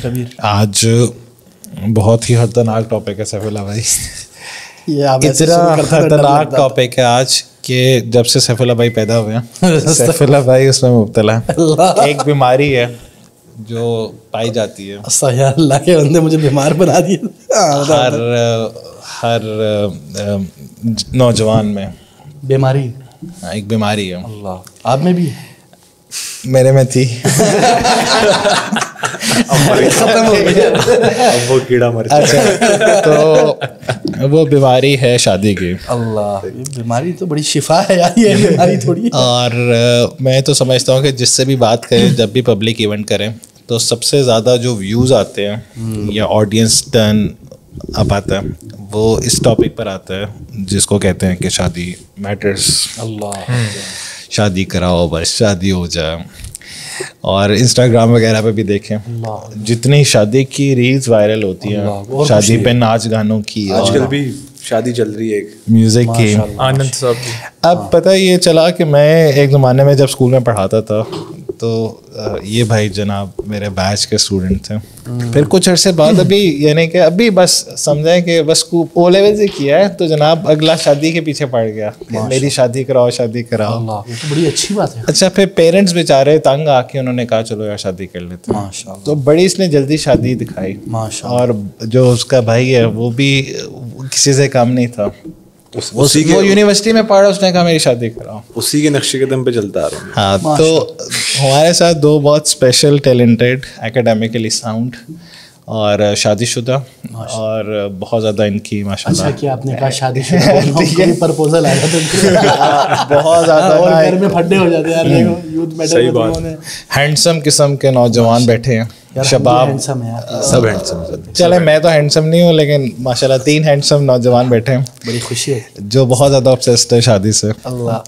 کبیر؟ آج بہت ہی خطرناک ٹاپک ہے سیف اللہ بھائی. اتنا خطرناک ٹاپک ہے آج کہ جب سے سیف اللہ بھائی پیدا ہوئے ہیں سیف اللہ بھائی اس میں مبتلا ہے. ایک بیماری ہے جو پائی جاتی ہے. یا اللہ کے بندے مجھے بیمار بنا دیا. ہر نوجوان میں بیماری ایک بیماری ہے. اللہ آپ میں بھی میرے میں تھی. ختم ہو گئی. اب وہ کیڑا مر اچھا تو وہ بیماری ہے شادی کی. اللہ یہ بیماری تو بڑی شفا ہے یار, یہ بیماری تھوڑی. اور میں تو سمجھتا ہوں کہ جس سے بھی بات کریں جب بھی پبلک ایونٹ کریں تو سب سے زیادہ جو ویوز آتے ہیں یا آڈینس ٹرن اپ آتا ہے وہ اس ٹاپک پر آتا ہے جس کو کہتے ہیں کہ شادی میٹرس. اللہ شادی کراؤ بس شادی ہو جائے. اور انسٹاگرام وغیرہ پہ بھی دیکھیں جتنی شادی کی ریلز وائرل ہوتی ہیں, شادی پہ ناچ گانوں کی, آج کل بھی شادی چل رہی ہے ایک میوزک کی. آنند صاحب اب پتہ یہ چلا کہ میں ایک زمانے میں جب اسکول میں پڑھاتا تھا تو یہ بھائی جناب میرے بیچ کے اسٹوڈنٹ تھے. پھر کچھ عرصے بعد ابھی یعنی کہ ابھی بس سمجھیں کہ بس او لیول سے کیا ہے تو جناب اگلا شادی کے پیچھے پڑ گیا, میری شادی کراؤ شادی کراؤ. یہ تو بڑی اچھی بات ہے. اچھا پھر پیرنٹس بیچارے تنگ آ کے انہوں نے کہا چلو یار شادی کر لیتے ہیں. تو بڑی اس نے جلدی شادی دکھائی اور جو اس کا بھائی ہے وہ بھی کسی سے کام نہیں تھا, وہ یونیورسٹی میں پڑھا, اس نے کہا میری شادی کراؤ. اسی کے نقشے قدم پہ چلتا آ رہا ہوں. ہاں تو ہمارے ساتھ دو بہت اسپیشل ٹیلنٹڈ ایکیڈیمکلی ساؤنڈ اور شادی شدہ اور بہت زیادہ ان کی ماشاء اللہ. اچھا کیا آپ نے کہا شادی شدہ پرپوزل آیا تھا بہت زیادہ گھر میں پھڈے ہو جاتے ہیں یار. یوتھ میٹر ہینڈسم قسم کے نوجوان بیٹھے ہیں, شباب سب ہینڈسم. چلے میں تو ہینڈسم نہیں ہوں لیکن ماشاء اللہ 3 ہینڈسم نوجوان بیٹھے ہیں, بڑی خوشی ہے, جو بہت زیادہ obsessed ہے شادی سے.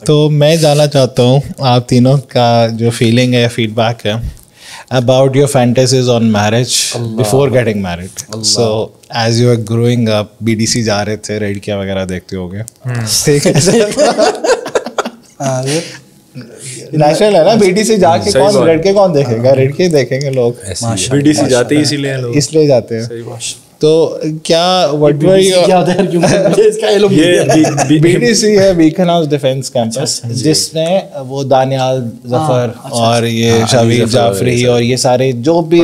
تو میں جاننا چاہتا ہوں آپ تینوں کا جو فیلنگ ہے, فیڈ بیک ہے about your fantasies on marriage before getting married. So as you are growing up BDC جا رہے تھے, لڑکیاں وغیرہ دیکھتے ہو گے, ٹھیک ہے نیشنل ہے نا BDC جا کے کون لڑکے کون دیکھے گا, لڑکے دیکھیں گے لوگ. BDC جاتے ہی اس لیے جاتے ہیں. تو کیا BDC ہے بیکن ہاؤس ڈیفینس کیمپس, جس نے وہ دانیال ظفر اور یہ شاویر جعفری اور یہ سارے جو بھی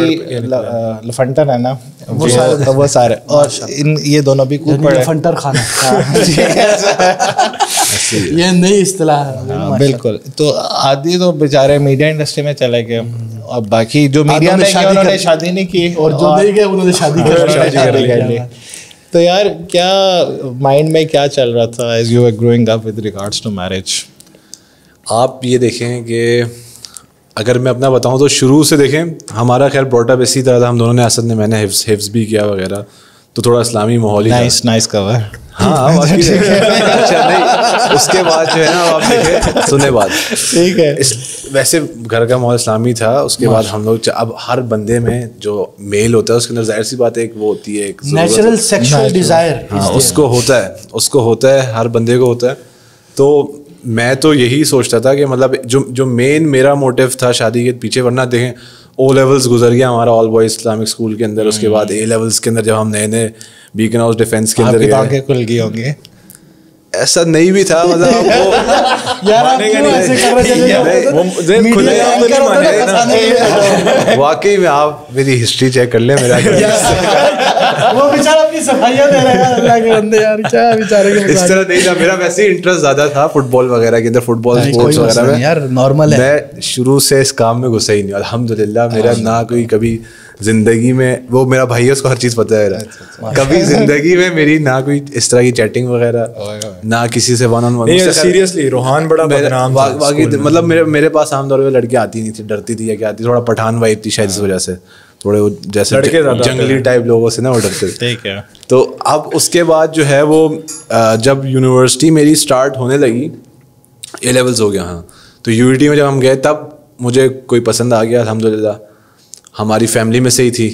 لفنٹر ہے نا وہ سارے, اور یہ دونوں بھی کود پڑے لفنٹر خانہ یہ نئی اصطلاح ہے بالکل. تو آدھی تو بیچارے میڈیا انڈسٹری میں چلے گئے اور باقی جو میڈیا میں گئے انہوں نے شادی نہیں کی, اور جو نہیں گئے انہوں نے شادی کر لی. تو یار کیا مائنڈ میں کیا چل رہا تھا as you are growing up with regards to marriage? آپ یہ دیکھیں کہ اگر میں اپنا بتاؤں تو شروع سے دیکھیں ہمارا خیر براٹ اپ اسی طرح تھا, ہم دونوں نے اسد نے میں نے حفظ بھی کیا وغیرہ, تو تھوڑا اسلامی ماحول ہی. نائس کور. ہاں اچھا نہیں, اس کے بعد جو ہے نا آپ دیکھیں سنے بات ٹھیک ہے, ویسے گھر کا ماحول اسلامی تھا. اس کے بعد ہم لوگ اب ہر بندے میں جو میل ہوتا ہے اس کے اندر ظاہر سی بات ہے ایک وہ ہوتی ہے ایک نیچرل سیکشوئل ڈیزائر, اس کو ہوتا ہے ہر بندے کو ہوتا ہے. تو میں تو یہی سوچتا تھا کہ مطلب جو مین میرا موٹیو تھا شادی کے پیچھے, ورنہ دیکھیں او لیولس گزر گیا ہمارا آل بوائز اسلامک اسکول کے اندر, اس کے بعد اے لیولس کے اندر جب ہم نئے بیکن ہاؤس ڈیفینس کے اندر آنکھیں کھل گئی ہوں گی. ایسا نہیں بھی تھا, مطلب واقعی میں آپ میری ہسٹری چیک کر لیں میرا, اس طرح نہیں تھا میرا. ویسے ہی انٹرسٹ زیادہ تھا فٹ بال وغیرہ کے اندر, فٹ بال اسپورٹس وغیرہ میں. میں شروع سے اس کام میں گھسا ہی نہیں الحمد للہ. میرا نہ کوئی کبھی زندگی میں, وہ میرا بھائی ہے اس کو ہر چیز پتہ ہے, کبھی زندگی میں میری نہ کوئی اس طرح کی چیٹنگ وغیرہ, نہ کسی سے ون آن ون. سیریسلی روحان بڑا بدنام واقعی, مطلب میرے پاس عام طور پہ لڑکیاں آتی نہیں تھی, ڈرتی تھی یا کیا آتی, تھوڑا پٹھان وائب تھی شاید اس وجہ سے, تھوڑے جیسے جنگلی ٹائپ لوگوں سے نا وہ ڈرتے تھے. تو اب اس کے بعد جو ہے وہ جب یونیورسٹی میری اسٹارٹ ہونے لگی, اے لیولس ہو گیا ہاں, تو یو ٹی میں جب ہم گئے تب مجھے کوئی پسند آ گیا الحمد للہ. ہماری فیملی میں سے ہی تھی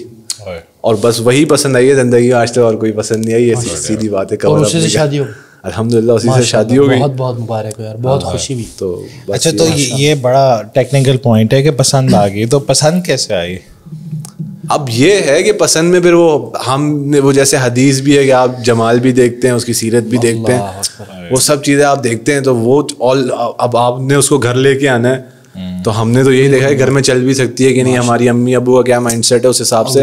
اور بس وہی پسند آئی ہے زندگی, آج تک اور کوئی پسند نہیں آئی, یہ سیدھی بات ہے. اور اسی سے شادی ہو الحمد للہ, اسی سے شادی ہو گئی. بہت بہت مبارک ہو یار, بہت خوشی بھی. تو اچھا تو یہ بڑا ٹیکنیکل پوائنٹ ہے کہ پسند آ گئی, تو پسند کیسے آئی؟ اب یہ ہے کہ پسند میں پھر وہ جیسے حدیث بھی ہے کہ آپ جمال بھی دیکھتے ہیں, اس کی سیرت بھی دیکھتے ہیں, وہ سب چیزیں آپ دیکھتے ہیں, تو وہ اب آپ نے اس کو گھر لے کے آنا ہے. تو ہم نے تو یہی دیکھا ہے گھر میں چل بھی سکتی ہے کہ نہیں, ہماری امی ابو کا کیا مائنڈ سیٹ ہے, اس حساب سے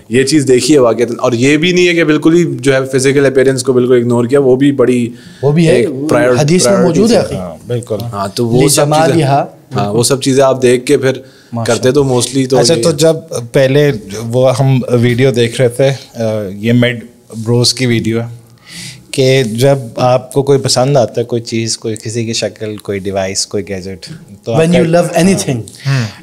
یہ چیز دیکھی ہے واقعی. اور یہ بھی نہیں ہے کہ بالکل ہی جو ہے فزیکل اپیرنس کو بالکل اگنور کیا, وہ بھی حدیث میں موجود ہے بالکل. ہاں تو وہ سب چیزیں, ہاں وہ سب چیزیں آپ دیکھ کے پھر کرتے تو موسٹلی. تو اچھا, تو جب پہلے وہ ہم ویڈیو دیکھ رہے تھے, یہ میڈ بروز کی ویڈیو ہے, کہ جب آپ کو کوئی پسند آتا ہے, کوئی چیز, کوئی کسی کی شکل, کوئی ڈیوائس, کوئی گیجٹ, تو when you love anything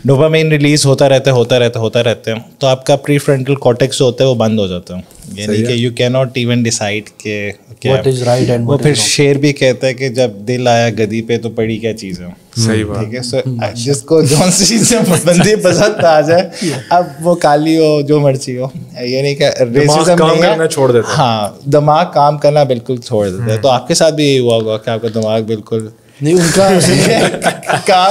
dopamine release ہوتا رہتا ہے, تو آپ کا پری فرنٹل کارٹیکس جو ہوتا ہے وہ بند ہو جاتا ہے, یعنی کہ یو کی ناٹ ایون ڈیسائڈ کہ what is right and وہ پھر شعر بھی کہتا ہے کہ جب دل آیا گدی پہ تو پڑی کیا چیز ہے. صحیح بات. ٹھیک ہے, سو جس کو جون سی چیز سے بندی پسند آ جائے, اب وہ کالی ہو جو مرضی ہو, یعنی کہ ریسزم کام کرنا چھوڑ دیتا ہے. ہاں, دماغ کام کرنا بالکل چھوڑ دیتا ہے. تو آپ کے ساتھ بھی یہی ہوا ہوگا کہ آپ کا دماغ بالکل نہیں, ان کا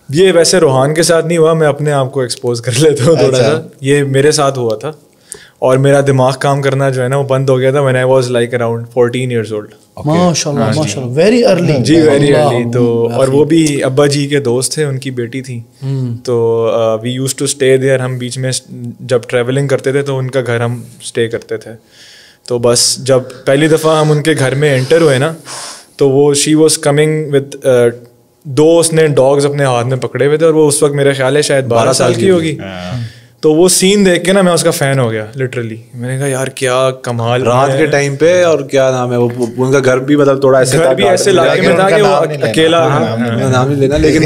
یہ ویسے روحان کے ساتھ نہیں ہوا, میں اپنے آپ کو ایکسپوز کر لیتا ہوں تھوڑا سا. یہ میرے ساتھ ہوا تھا, اور میرا دماغ کام کرنا جو ہے نا وہ بند ہو گیا تھا when I was like around 14 years old. ماشاءاللہ ماشاءاللہ, ویری ارلی. جی ویری ارلی. تو اور وہ بھی ابا جی کے دوست تھے, ان کی بیٹی تھی, تو we use to stay there. ہم بیچ میں جب ٹریولنگ کرتے تھے تو ان کا گھر ہم اسٹے کرتے تھے. تو بس جب پہلی دفعہ ہم ان کے گھر میں انٹر ہوئے نا, تو وہ شی واز کمنگ وتھ دو, اس نے ڈاگز اپنے ہاتھ میں پکڑے ہوئے تھے, اور وہ اس وقت میرے خیال ہے شاید 12 سال کی ہوگی. تو وہ سین دیکھ کے نا میں اس کا فین ہو گیا لٹرلی. میں نے کہا یار کیا کمال, رات کے ٹائم پہ, اور کیا نام ہے وہ, ان کا گھر بھی مطلب تھوڑا ایسے گھر بھی ایسے علاقے میں تھا کہ وہ اکیلا, نام نہیں لینا, لیکن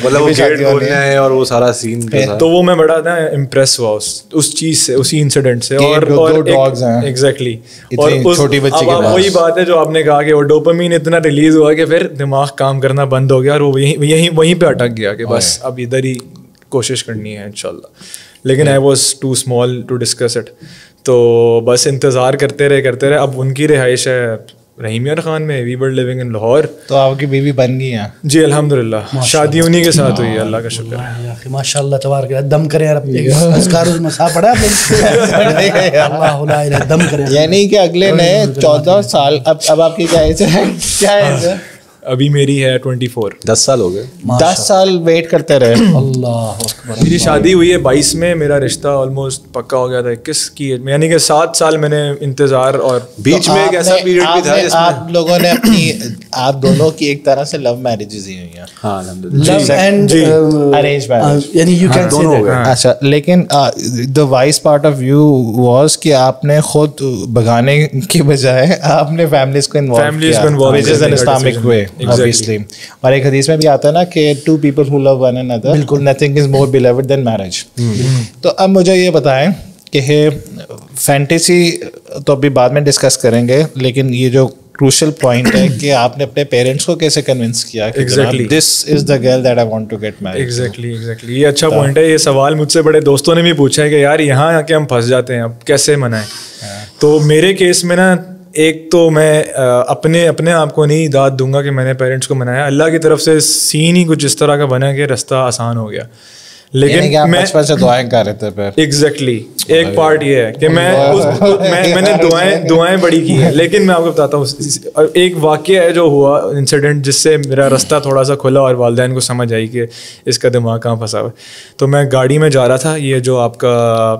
مطلب وہ گیٹ کھولنا ہے اور وہ سارا سین. تو وہ میں بڑا نا امپریس ہوا اس چیز سے, اسی انسیڈنٹ سے. اور ایگزیکٹلی, اور وہی بات ہے جو آپ نے کہا کہ وہ ڈوپامین اتنا ریلیز ہوا کہ پھر دماغ کام کرنا بند ہو گیا, اور وہ وہیں پہ اٹک گیا کہ بس اب ادھر ہی کوشش کرنی ہے انشاءاللہ. لیکن I was too small to discuss it. تو بس انتظار کرتے رہے. اب ان کی رہائش ہے رحیم یار خان میں, وی ور لیونگ ان لاہور. تو آپ کی بیوی بن گئی ہیں؟ جی الحمدللہ, شادی انہیں کے ساتھ ہوئی ہے, اللہ کا شکر ہے. ماشاءاللہ تبارک اللہ. دم کرے یار, اذکار المساء پڑھا اللہ لا دم کرے, یعنی کہ اگلے نئے 14 سال. اب آپ کی کیا ایج ہے؟ کیا ایج ہے ابھی؟ میری ہے 24. 10 سال ہو گئے. 10 سال ویٹ کرتے رہے. اللہ اکبر. میری شادی ہوئی ہے 22 میں, میرا رشتہ آلموسٹ پکا ہو گیا تھا 21 کی, یعنی کہ 7 سال میں نے انتظار. اور بیچ میں ایک ایسا پیریڈ بھی تھا جس میں آپ لوگوں نے اپنی, آپ دونوں کی ایک طرح سے لو میرجز ہی ہوئی ہیں. ہاں الحمدللہ, لو اینڈ ارینج میرج, یعنی یو کین سے دیٹ. اچھا, لیکن the wise part of you was کہ آپ نے خود بھگانے کی بجائے آپ نے فیملیز کو انوالو کیا, which is an Islamic way obviously. اور ایک حدیث میں بھی آتا ہے نا کہ 2 people who love one another, nothing is more beloved than marriage. تو اب مجھے یہ بتائیں کہ فینٹیسی تو ابھی بعد میں ڈسکس کریں گے, لیکن یہ جو کروشل پوائنٹ ہے کہ آپ نے اپنے پیرنٹس کو کیسے کنونس کیا کہ this is the girl that I want to get married. Exactly یہ اچھا پوائنٹ ہے. یہ سوال مجھ سے بڑے دوستوں نے بھی پوچھا ہے کہ یار یہاں آ کے ہم پھنس جاتے ہیں, اب کیسے منائیں. تو میرے کیس میں نا, ایک تو میں اپنے آپ کو نہیں داد دوں گا کہ میں نے پیرنٹس کو منایا, اللہ کی طرف سے سین ہی کچھ اس طرح کا بنا کہ رستہ آسان ہو گیا. لیکن میں بچپن سے دعائیں کر رہے تھے پھر. ایگزیکٹلی, ایک پارٹ یہ ہے کہ میں نے دعائیں بڑی کی ہیں. لیکن میں آپ کو بتاتا ہوں ایک واقعہ ہے جو ہوا انسیڈنٹ, جس سے میرا رستہ تھوڑا سا کھلا اور والدین کو سمجھ آئی کہ اس کا دماغ کہاں پھنسا ہوا ہے. تو میں گاڑی میں جا رہا تھا, یہ جو آپ کا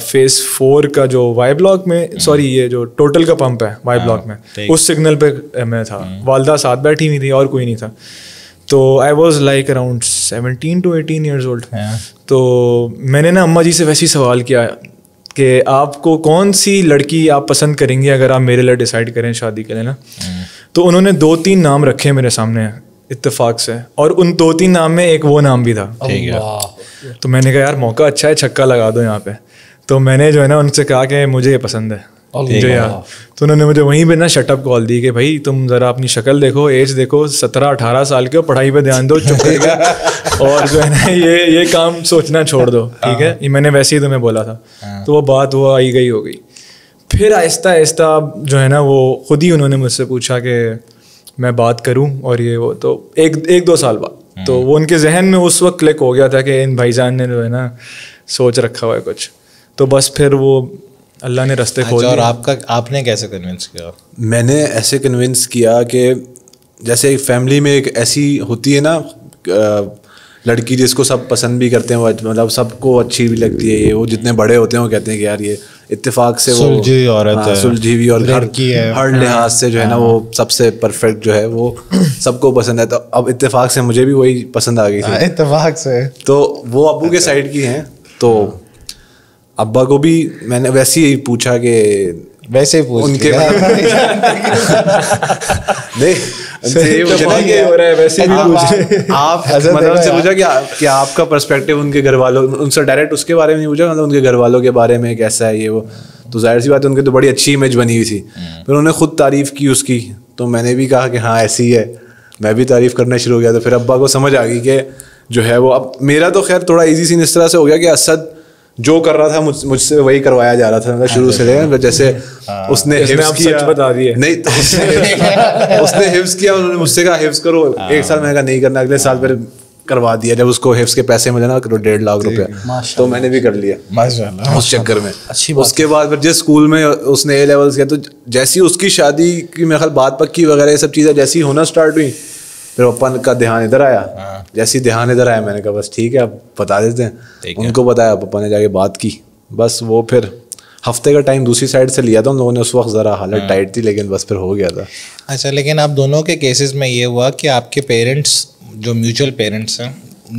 فیز 4 کا جو وائی بلاک میں, سوری یہ جو ٹوٹل کا پمپ ہے وائی بلاک میں, اس سگنل پہ میں تھا, والدہ ساتھ بیٹھی ہوئی تھی اور کوئی نہیں تھا. تو I was like around 17 to 18 years old. تو میں نے نا اماں جی سے ویسے ہی سوال کیا کہ آپ کو کون سی لڑکی آپ پسند کریں گے اگر آپ میرے لیے ڈیسائڈ کریں شادی کے لیے نا. تو انہوں نے 2-3 نام رکھے میرے سامنے اتفاق سے, اور ان 2-3 نام میں ایک وہ نام بھی تھا. تو میں نے کہا یار موقع اچھا ہے, چھکا لگا دو یہاں پہ. تو میں نے جو ہے نا ان سے کہا کہ مجھے یہ پسند ہے. تو انہوں نے مجھے وہیں پہ نا شٹ اپ کال دی کہ بھائی تم ذرا اپنی شکل دیکھو, ایج دیکھو, 17-18 سال کے ہو, پڑھائی پہ دھیان دو, چپ کر کے, اور جو ہے نا یہ کام سوچنا چھوڑ دو, ٹھیک ہے. یہ میں نے ویسے ہی تمہیں بولا تھا. تو وہ بات ہوا آئی گئی ہو گئی. پھر آہستہ آہستہ جو ہے نا وہ خود ہی انہوں نے مجھ سے پوچھا کہ میں بات کروں, اور یہ وہ. تو 1-2 سال بعد تو وہ ان کے ذہن میں اس وقت کلک ہو گیا تھا کہ ان بھائی جان نے جو ہے نا سوچ رکھا ہوا ہے کچھ, تو بس پھر وہ اللہ نے راستے کھول دیے. اور آپ نے کیسے کنونس کیا؟ میں نے ایسے کنونس کیا کہ جیسے فیملی میں ایک ایسی ہوتی ہے نا لڑکی جس کو سب پسند بھی کرتے ہیں, وہ مطلب سب کو اچھی بھی لگتی ہے, یہ وہ جتنے بڑے ہوتے ہیں وہ کہتے ہیں کہ یار یہ اتفاق سے وہ سلجھی ہوئی اور ہر لحاظ سے جو ہے نا وہ سب سے پرفیکٹ جو ہے وہ سب کو پسند ہے. تو اب اتفاق سے مجھے بھی وہی پسند آ گئی تھی اتفاق سے. تو وہ ابو کے سائڈ کی ہیں, تو ابا کو بھی میں نے ویسے ہی پوچھا کہ ویسے ان کے آپ مطلب سے پوچھا کہ آپ کا پرسپیکٹو ان کے گھر والوں, ان سے ڈائریکٹ اس کے بارے میں نہیں پوچھا, مطلب ان کے گھر والوں کے بارے میں کیسا ہے یہ وہ. تو ظاہر سی بات ہے ان کی تو بڑی اچھی امیج بنی ہوئی تھی. پھر انہوں نے خود تعریف کی اس کی, تو میں نے بھی کہا کہ ہاں ایسی ہے, میں بھی تعریف کرنا شروع ہو گیا. تو پھر ابا کو سمجھ آ گئی کہ جو ہے وہ, اب میرا تو خیر تھوڑا ایزی سین اس طرح سے ہو گیا کہ اسد جو کر رہا تھا مجھ سے وہی کروایا جا رہا تھا, مطلب شروع سے لے. جیسے اس نے حفظ کیا, بتا دیے نہیں اس نے حفظ کیا, انہوں نے مجھ سے کہا حفظ کرو, ایک سال میں نے کہا نہیں کرنا, اگلے سال پھر کروا دیا. جب اس کو حفظ کے پیسے ملے نا 1.5 لاکھ روپے, تو میں نے بھی کر لیا ماشاءاللہ اس چکر میں. اس کے بعد پھر جس اسکول میں اس نے A لیولس کیا, تو جیسی اس کی شادی کی میرے خیال بات پکی وغیرہ یہ سب چیزیں جیسی ہونا اسٹارٹ ہوئی, پھر پپا کا دھیان ادھر آیا. جیسی دھیان ادھر آیا میں نے کہا بس ٹھیک ہے اب بتا دیتے ہیں. ان کو بتایا, پپا نے جا کے بات کی, بس وہ پھر ہفتے کا ٹائم دوسری سائڈ سے لیا تھا ان لوگوں نے. اس وقت ذرا حالت ٹائٹ تھی لیکن بس پھر ہو گیا تھا. اچھا, لیکن آپ دونوں کے کیسز میں یہ ہوا کہ آپ کے پیرنٹس جو میوچل پیرنٹس ہیں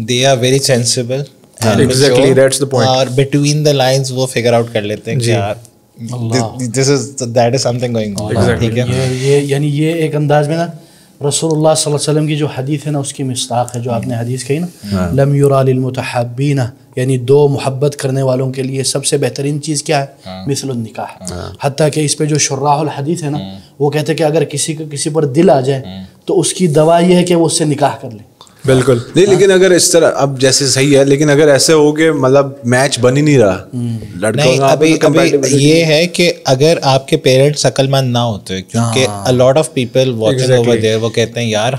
دے آر ویری سینسیبل, اور بٹوین دا لائنس وہ فگر آؤٹ کر لیتے ہیں کہ یار this is that is something going on. ٹھیک ہے, یہ یعنی یہ ایک انداز میں نا رسول اللہ صلی اللہ علیہ وسلم کی جو حدیث ہے نا اس کی مصداق ہے, جو آپ نے حدیث کہی نا, لم یرا للمتحابین, یعنی دو محبت کرنے والوں کے لیے سب سے بہترین چیز کیا ہے, مثل النکاح. حتیٰ کہ اس پہ جو شراح الحدیث ہے نا وہ کہتے ہیں کہ اگر کسی کا کسی پر دل آ جائے تو اس کی دوا یہ ہے کہ وہ اس سے نکاح کر لے. بالکل نہیں, لیکن اگر اس طرح اب جیسے صحیح ہے, لیکن اگر ایسے ہو کہ مطلب میچ بن ہی نہیں رہا لڑکا, ابھی یہ ہے کہ اگر آپ کے پیرنٹس عقل مند نہ ہوتے, کیونکہ a lot of people watching over there وہ کہتے ہیں یار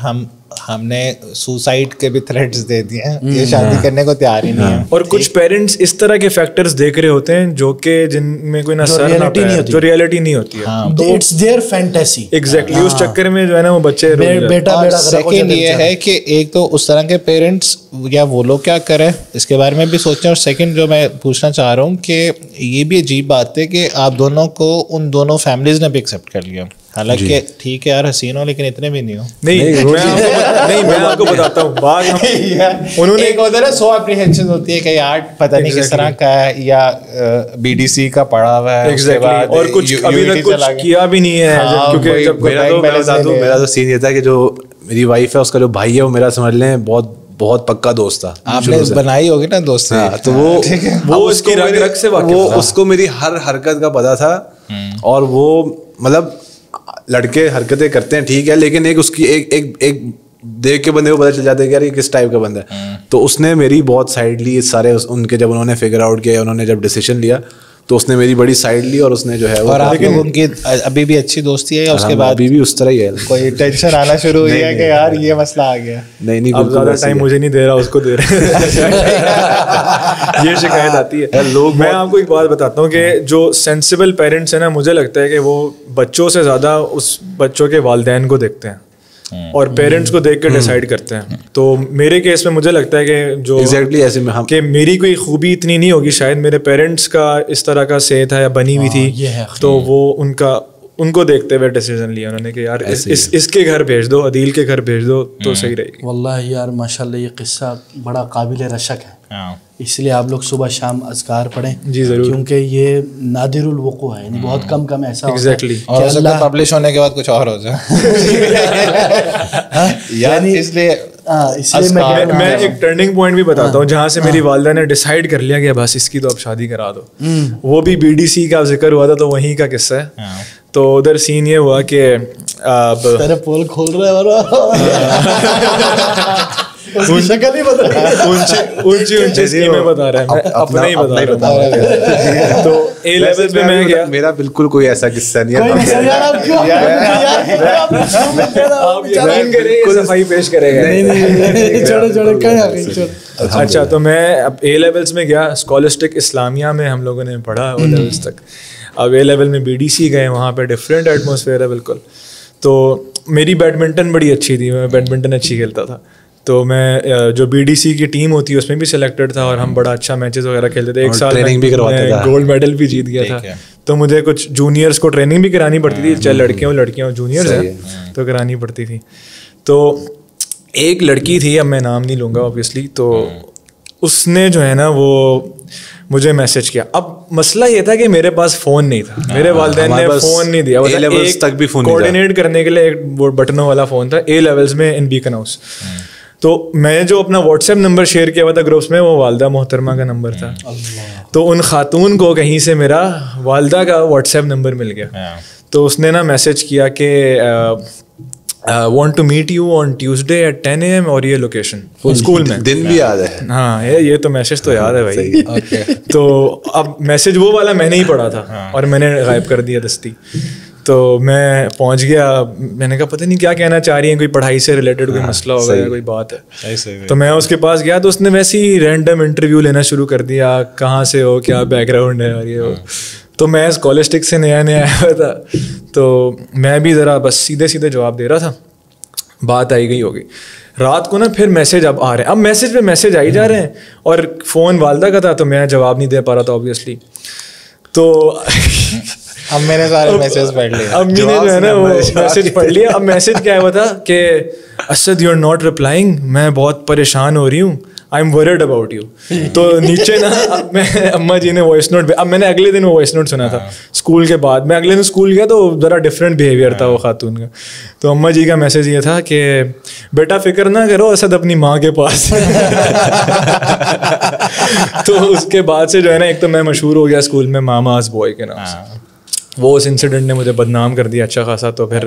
ہم نے سوسائڈ کے بھی تھریٹس دے دیے ہیں, یہ شادی کرنے کو تیار ہی نہیں ہے. اور کچھ پیرنٹس اس طرح کے فیکٹرز دیکھ رہے ہوتے ہیں جو کہ جن میں کوئی نہ سر نہ پیر, جو ریئلٹی نہیں ہوتی ہے, اٹس دیئر فینٹیسی. ایگزیکٹلی اس چکر میں جو ہے نا وہ بچے بیٹا. سیکنڈ یہ ہے کہ ایک تو اس طرح کے پیرنٹس یا وہ لوگ کیا کریں اس کے بارے میں بھی سوچیں, اور سیکنڈ جو میں پوچھنا چاہ رہا ہوں کہ یہ بھی عجیب بات ہے کہ آپ دونوں کو ان دونوں فیملیز نے بھی ایکسیپٹ کر لیا, حالانکہ ٹھیک ہے یار حسین ہو لیکن اتنے بھی نہیں ہو. نہیں میں آپ کو بتاتا ہوں بات, انہوں نے ایک ہوتا ہے سو اپریہنشن ہوتی ہے کہ یار پتہ نہیں کس طرح کا ہے, یا BDC کا پڑھا ہوا ہے اور کچھ ابھی تک کچھ کیا بھی نہیں ہے. کیونکہ میرا تو سین یہ تھا کہ جو میری وائف ہے اس کا جو بھائی ہے وہ میرا سمجھ لیں بہت پکا دوست تھا. آپ نے بنائی ہوگی نا دوست, تو وہ اس کی رگ رگ سے واقف, اس کو میری ہر حرکت کا پتا تھا. اور وہ مطلب لڑکے حرکتیں کرتے ہیں ٹھیک ہے, لیکن ایک اس کی ایک دیکھ کے بندے کو پتہ چل جاتا ہے کہ یار یہ کس ٹائپ کا بندہ ہے. تو اس نے میری بہت سائڈ لی سارے ان کے, جب انہوں نے فگر آؤٹ کیا, انہوں نے جب ڈیسیشن لیا تو اس نے میری بڑی سائڈ لی, اور اس نے جو ہے اور آپ لوگ ان کی ابھی بھی اچھی دوستی ہے, یا اس کے بعد ابھی بھی اس طرح ہی ہے, کوئی ٹینشن آنا شروع ہوئی ہے کہ یار یہ مسئلہ آ گیا؟ نہیں اب زیادہ ٹائم مجھے نہیں دے رہا, اس کو دے رہا, یہ شکایت آتی ہے لوگ. میں آپ کو ایک بات بتاتا ہوں کہ جو سینسیبل پیرنٹس ہیں نا, مجھے لگتا ہے کہ وہ بچوں سے زیادہ اس بچوں کے والدین کو دیکھتے ہیں اور پیرنٹس کو دیکھ کے ڈیسائیڈ کرتے ہیں. تو میرے کیس میں مجھے لگتا ہے کہ جو ایگزیکٹلی ایسے میں کہ میری کوئی خوبی اتنی نہیں ہوگی, شاید میرے پیرنٹس کا اس طرح کا سے تھا یا بنی ہوئی تھی, تو وہ ان کو دیکھتے ہوئے ڈیسیژن لیا انہوں نے کہ یار اس کے گھر بھیج دو, عدیل کے گھر بھیج دو تو صحیح رہے گی. واللہ یار ماشاءاللہ یہ قصہ بڑا قابل رشک ہے, اس لیے آپ لوگ صبح شام اذکار پڑھیں. جی ضرور, کیونکہ یہ نادر الوقوع ہے, یعنی بہت کم ایسا ہوتا ہے. اور اس کا پبلش ہونے کے بعد کچھ اور ہو جائے, یعنی اس لیے میں ایک ٹرننگ پوائنٹ بھی بتاتا ہوں جہاں سے میری والدہ نے ڈیسائیڈ کر لیا کہ بس اس کی تو اب شادی کرا دو. وہ بھی BDC کا ذکر ہوا تھا, تو وہیں کا قصہ ہے. تو ادھر سین یہ ہوا کہ پول کھول رہے شکل ہی بدل اونچی اسکیمیں بتا رہا ہے, میں اپنا ہی بتا رہا ہوں. تو اے لیول پہ میں گیا, میرا بالکل کوئی ایسا قصہ نہیں ہے. آپ یقین کریں یہ صفائی پیش کرے گا. اچھا تو میں اب اے لیولس میں گیا, اسکالسٹک اسلامیہ میں ہم لوگوں نے پڑھا او لیولس تک. اب اے لیول میں بی ڈی سی گئے, وہاں پہ ڈفرینٹ ایٹماسفیئر ہے بالکل. تو میری بیڈمنٹن بڑی اچھی تھی, میں بیڈمنٹن اچھی کھیلتا تھا. تو میں جو بی ڈی سی کی ٹیم ہوتی ہے اس میں بھی سلیکٹڈ تھا, اور ہم بڑا اچھا میچز وغیرہ کھیلتے تھے. ایک سال میں گولڈ میڈل بھی جیت گیا تھا. تو مجھے کچھ جونیئرس کو ٹریننگ بھی کرانی پڑتی تھی, چاہے لڑکیاں ہوں جونیئرز ہیں تو کرانی پڑتی تھی. تو ایک لڑکی تھی, اب میں نام نہیں لوں گا اوبیسلی, تو اس نے جو ہے نا وہ مجھے میسج کیا. اب مسئلہ یہ تھا کہ میرے پاس فون نہیں تھا, میرے والدین نے فون نہیں دیا. تک بھی فون کوآرڈینیٹ کرنے کے لیے ایک بٹنوں والا فون تھا اے لیولز میں ان بیکن ہاؤس. تو میں جو اپنا واٹس ایپ نمبر شیئر کیا ہوا تھا گروپس میں, وہ والدہ محترمہ کا نمبر تھا. تو ان خاتون کو کہیں سے میرا والدہ کا واٹس ایپ نمبر مل گیا. تو اس نے نا میسج کیا کہ want to meet you on Tuesday at 10 AM, اور یہ لوکیشن اسکول میں. دن بھی یاد ہے. ہاں یہ تو میسج تو یاد ہے بھائی. تو اب میسج وہ والا میں نے ہی پڑھا تھا اور میں نے غائب کر دیا دستی. تو میں پہنچ گیا, میں نے کہا پتہ نہیں کیا کہنا چاہ رہی ہیں, کوئی پڑھائی سے ریلیٹڈ کوئی مسئلہ ہوگا یا کوئی بات ہے. تو میں اس کے پاس گیا تو اس نے ویسے ہی رینڈم انٹرویو لینا شروع کر دیا, کہاں سے ہو, کیا بیک گراؤنڈ ہے, اور یہ ہو. تو میں اسکالسٹک سے نیا آیا ہوا تھا, تو میں بھی ذرا بس سیدھے جواب دے رہا تھا. بات آئی گئی ہوگی. رات کو نا پھر میسج اب آ رہے ہیں, اب میسج پہ میسج آئی جا رہے ہیں, اور فون والدہ کا تھا تو میں جواب نہیں دے پا رہا تھا اوبیسلی. تو اب میں نے سارے میسج پڑھ لیے, امی نے جو ہے نا وہ میسج پڑھ لیا. اب میسج کیا ہوا تھا کہ Asad you are not replying, میں بہت پریشان ہو رہی ہوں, I am worried about you. تو نیچے نا میں اماں جی نے وائس نوٹ, اب میں نے اگلے دن وہ وائس نوٹ سنا تھا اسکول کے بعد. میں اگلے دن اسکول گیا تو ذرا ڈفرینٹ بیہیویئر تھا وہ خاتون کا. تو اماں جی کا میسج یہ تھا کہ بیٹا فکر نہ کرو, اسد اپنی ماں کے پاس. تو اس کے بعد سے جو ہے نا, ایک تو میں مشہور ہو گیا اسکول میں ماماز بوائے کے نام سے. وہ اس انسیڈنٹ نے مجھے بدنام کر دیا اچھا خاصا. تو پھر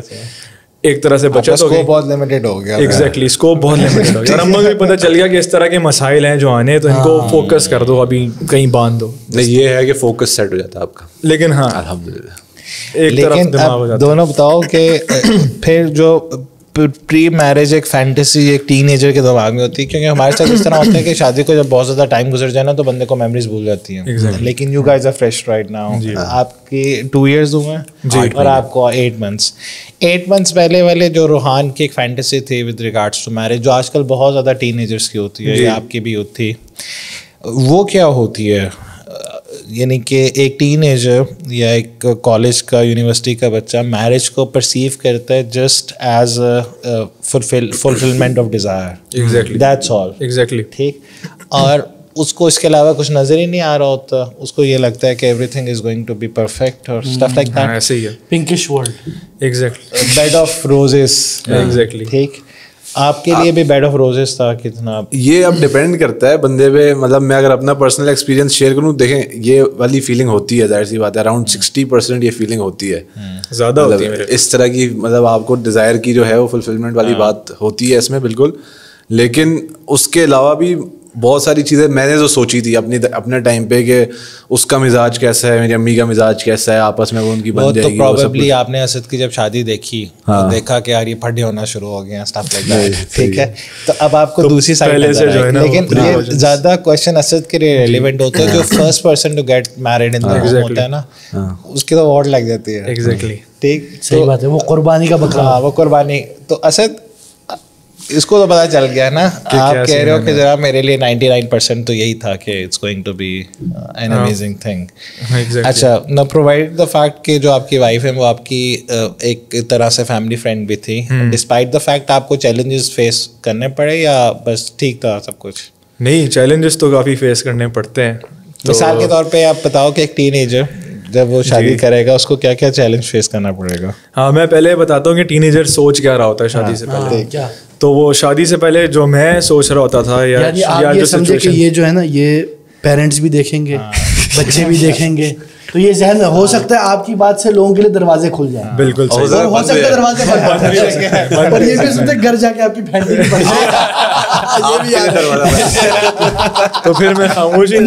ایک طرح سے بچت ہو گئی, بہت لمیٹڈ ہو گیا. ایگزیکٹلی, اسکوپ بہت لمیٹڈ ہو گیا. اور اماں کو بھی پتہ چل گیا کہ اس طرح کے مسائل ہیں جو آنے, تو ان کو فوکس کر دو, ابھی کہیں باندھ دو. نہیں یہ ہے کہ فوکس سیٹ ہو جاتا ہے آپ کا. لیکن ہاں الحمدللہ. ایک طرف دماغ ہو جاتا. دونوں بتاؤ کہ پھر جو پری میرج ایک فینٹیسی ایک ٹین ایجر کے دماغ میں ہوتی ہے, کیونکہ ہمارے ساتھ اس طرح ہوتا ہے کہ شادی کو جب بہت زیادہ ٹائم گزر جائے نا تو بندے کو میموریز بھول جاتی ہیں. لیکن you guys are fresh right now. آپ کی 2 years ہوئے ہیں اور آپ کو 8 months. 8 months پہلے والے جو روحان کی ایک فینٹیسی تھی ود ریگارڈس ٹو میرج, جو آج کل بہت زیادہ ٹین ایجرس کی ہوتی ہے, یا آپ کی بھی تھی, وہ کیا ہوتی ہے؟ یعنی کہ ایک ٹین ایجر یا ایک کالج کا یونیورسٹی کا بچہ میرج کو پرسیو کرتا ہے just as fulfilment of desire. Exactly that's all. Exactly. ٹھیک. اور اس کو اس کے علاوہ کچھ نظر ہی نہیں آ رہا ہوتا, اس کو یہ لگتا ہے کہ everything is going to be perfect اور اسٹف لائک دیٹ. ایسے ہی ہے, pinkish world. Exactly, bed of roses. Exactly. ٹھیک. آپ کے لیے بھی بیڈ آف روزز تھا کتنا؟ یہ اب ڈپینڈ کرتا ہے بندے پہ. مطلب میں اگر اپنا پرسنل ایکسپیرینس شیئر کروں, دیکھیں یہ والی فیلنگ ہوتی ہے, ظاہر سی بات ہے, اراؤنڈ 60% یہ فیلنگ ہوتی ہے, زیادہ ہوتی ہے اس طرح کی. مطلب آپ کو ڈیزائر کی جو ہے وہ فلفلمنٹ والی بات ہوتی ہے اس میں بالکل. لیکن اس کے علاوہ بھی بہت ساری چیزیں میں نے جو سوچی تھی اپنے ٹائم پہ کہ اس کا مزاج کیسا ہے, میری امی کا مزاج کیسا ہے, آپس میں وہ ان کی بن جائے گی. تو پروبیبلی آپ نے اسد کی جب شادی دیکھی دیکھا کہ یار یہ پھڈے ہونا شروع ہو گئے ہیں, اسٹف لائک دیٹ. ٹھیک ہے. تو اب آپ کو دوسری سائڈ سے جو ہے نا, لیکن یہ زیادہ کوسچن اسد کے لیے ریلیونٹ ہوتا ہے جو first person to get married in the home ہوتا ہے نا, اس کی تو واٹ لگ جاتی ہے. ایگزیکٹلی. ٹھیک, صحیح بات ہے, وہ قربانی کا بکرا. وہ قربانی. تو اسد اس کو تو پتا چل گیا نا, آپ کہہ رہے ہو کہ ذرا میرے لیے 99% تو یہی تھا کہ it's going to be an amazing thing. اچھا, نا پرووائڈ دا فیکٹ کہ جو آپ کی وائف ہے وہ آپ کی ایک طرح سے فیملی فرینڈ بھی تھی, ڈسپائٹ دا فیکٹ آپ کو چیلنجز فیس کرنے پڑے یا بس ٹھیک تھا سب کچھ؟ نہیں, چیلنجز تو کافی فیس کرنے پڑتے ہیں. مثال کے طور پہ آپ بتاؤ کہ ایک ٹین ایجر جب وہ شادی کرے گا اس کو کیا کیا چیلنج فیس کرنا پڑے گا؟ ہاں, میں پہلے بتاتا ہوں کہ ٹین ایجر سوچ کیا رہا ہوتا ہے شادی سے پہلے. تو وہ شادی سے پہلے جو میں سوچ رہا ہوتا تھا, یعنی آپ یہ سمجھے کہ یہ جو ہے نا, یہ پیرنٹس بھی دیکھیں گے, بچے بھی دیکھیں گے, تو یہ ذہن میں ہو سکتا ہے آپ کی بات سے لوگوں کے لیے دروازے کھل جائیں. بالکل ہو سکتا ہے دروازے بند ہیں, اور یہ بھی ہو سکتا ہے گھر جا کے آپ کی پھینٹی بھی پڑ جائے, یہ بھی یاد ہے. تو پھر میں خاموشی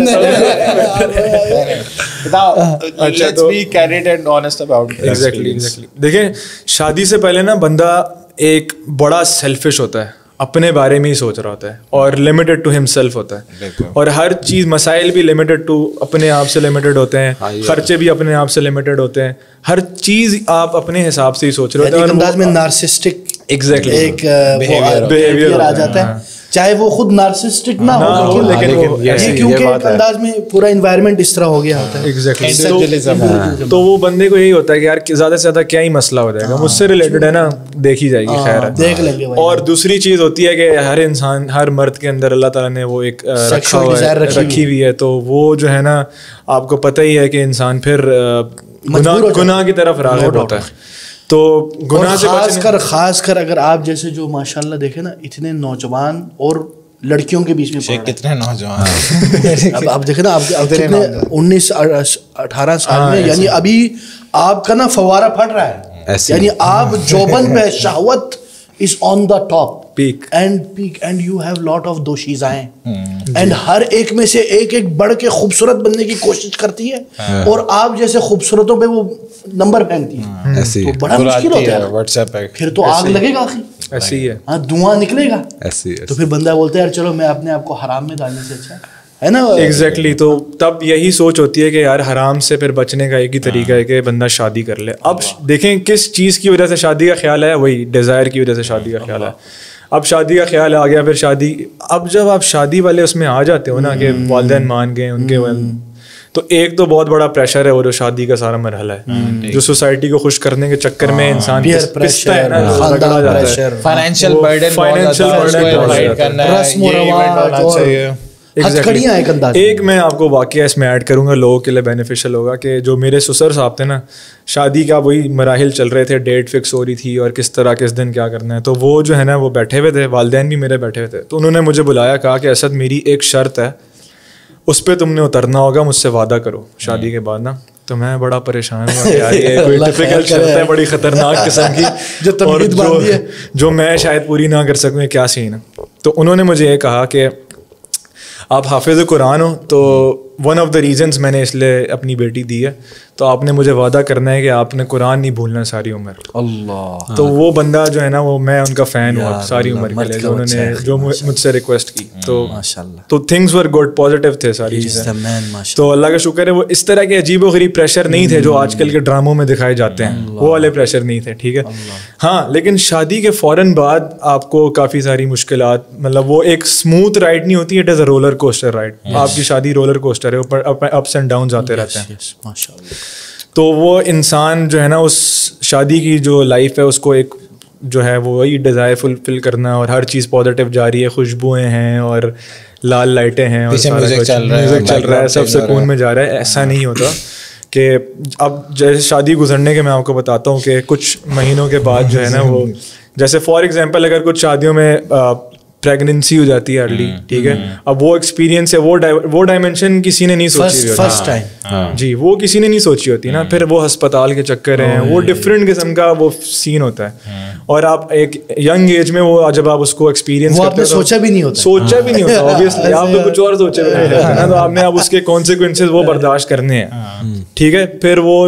دیکھیں, شادی سے پہلے نا بندہ ایک بڑا سیلفش ہوتا ہے, اپنے بارے میں ہی سوچ رہا ہوتا ہے, اور لمیٹڈ ٹو ہم سیلف ہوتا ہے, اور ہر چیز, مسائل بھی لمیٹڈ ٹو اپنے آپ سے لمیٹڈ ہوتے ہیں, خرچے بھی اپنے آپ سے لمیٹڈ ہوتے ہیں, ہر چیز آپ اپنے حساب سے ہی سوچ رہے ہوتے ہیں. ایک انداز میں نارسسٹک ایگزیکٹلی ایک بیہیویئر آ جاتا ہے, چاہے وہ خود نارسسٹک نہ ہو, لیکن کیونکہ ایک انداز میں پورا انوائرمنٹ اس طرح ہو گیا ہوتا ہے. ایگزیکٹلی, تو وہ بندے کو یہی ہوتا ہے کہ یار زیادہ سے زیادہ کیا ہی مسئلہ ہو جائے گا, مجھ سے ریلیٹڈ ہے نا, دیکھی جائے گی, خیر دیکھ لیں گے. اور دوسری چیز ہوتی ہے کہ ہر انسان, ہر مرد کے اندر اللہ تعالیٰ نے وہ ایک رکھی ہوئی ہے, تو وہ جو ہے نا آپ کو پتہ ہی ہے کہ انسان پھر گناہ کی طرف راغب ہوتا ہے. تو گناہ سے خاص کر اگر آپ جیسے جو ماشاءاللہ دیکھیں نا, اتنے نوجوان اور لڑکیوں کے بیچ میں کتنے نوجوان, اب دیکھیں نا آپ کتنے 19-18 سال میں, یعنی ابھی آپ کا نا فوارہ پھٹ رہا ہے, یعنی آپ جوبن پہ, شہوت is on the top peak and you have lot of دوشیزائیں, and ہر ایک میں سے ایک بڑھ کے خوبصورت بننے کی کوشش کرتی ہے, اور آپ جیسے خوبصورتوں پہ وہ نمبر پھینکتی ہے, تو بڑا مشکل ہوتا ہے. واٹس ایپ پہ پھر تو آگ لگے گا, ایسی ہے, ہاں دھواں نکلے گا, تو پھر بندہ بولتا ہے یار چلو میں اپنے آپ کو حرام میں ڈالنے سے اچھا ہے نا. ایگزیکٹلی, تو تب یہی سوچ ہوتی ہے کہ یار حرام سے پھر بچنے کا ایک ہی طریقہ ہے کہ بندہ شادی کر لے. اب دیکھیں کس چیز کی وجہ سے شادی کا خیال ہے, وہی ڈیزائر کی وجہ سے شادی کا خیال ہے. اب شادی کا خیال آ گیا, پھر شادی, اب جب آپ شادی والے اس میں آ جاتے ہو نا کہ والدین مان گئے ان کے, تو ایک تو بہت بڑا پریشر ہے وہ جو شادی کا سارا مرحلہ ہے, جو سوسائٹی کو خوش کرنے کے چکر میں انسان پستا ہے نا, رگڑا جاتا ہے, فائنینشیل برڈن, رسم و رواج, ایک میں آپ کو واقعہ اس میں ایڈ کروں گا, لوگوں کے لیے بینیفیشیل ہوگا, کہ جو میرے سسر صاحب تھے نا, شادی کا وہی مراحل چل رہے تھے, ڈیٹ فکس ہو رہی تھی اور کس طرح کس دن کیا کرنا ہے, تو وہ جو ہے نا وہ بیٹھے ہوئے تھے, والدین بھی میرے بیٹھے ہوئے تھے, تو انہوں نے مجھے بلایا, کہا کہ اسد میری ایک شرط ہے, اس پہ تم نے اترنا ہوگا, مجھ سے وعدہ کرو شادی کے بعد نا. تو میں بڑا پریشان ہوا کہ یار یہ کوئی ٹپیکل شرط ہے بڑی خطرناک قسم کی, جو میں شاید پوری نہ کر سکوں, کیا سین ہے. تو انہوں نے مجھے یہ کہا کہ آپ حافظ قرآن ہو, تو ون آف دا ریزنس میں نے اس لیے اپنی بیٹی دی ہے, تو آپ نے مجھے وعدہ کرنا ہے کہ آپ نے قرآن نہیں بھولنا ساری عمر. اللہ, تو وہ بندہ جو ہے نا, وہ میں ان کا فین ہوا ساری عمر کے لیے, جو انہوں نے جو مجھ سے ریکویسٹ کی, تو تھنگس ور گڈ, پازیٹیو تھے ساری چیزیں. تو اللہ کا شکر ہے وہ اس طرح کے عجیب و غریب پریشر نہیں تھے جو آج کل کے ڈراموں میں دکھائے جاتے ہیں, وہ والے پریشر نہیں تھے, ٹھیک ہے. ہاں, لیکن شادی کے فوراً بعد آپ کو کافی ساری مشکلات, مطلب وہ ایک اسموتھ رائڈ نہیں ہوتی, it is a roller coaster ride. آپ کی شادی رولر کوسٹر ہے, اوپر اپس اینڈ ڈاؤنز آتے رہتے ہیں. تو وہ انسان جو ہے نا, اس شادی کی جو لائف ہے اس کو ایک جو ہے وہ وہی ڈیزائر فلفل کرنا, اور ہر چیز پازیٹیو جاری ہے, خوشبوئیں ہیں اور لال لائٹیں ہیں, اور میوزک چل رہا ہے, سب سکون میں جا رہا ہے. ایسا نہیں ہوتا کہ اب جیسے شادی گزرنے کے میں آپ کو بتاتا ہوں کہ کچھ مہینوں کے بعد جو ہے نا وہ, جیسے فار ایگزامپل اگر کچھ شادیوں میں پریگنینسی ہو جاتی ہے ارلی, ٹھیک ہے, اب وہ ایکسپیرینس ہے, وہ ڈائمینشن کسی نے نہیں سوچی ہوتی, جی وہ کسی نے نہیں سوچی ہوتی نا. پھر وہ ہسپتال کے چکر ہیں, وہ ڈفرینٹ قسم کا وہ سین ہوتا ہے, اور آپ ایک ینگ ایج میں وہ جب آپ اس کو ایکسپیرینس کرتے ہیں, سوچا بھی نہیں ہوتا اوبیسلی, آپ تو کچھ اور سوچے ہوئے ہیں نا, تو آپ نے اب اس کے کانسیکوینسز وہ برداشت کرنے ہیں, ٹھیک ہے. پھر وہ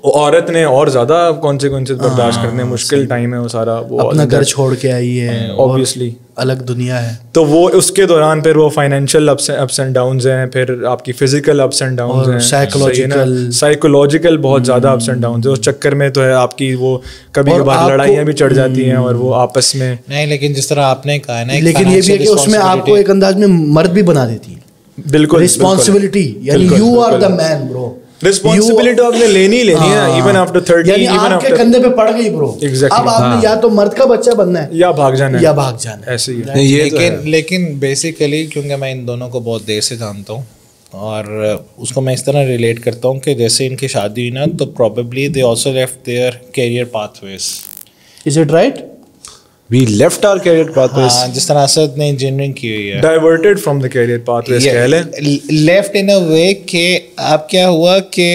عورت نے اور زیادہ کانسیکوینسز برداشت کرنے, مشکل ٹائم ہے وہ سارا, وہ اپنا گھر چھوڑ کے آئی ہے, اوبیسلی الگ دنیا ہے. تو وہ اس کے دوران پھر وہ فائنینشیل اپس اینڈ ڈاؤنز ہیں, پھر آپ کی فزیکل اپس اینڈ ڈاؤنز ہیں, سائیکولوجیکل بہت زیادہ اپس اینڈ ڈاؤنز ہیں. اس چکر میں تو ہے آپ کی وہ کبھی کبھار لڑائیاں بھی چڑھ جاتی ہیں, اور وہ آپس میں نہیں, لیکن جس طرح آپ نے کہا نا, لیکن یہ بھی ہے کہ اس میں آپ کو ایک انداز میں مرد بھی بنا دیتی ہے. بالکل رسپانسبلٹی, یعنی یو آر دا مین برو, رسپانسبلٹی آپ نے لینی ہے, ایون آفٹر 30, یعنی آپ کے کندھے پہ پڑ گئی برو. اب آپ نے یا تو مرد کا بچہ بننا ہے یا بھاگ جانا ہے, ایسے ہی. لیکن بیسیکلی کیونکہ میں ان دونوں کو بہت دیر سے جانتا ہوں, اور اس کو میں اس طرح ریلیٹ کرتا ہوں کہ جیسے ان کی شادی ہوئی نا, تو probably they also left their career pathways. Is it right? we left our career pathways. جس طرح اسد نے انجینئرنگ کی ہوئی ہے, ڈائیورٹڈ فرام دا کیریئر pathways کہہ لیں, لیفٹ ان اے وے کہ اب کیا ہوا کہ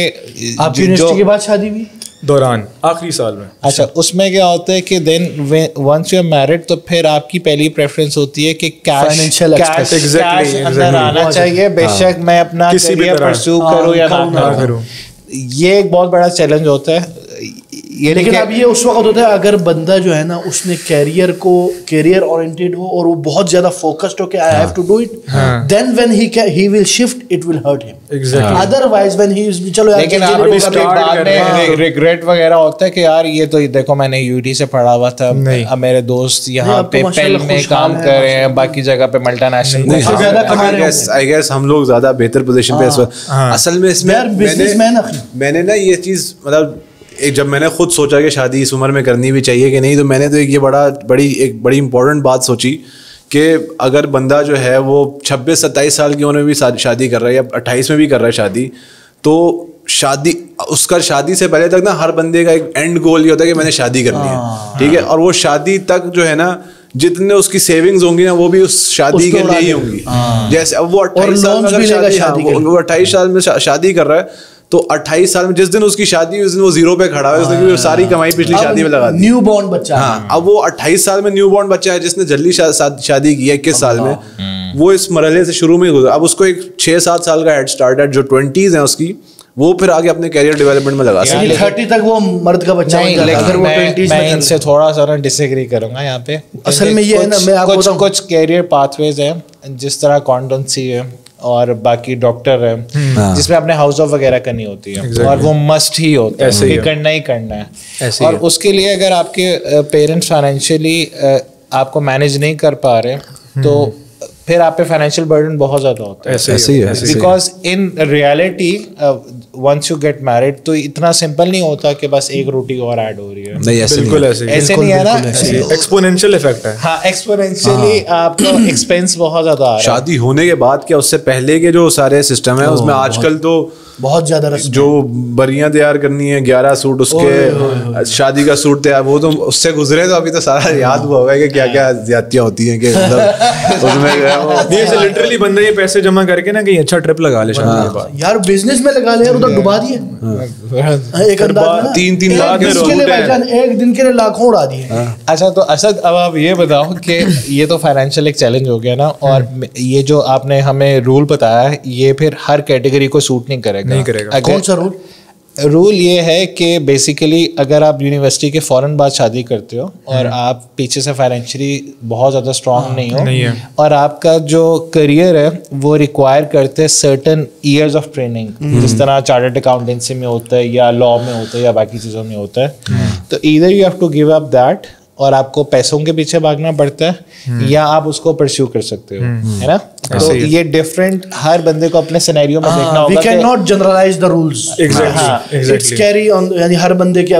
آپ یونیورسٹی کے بعد شادی ہوئی دوران آخری سال میں. اچھا اس میں کیا ہوتا ہے کہ دین ونس یو آر میرڈ تو پھر آپ کی پہلی پریفرنس ہوتی ہے کہ کیش اندر آنا چاہیے, بے شک میں اپنا کیریئر پرسو کروں یا نہ کروں. یہ ایک بہت بڑا چیلنج ہوتا ہے. لیکن اب یہ اس وقت ہوتا ہے اگر بندہ جو ہے نا اس نے کیریئر اورینٹیڈ ہو اور وہ بہت زیادہ فوکسڈ ہو کہ I have to do it, then when he will shift it will hurt him. Otherwise when he چلو لیکن بعد میں ریگریٹ وغیرہ ہوتا ہے کہ یار یہ تو دیکھو میں نے یو ٹی سے پڑھا ہوا تھا, اب میرے دوست یہاں پہ پیل میں کام کر رہے ہیں, باقی جگہ پہ ملٹی نیشنل. آئی گیس ہم لوگ زیادہ بہتر پوزیشن پہ اس وقت. اصل میں اس میں نے نا یہ چیز مطلب جب میں نے خود سوچا کہ شادی اس عمر میں کرنی بھی چاہیے کہ نہیں, تو میں نے تو یہ بڑی امپورٹنٹ بات سوچی کہ اگر بندہ جو ہے وہ 26-27 سال کی عمر میں بھی شادی کر رہا ہے یا 28 میں بھی کر رہا ہے شادی, تو اس کا شادی سے پہلے تک نا ہر بندے کا ایک اینڈ گول یہ ہوتا ہے کہ میں نے شادی کرنی ہے, ٹھیک ہے, اور وہ شادی تک جو ہے نا جتنے اس کی سیونگز ہوں گی نا وہ بھی اس شادی کے لیے ہی ہوں گی. جیسے اب وہ 28 سال میں شادی کر رہا ہے تو 28 سال میں جس دن اس کی شادی ہوئی اس دن وہ زیرو پہ کھڑا ہے, اس نے ساری کمائی پچھلی شادی میں لگا دی. نیو بورن بچہ, ہاں اب وہ 28 سال میں نیو بورن بچہ ہے جس نے جلدی شادی کی ہے 21 سال میں, وہ اس مرحلے سے شروع میں گزرا. اب اس کو ایک 6-7 سال کا ہیڈ اسٹارٹ ہے, جو 20s ہیں اس کی, وہ پھر آگے اپنے کیریئر ڈیولپمنٹ میں لگا سکتے ہیں. 30 تک وہ مرد کا بچہ ہے. لیکن میں ان سے تھوڑا سا ڈس ایگری کروں گا یہاں پہ. اصل میں یہ ہے نا, میں کچھ کیریئر پاتھ ویز ہیں جس طرح اکاؤنٹنسی ہے اور باقی ڈاکٹر ہے جس میں اپنے ہاؤس آف وغیرہ کرنی ہوتی ہے, اور وہ مسٹ ہی ہوتا ہے کہ کرنا ہی کرنا ہے. اور اس کے لیے اگر آپ کے پیرنٹس فائنینشلی آپ کو مینیج نہیں کر پا رہے تو پھر آپ پہ فائنینشیل برڈن بہت زیادہ ہوتا ہے. Because in reality once you get married تو اتنا سمپل نہیں ہوتا کہ بس ایک روٹی اور ایڈ ہو رہی ہے. بالکل ایسے نہیں ہے نا, ایکسپونینشیل ایفیکٹ ہے. ہاں ایکسپونینشلی آپ کا ایکسپینس بہت زیادہ آ رہا ہے. شادی ہونے کے بعد کیا اس سے پہلے کے جو سارے سسٹم ہے اس میں آج کل تو بہت زیادہ جو بریاں تیار کرنی ہے 11 سوٹ اس کے شادی کا سوٹ تیار, وہ تو اس سے گزرے تو ابھی تو سارا یاد ہوا ہوگا کہ کیا کیا زیادتیاں ہوتی ہیں کہ اس میں لٹرلی بندہ یہ پیسے جمع کر کے نا کہیں اچھا ٹرپ لگا لے شادی کے بعد, یار بزنس میں لگا لے یار, ادھر ڈبا دیے ایک انداز 3 لاکھ ایک دن کے لیے لاکھوں اڑا دیے. اچھا تو اسد اب آپ یہ بتاؤ کہ یہ تو فائنینشیل ایک چیلنج ہو گیا نا, اور یہ جو آپ نے ہمیں رول بتایا یہ پھر ہر کیٹیگری کو سوٹ نہیں کرے گا. کون سا رول؟ رول یہ ہے کہ بیسیکلی اگر آپ یونیورسٹی کے فوراً بعد شادی کرتے ہو اور آپ پیچھے سے فائنینشلی بہت زیادہ اسٹرانگ نہیں ہو اور آپ کا جو کریئر ہے وہ ریکوائر کرتے ہیں سرٹن ایئرز آف ٹریننگ, جس طرح چارٹرڈ اکاؤنٹنسی میں ہوتا ہے یا لا میں ہوتا ہے یا باقی چیزوں میں ہوتا ہے, تو either you have to give up that اور آپ کو پیسوں کے پیچھے بھاگنا پڑتا ہے یا آپ اس کو پرسیو کر سکتے ہو, ہے نا. تو یہ ڈفرینٹ ہر بندے کو اپنے سینیریو میں دیکھنا ہوگا. We cannot generalize the rules. It's carry on, یعنی ہر بندے کے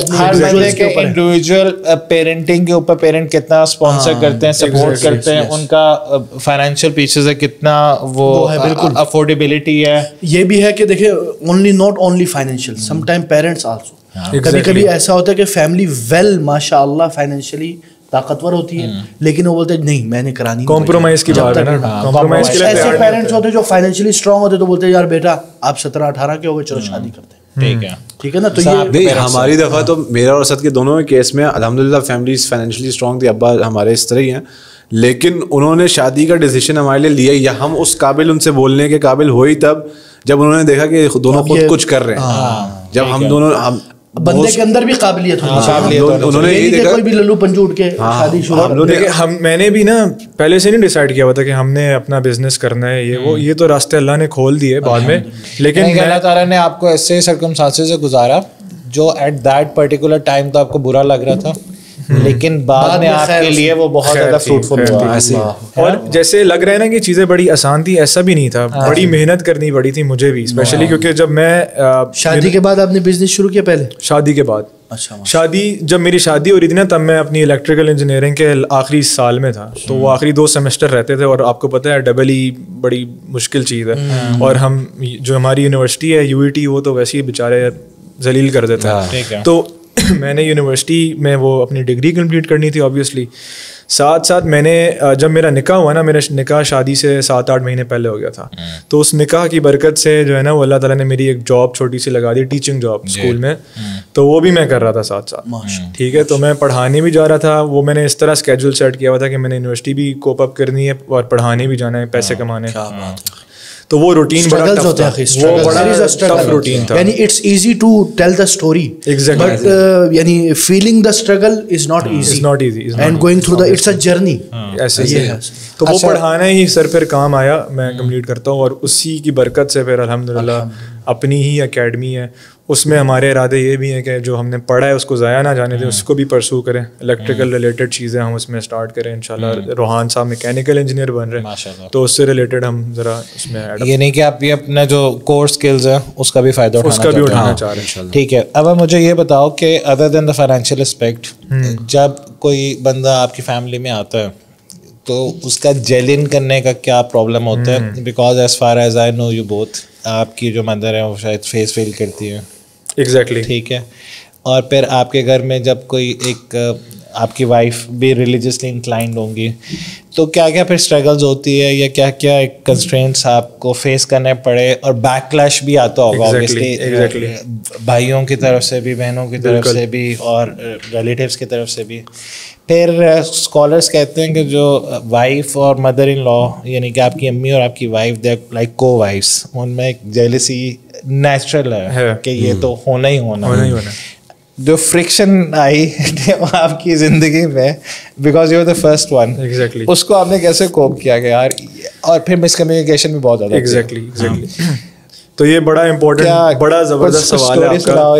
انڈیویجول پیرنٹنگ کے اوپر پیرنٹ کتنا اسپانسر کرتے ہیں, سپورٹ کرتے ہیں, ان کا فائنینشیل پیچھے سے کتنا وہ افورڈیبلٹی ہے. یہ بھی ہے کہ دیکھیں not only financial, sometimes parents also. کبھی کبھی ایسا ہوتا ہے کہ فیملی ویل ماشاء اللہ فائنینشیلی طاقتور ہوتی ہے لیکن وہ بولتے ہیں نہیں میں نے کرانی, کمپرومائز کی بات ہے نا. ایسے پیرنٹس ہوتے ہیں جو فائنینشیلی اسٹرانگ ہوتے ہیں تو بولتے ہیں یار بیٹا آپ 17-18 کے ہو گئے, چلو شادی کرتے ہیں, ٹھیک ہے نا. تو یہ ہماری دفعہ تو میرا اور اسد کے دونوں کیس میں الحمدللہ فیملیز فائنینشیلی اسٹرانگ تھی, ابا ہمارے اس طرح ہی ہیں, لیکن انہوں نے شادی کا ڈیسیشن ہمارے لیے لیا یا ہم اس قابل ان سے بولنے کے قابل ہوئی تب جب انہوں نے دیکھا کہ دونوں خود کچھ کر رہے ہیں. جب ہم دونوں بندے کے اندر بھی قابلیت ہوتی ہے, انہوں نے یہی دیکھا کوئی بھی للو پنجو اٹھ کے شادی شروع. میں نے بھی نا پہلے سے نہیں ڈیسائیڈ کیا ہوا تھا کہ ہم نے اپنا بزنس کرنا ہے, یہ تو راستے اللہ نے کھول دیے بعد میں, لیکن اللہ تعالیٰ نے آپ کو ایسے سرکمسٹانسز سے گزارا جو ایٹ دیٹ پرٹیکولر ٹائم تو آپ کو برا لگ رہا تھا لیکن بعد میں آپ کے لیے وہ بہت زیادہ فروٹفل ہوا. اور جیسے لگ رہا ہے نا کہ چیزیں بڑی آسان تھی, ایسا بھی نہیں تھا, بڑی محنت کرنی پڑی تھی مجھے بھی, اسپیشلی کیونکہ جب میں شادی کے بعد آپ نے بزنس شروع کیا پہلے؟ شادی کے بعد. شادی جب میری شادی ہو رہی تھی نا تب میں اپنی الیکٹریکل انجینئرنگ کے آخری سال میں تھا, تو وہ آخری 2 سیمسٹر رہتے تھے اور آپ کو پتہ ہے ڈبل ای بڑی مشکل چیز ہے, اور ہم جو ہماری یونیورسٹی ہے UET وہ تو ویسے ہی بیچارے ذلیل کر دیتے ہیں. تو میں نے یونیورسٹی میں وہ اپنی ڈگری کمپلیٹ کرنی تھی آبویسلی. ساتھ ساتھ میں نے جب میرا نکاح ہوا نا, میرا نکاح شادی سے 7-8 مہینے پہلے ہو گیا تھا, تو اس نکاح کی برکت سے جو ہے نا وہ اللہ تعالیٰ نے میری ایک جاب چھوٹی سی لگا دی, ٹیچنگ جاب اسکول میں, تو وہ بھی میں کر رہا تھا ساتھ ساتھ. ٹھیک ہے, تو میں پڑھانے بھی جا رہا تھا. وہ میں نے اس طرح اسکیجول سیٹ کیا ہوا تھا کہ میں نے یونیورسٹی بھی کوپ اپ کرنی ہے اور پڑھانے بھی جانا ہے, پیسے کمانے. تو وہ روٹین بڑا ٹف روٹین تھا. یعنی it's easy to tell the story but یعنی feeling the struggle is not easy and going through the it's a journey. ایسے ہی ہے. تو وہ پڑھانا ہی سر پھر کام آیا, میں کمپلیٹ کرتا ہوں, اور اسی کی برکت سے پھر الحمدللہ اپنی ہی اکیڈمی ہے, اس میں ہمارے ارادے یہ بھی ہیں کہ جو ہم نے پڑھا ہے اس کو ضائع نہ جانے دیں, اس کو بھی پرسو کریں. الیکٹریکل ریلیٹڈ چیزیں ہم اس میں اسٹارٹ کریں انشاءاللہ. روحان صاحب میکینیکل انجینئر بن رہے ہیں, تو اس سے ریلیٹڈ ہم ذرا اس میں یہ نہیں کہ آپ یہ اپنا جو کور اسکلز ہے اس کا بھی فائدہ اٹھانا چاہ رہے ہیں. ٹھیک ہے. اب مجھے یہ بتاؤ کہ other than the financial aspect, جب کوئی بندہ آپ کی فیملی میں آتا ہے تو اس کا جیلن کرنے کا کیا پرابلم ہوتا ہے؟ Because as far as I know you both, آپ کی جو مدر ہے وہ شاید فیس فیل کرتی ہے. ایگزیکٹلی. ٹھیک ہے. اور پھر آپ کے گھر میں جب کوئی ایک آپ کی وائف بھی ریلیجیسلی انکلائنڈ ہوں گی, تو کیا کیا پھر اسٹرگلز ہوتی ہے, یا کیا کیا ایک کنسٹرینٹس آپ کو فیس کرنے پڑے, اور بیک کلیش بھی آتا ہوگا اوبیسلی بھائیوں کی طرف سے بھی, بہنوں کی طرف سے بھی, اور ریلیٹیوس کی طرف سے بھی. پھر اسکالرس کہتے ہیں کہ جو وائف اور مدر ان لا, یعنی کہ آپ کی امی اور آپ کی وائف دے لائک کو وائفس, ان میں ایک جیلسی نیچرل ہے کہ یہ تو ہونا ہی ہونا. جو فرکشن آئی آپ کی زندگی میں because you are the first one, اس کو آپ نے کیسے کوپ کیا کہ یار, اور پھر مس کمیونیکیشن بھی بہت زیادہ. ایگزیکٹلی. تو یہ بڑا امپورٹنٹ, بڑا زبردست سوال ہے آپ کا.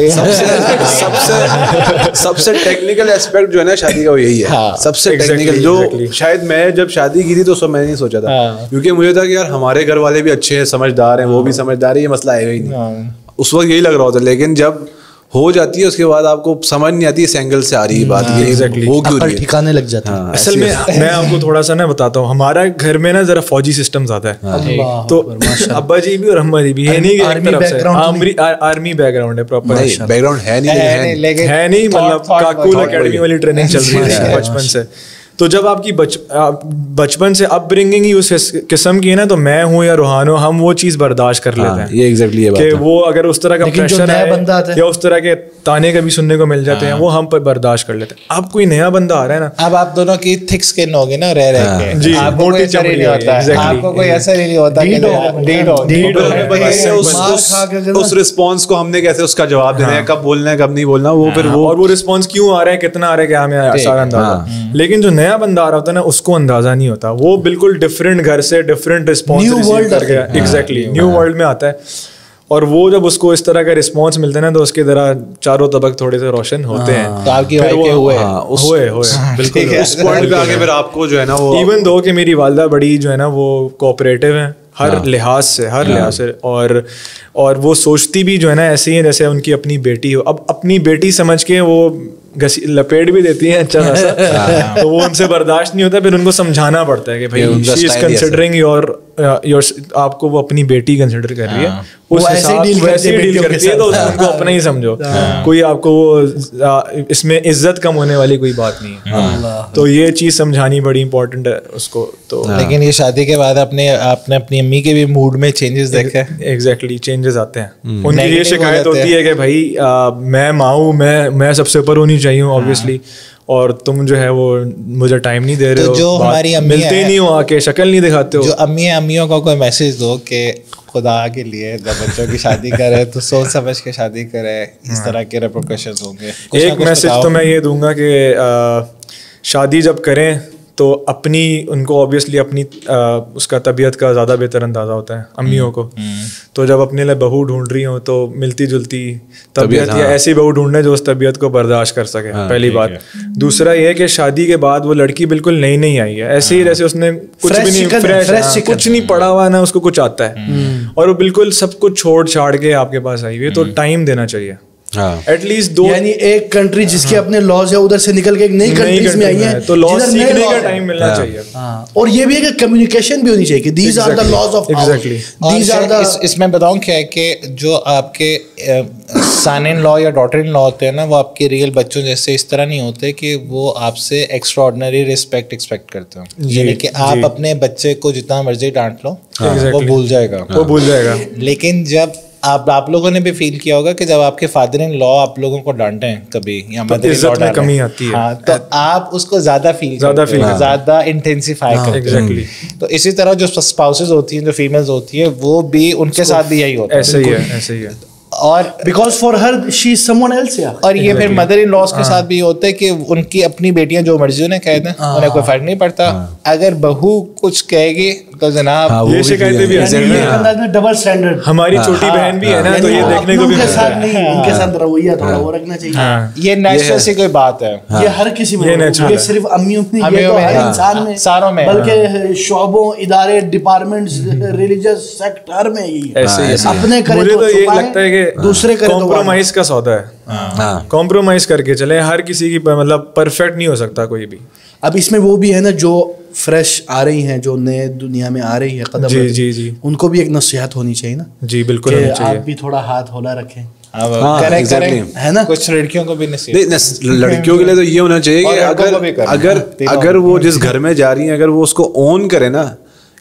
سب سے ٹیکنیکل ایسپیکٹ جو ہے نا شادی کا وہ یہی ہے, سب سے ٹیکنیکل. جو شاید میں جب شادی کی تھی تو اس وقت میں نے نہیں سوچا تھا, کیونکہ مجھے تھا کہ یار ہمارے گھر والے بھی اچھے ہیں, سمجھدار ہیں, وہ بھی سمجھدار ہے, یہ مسئلہ آئے گا ہی نہیں. اس وقت یہی لگ رہا ہوتا ہے, لیکن جب ہو جاتی ہے اس کے بعد آپ کو سمجھ نہیں آتی اس اینگل سے آ رہی ہے بات, وہ کیوں ٹھکانے لگ جاتا ہے. اصل میں آپ کو تھوڑا سا نا بتاتا ہوں, ہمارا گھر میں نا ذرا فوجی سسٹم زیادہ ہے, تو ابا جی بھی اور اما جی بھی ہے نہیں, آرمی بیک گراؤنڈ ہے, پراپر بیک گراؤنڈ ہے نہیں, مطلب کاکول اکیڈمی والی ٹریننگ چل رہی ہے بچپن سے. تو جب آپ کی بچپن سے اپ برنگنگ ہی اس قسم کی ہے نا, تو میں ہوں یا روحان ہو, ہم وہ چیز برداشت کر لیتے ہیں. یہ ایگزیکٹلی ہے کہ وہ اگر اس طرح کا پریشر ہے یا اس طرح کے تانے کبھی سننے کو مل جاتے ہیں, وہ ہم پر برداشت کر لیتے ہیں. اب کوئی نیا بندہ آ رہا ہے نا, اب آپ دونوں کی تھک سکن ہوگی نا رہ کے, جی موٹی چمڑی نہیں ہوتا ہے, آپ کو کوئی ایسا نہیں ہوتا کہ اس رسپانس کو ہم نے کیسے اس کا جواب دینا ہے, کب بولنا ہے کب نہیں بولنا, وہ پھر وہ رسپانس کیوں آ رہا ہے, کتنا آ رہا ہے, کیا ہمیں سارا اندازہ. لیکن جو نیا بندہ آ رہا ہوتا ہے نا, اس کو اندازہ نہیں ہوتا, وہ بالکل ڈفرینٹ گھر سے ڈفرینٹ رسپانس کر گیا. ایگزیکٹلی نیو ورلڈ میں آتا ہے, اور وہ جب اس کو اس طرح کا رسپانس ملتا ہے نا, تو اس کے ذرا چاروں طبق تھوڑے سے روشن ہوتے ہیں. ہوئے بالکل اس پوائنٹ پہ آگے پھر آپ کو جو ہے نا وہ, ایون دو کہ میری والدہ بڑی جو ہے نا وہ کوآپریٹو ہیں ہر لحاظ سے, اور وہ سوچتی بھی جو ہے نا ایسے ہی جیسے ان کی اپنی بیٹی ہو. اب اپنی بیٹی سمجھ کے وہ لپیٹ بھی دیتی ہیں اچھا خاصا, تو وہ ان سے برداشت نہیں ہوتا, پھر ان کو سمجھانا پڑتا ہے کہ بھائی شی از کنسیڈرنگ یور, آپ کو وہ اپنی بیٹی کنسیڈر کر رہی ہے, ویسے ڈیل کرتی ہے, تو ان کو اپنا ہی سمجھو, کوئی آپ کو اس میں عزت کم ہونے والی کوئی بات نہیں ہے. تو یہ چیز سمجھانی بڑی امپورٹنٹ ہے اس کو. تو لیکن یہ شادی کے بعد آپ نے اپنی امی کے بھی موڈ میں چینجز دیکھے؟ ایگزیکٹلی چینجز آتے ہیں. ان کی یہ شکایت ہوتی ہے کہ بھائی میں ماں ہوں, میں سب سے اوپر ہونی چاہیے ہوں آبویسلی, اور تم جو ہے وہ مجھے ٹائم نہیں دے رہے ہو, جو ہماری ملتے ہی نہیں ہو, آ کے شکل نہیں دکھاتے ہو. جو امیوں کو کوئی میسج دو کہ خدا کے لیے جب بچوں کی شادی کرے تو سوچ سمجھ کے شادی کرے, اس طرح کے ریپرکشنز ہوں گے. ایک میسج تو میں یہ دوں گا کہ شادی جب کریں تو اپنی ان کو آبویسلی اپنی اس کا طبیعت کا زیادہ بہتر اندازہ ہوتا ہے امیوں کو. تو جب اپنے لیے بہو ڈھونڈ رہی ہوں تو ملتی جلتی طبیعت یا ایسی بہو ڈھونڈنا جو اس طبیعت کو برداشت کر سکے, پہلی بات. دوسرا یہ کہ شادی کے بعد وہ لڑکی بالکل نئی آئی ہے, ایسے ہی جیسے اس نے کچھ بھی نہیں, فریش کچھ نہیں پڑھا ہوا نا, اس کو کچھ آتا ہے, اور وہ بالکل سب کچھ چھوڑ چھاڑ کے آپ کے پاس آئی ہوئی ہے. تو ٹائم دینا چاہیے, ایٹ لیسٹ 2 یعنی ایک کنٹری جس کے اپنے لاز ہے ادھر سے نکل کے ایک نئی کنٹریز میں آئی ہیں تو لاز سیکھنے کا ٹائم ملنا چاہیے. اور یہ بھی ہے کہ کمیونیکیشن بھی ہونی چاہیے کہ these are the laws of these are the. اس میں بتاؤں کیا ہے کہ جو آپ کے سن ان لا یا ڈاٹر ان لا ہوتے ہیں نا وہ آپ کے ریئل بچوں جیسے اس طرح نہیں ہوتے کہ وہ آپ سے ایکسٹرا آرڈنری رسپیکٹ ایکسپیکٹ کرتے ہیں. یعنی کہ آپ اپنے بچے کو جتنا مرضی ڈانٹ لو وہ بھول جائے گا. لیکن جب آپ لوگوں نے بھی فیل کیا ہوگا کہ جب آپ کے فادر ان لا آپ لوگوں کو ڈانٹیں کبھی یا مدر ان لا میں کمی آتی ہے تو آپ اس کو زیادہ انٹینسیفائی کرتے ہیں. تو اسی طرح جو اسپاؤسز ہوتی ہیں جو فیمیلز ہوتی ہیں وہ بھی ان کے ساتھ بھی یہی ہوتا ہے. ایسے ہی ہے. اور because for her she is someone else. اور یہ پھر مدر ان لاز کے ساتھ بھی ہوتا ہے کہ ان کی اپنی بیٹیاں جو مرضی انہیں کہہ دیں انہیں کوئی فرق نہیں پڑتا. اگر بہو کچھ کہے گی تو جناب یہ شکایتیں بھی ہیں. Double standard. ہماری چھوٹی بہن بھی ہے نا تو یہ دیکھنے کو بھی ان کے ساتھ نہیں, ان کے ساتھ رویہ تھوڑا وہ رکھنا چاہیے. یہ نیچرل سی کوئی بات ہے. یہ ہر کسی میں, یہ صرف امیوں میں, یہ تو ہر انسان میں, ساروں میں, بلکہ شعبوں, ادارے, ڈپارٹمنٹس, ریلیجس سیکٹ ہر میں یہی ہے. اپنے کرے مجھے تو یہ لگتا ہے کہ دوسرے کرے تو کمپرومائز کا سودا ہے. کمپرومائز کر کے چلیں. ہر کسی کی مطلب پرفیکٹ نہیں ہو سکتا کوئی بھی. اب اس میں وہ بھی ہے نا جو فریش آ رہی ہیں, جو نئے دنیا میں آ رہی ہے قدم, جی ان کو بھی ایک نصیحت ہونی چاہیے نا. جی بالکل ہونی چاہیے. آپ بھی تھوڑا ہاتھ ہولا رکھیں ہے نا. کچھ لڑکیوں کو بھی لڑکیوں کے لیے تو یہ ہونا چاہیے کہ اگر وہ جس گھر میں جا رہی ہیں اگر وہ اس کو اون کرے نا,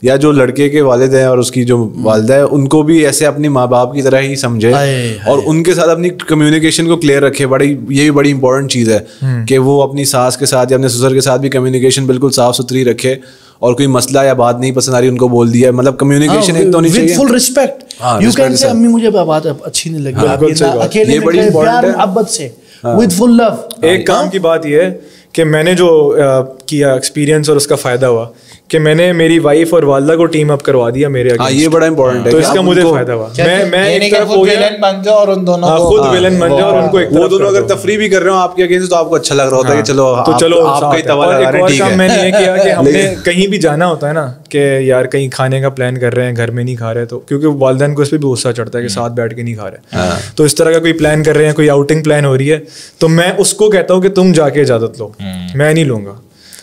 یا جو لڑکے کے والد ہیں اور اس کی جو والدہ ہے ان کو بھی ایسے اپنی ماں باپ کی طرح ہی سمجھے اور ان کے ساتھ اپنی کمیونیکیشن کو کلیئر رکھے. یہ بھی بڑی امپورٹنٹ چیز ہے کہ وہ اپنی ساس کے ساتھ یا اپنے سسر کے ساتھ بھی کمیونیکیشن بالکل صاف ستھری رکھے, اور کوئی مسئلہ یا بات نہیں پسند آ رہی ان کو بول دیا. مطلب کمیونیکیشن ایک تو ہونی چاہیے فل ریسپیکٹ. یو کین سے امی مجھے بات اچھی نہیں لگی, اکیلے میں پیار محبت سے ود فل لو. ایک کام کی بات یہ ہے کہ میں نے جو کیا ایکسپیرینس اور اس کا فائدہ ہوا کہ میں نے میری وائف اور والدہ کو ٹیم اپ کروا دیا میرے اگینسٹ. یہ بڑا امپورٹنٹ ہے. تو اس کا مجھے فائدہ ہوا. میں ایک طرف ہو گیا بن جاؤ اور ان دونوں خود ویلن بن جاؤ اور ان کو ایک وہ دونوں اگر تفریح بھی کر رہے ہو آپ کے اگینسٹ تو آپ کو اچھا لگ رہا ہوتا ہے کہ چلو آپ کا ہی توالا لگا رہے ہیں. ٹھیک ہے. میں نے یہ کیا کہ ہم نے کہیں بھی جانا ہوتا ہے نا کہ یار کہیں کھانے کا پلان کر رہے ہیں گھر میں نہیں کھا رہے, تو کیونکہ والدین کو اس پہ بھی غصہ چڑھتا ہے کہ ساتھ بیٹھ کے نہیں کھا رہے, تو اس طرح کا کوئی پلان کر رہے ہیں, کوئی آؤٹنگ پلان ہو رہی ہے, تو میں اس کو کہتا ہوں کہ تم جا کے اجازت لو, میں نہیں لوں گا.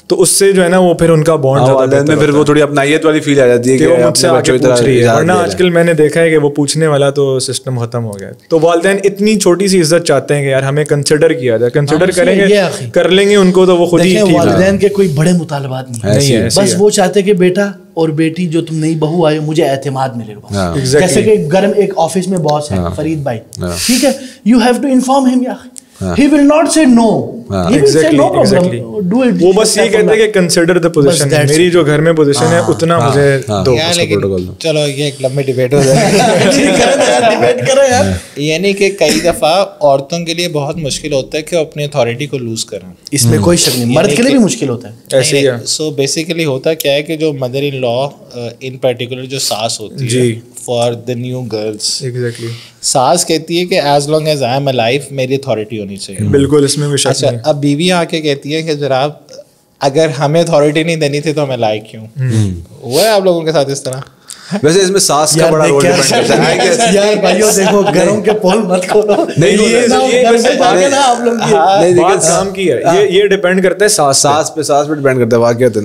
تو اس سے جو ہے نا وہ پھر ان کا بانڈ زیادہ میں پھر وہ تھوڑی اپنائیت والی فیل آ جاتی ہے کہ وہ مجھ سے آ کے پوچھ رہی ہے. ورنہ آج کل میں نے دیکھا ہے کہ وہ پوچھنے والا تو سسٹم ختم ہو گیا. تو والدین اتنی چھوٹی سی عزت چاہتے ہیں کہ یار ہمیں کنسیڈر کیا جائے, کنسیڈر کریں گے کر لیں گے ان کو تو وہ خود ہی. والدین کے کوئی بڑے مطالبات نہیں ہے, بس وہ چاہتے کہ بیٹا اور بیٹی جو تم نئی بہو آئے مجھے اعتماد ملے گا. جیسے کہ گھر میں ایک آفس میں باس ہے فرید بھائی, ٹھیک ہے, یو ہیو ٹو انفارم ہم. یا he will not say no, he will say no problem, do it. وہ بس یہ کہتے ہیں کہ consider the position, میری جو گھر میں پوزیشن ہے اتنا مجھے دو. چلو یہ ایک لمبی ڈیبیٹ ہو جائے. یعنی کہ کئی دفعہ عورتوں کے لیے بہت مشکل ہوتا ہے کہ اپنی اتھارٹی کو لوز کریں. اس میں کوئی شک نہیں, مرد کے لیے بھی مشکل ہوتا ہے. ایسے ہی ہے. سو بیسیکلی ہوتا کیا ہے کہ جو mother in law in particular جو ساس ہوتی ہے for the new girls, exactly ساس کہتی ہے کہ as long as I am alive میری اتھارٹی ہونی چاہیے. بالکل, اس میں کوئی شک نہیں. اب بیوی آ کے کہتی ہے کہ جناب اگر ہمیں اتھارٹی نہیں دینی تھی تو ہمیں لائق کیوں. ہوا ہے آپ لوگوں کے ساتھ اس طرح؟ ویسے اس میں ساس کا بڑا رول ڈیپینڈ کرتا ہے. یار بھائیو دیکھو گھروں کے پول مت کھولو. کام کی ہے یہ ڈیپینڈ کرتا ہے ساس پہ ڈیپینڈ کرتا ہے. واقعات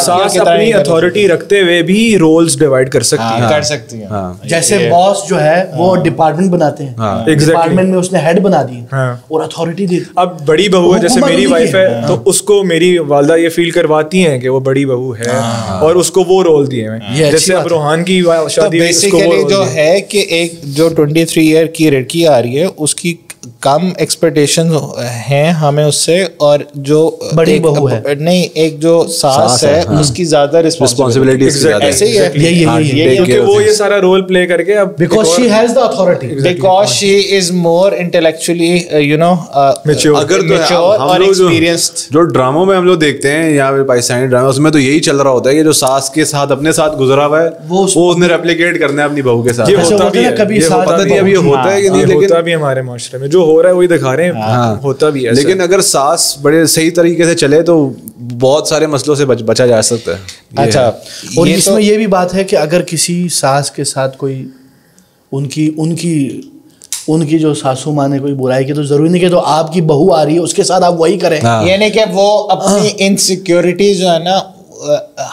ساس اپنی اتھارٹی رکھتے ہوئے بھی رولز ڈیوائڈ کر سکتی ہیں. جیسے باس جو ہے وہ ڈپارٹمنٹ بناتے ہیں, ڈپارٹمنٹ میں اس نے ہیڈ بنا دی اور اتھارٹی دی. اب بڑی بہو ہے جیسے میری وائف ہے تو اس کو میری والدہ یہ فیل کرواتی ہیں کہ وہ بڑی بہو ہے اور اس کو وہ رول دیے ہیں. جیسے اب روحان کی شادی بیسیکلی جو ہے کہ ایک جو 23 ایئر کی لڑکی آ رہی ہے اس کی کم ایکسپیکٹیشن ہیں ہمیں اس سے, اور جو بڑی بہو ہے نہیں ایک جو ساس ہے اس کی زیادہ رسپانسبلٹی ایسے ہی ہے کیونکہ وہ یہ سارا رول پلے کر کے اب because she has the authority, because she is more intellectually you know mature اور ایکسپیرینسڈ. جو ڈراموں میں ہم لوگ دیکھتے ہیں یا پاکستانی ڈرامے اس میں تو یہی چل رہا ہوتا ہے کہ جو ساس کے ساتھ اپنے ساتھ گزرا ہوا ہے وہ اس نے ریپلیکیٹ کرنا ہے اپنی بہو کے ساتھ. یہ ہوتا بھی ہے, کبھی پتہ نہیں اب یہ ہوتا ہے کہ نہیں, لیکن ہوتا بھی ہمارے معاشرے میں جو ہو رہا ہے وہی دکھا رہے ہیں, ہوتا بھی ہے. لیکن اگر ساس بڑے صحیح طریقے سے چلے تو بہت سارے مسئلوں سے بچا جا سکتا ہے. اچھا, اور اس میں یہ بھی بات ہے کہ اگر کسی ساس کے ساتھ کوئی ان کی ان کی جو ساسو ماں نے کوئی برائی کی تو ضروری نہیں کہ تو آپ کی بہو آ رہی ہے اس کے ساتھ آپ وہی کریں. یعنی کہ وہ اپنی انسیکیورٹی جو ہے نا,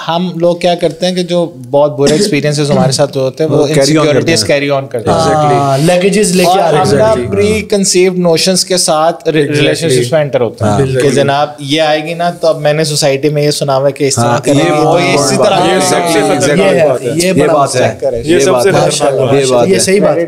ہم لوگ کیا کرتے ہیں کہ جو بہت برے ایکسپیرینسز ہمارے ساتھ ہوتے ہیں وہ انسیکیورٹیز کیری آن کرتے ہیں, لیگیجز لے کے آ رہے ہیں, پری کنسیوڈ نوشنز کے ساتھ ریلیشن شپس میں انٹر ہوتے ہیں کہ جناب یہ آئے گی نا تو اب میں نے سوسائٹی میں یہ سنا ہوا کہ اس طرح کریں گے تو یہ اسی طرح, یہ بات ہے, یہ صحیح بات ہے,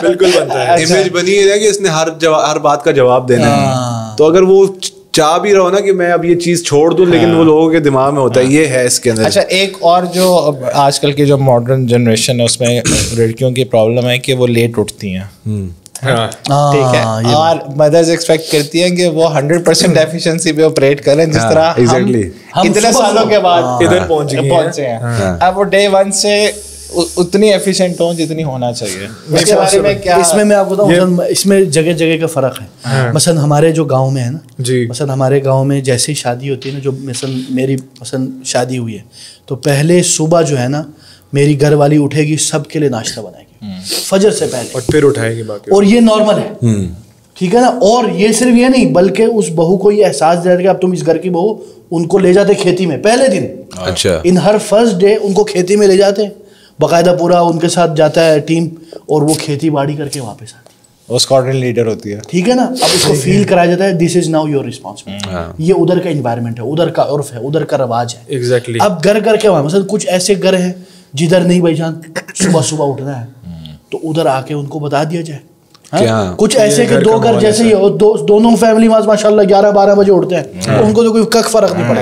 بالکل بنتا ہے. امیج بنی ہے کہ اس نے ہر بات کا جواب دینا ہے, تو اگر وہ چاہ بھی رہو نا کہ میں اب یہ چیز چھوڑ دوں, لیکن وہ لوگوں کے دماغ میں ہوتا ہے یہ ہے اس کے اندر. اچھا ایک اور جو آج کل کی جو ماڈرن جنریشن ہے اس میں لڑکیوں کی پرابلم ہے کہ وہ لیٹ اٹھتی ہیں, ٹھیک ہے, اور مدرز ایکسپیکٹ کرتی ہیں کہ وہ 100% ایفیشنسی پہ آپریٹ کریں جس طرح ہم اتنے سالوں کے بعد ادھر پہنچے ہیں. اب وہ ڈے 1 سے اتنی ایفیشینٹ ہوں جتنی ہونا چاہیے. اس میں آپ بتاؤں, اس میں جگہ جگہ کا فرق ہے. مثلا ہمارے جو گاؤں میں ہے نا, مثلا ہمارے گاؤں میں جیسے ہی شادی ہوتی ہے نا, جو مثلا میری مثلا شادی ہوئی ہے تو پہلے صبح جو ہے نا میری گھر والی اٹھے گی, سب کے لیے ناشتہ بنائے گی فجر سے پہلے, اور پھر اٹھائے گی باقی, اور یہ نارمل ہے, ٹھیک ہے نا. اور یہ صرف یہ نہیں بلکہ اس بہو کو یہ احساس دے کہ اب تم اس گھر کی بہو, ان کو لے جاتے کھیتی میں پہلے دن, اچھا ان ہر فرسٹ ڈے ان کو کھیتی میں لے جاتے, باقاعدہ پورا ان کے ساتھ جاتا ہے ٹیم, اور وہ کھیتی باڑی کر کے واپس آتے, وہ اسکواڈرن لیڈر ہوتی ہے, ٹھیک ہے نا. اب اس کو فیل کرایا جاتا ہے دس از ناؤ یور ریسپانسبلٹی, یہ ادھر کا انوائرمنٹ ہے, ادھر کا عرف ہے, ادھر کا رواج ہے. ایگزیکٹلی. اب گھر کر کے وہاں مثلا کچھ ایسے گھر ہیں جدھر نہیں بھائی جان صبح صبح اٹھنا ہے, تو ادھر آ کے ان کو بتا دیا جائے. کچھ ایسے کہ دو گھر جیسے ہی دونوں فیملی ماشاء اللہ 11-12 بجے اٹھتے ہیں, ان کو تو کوئی کک فرق نہیں پڑا.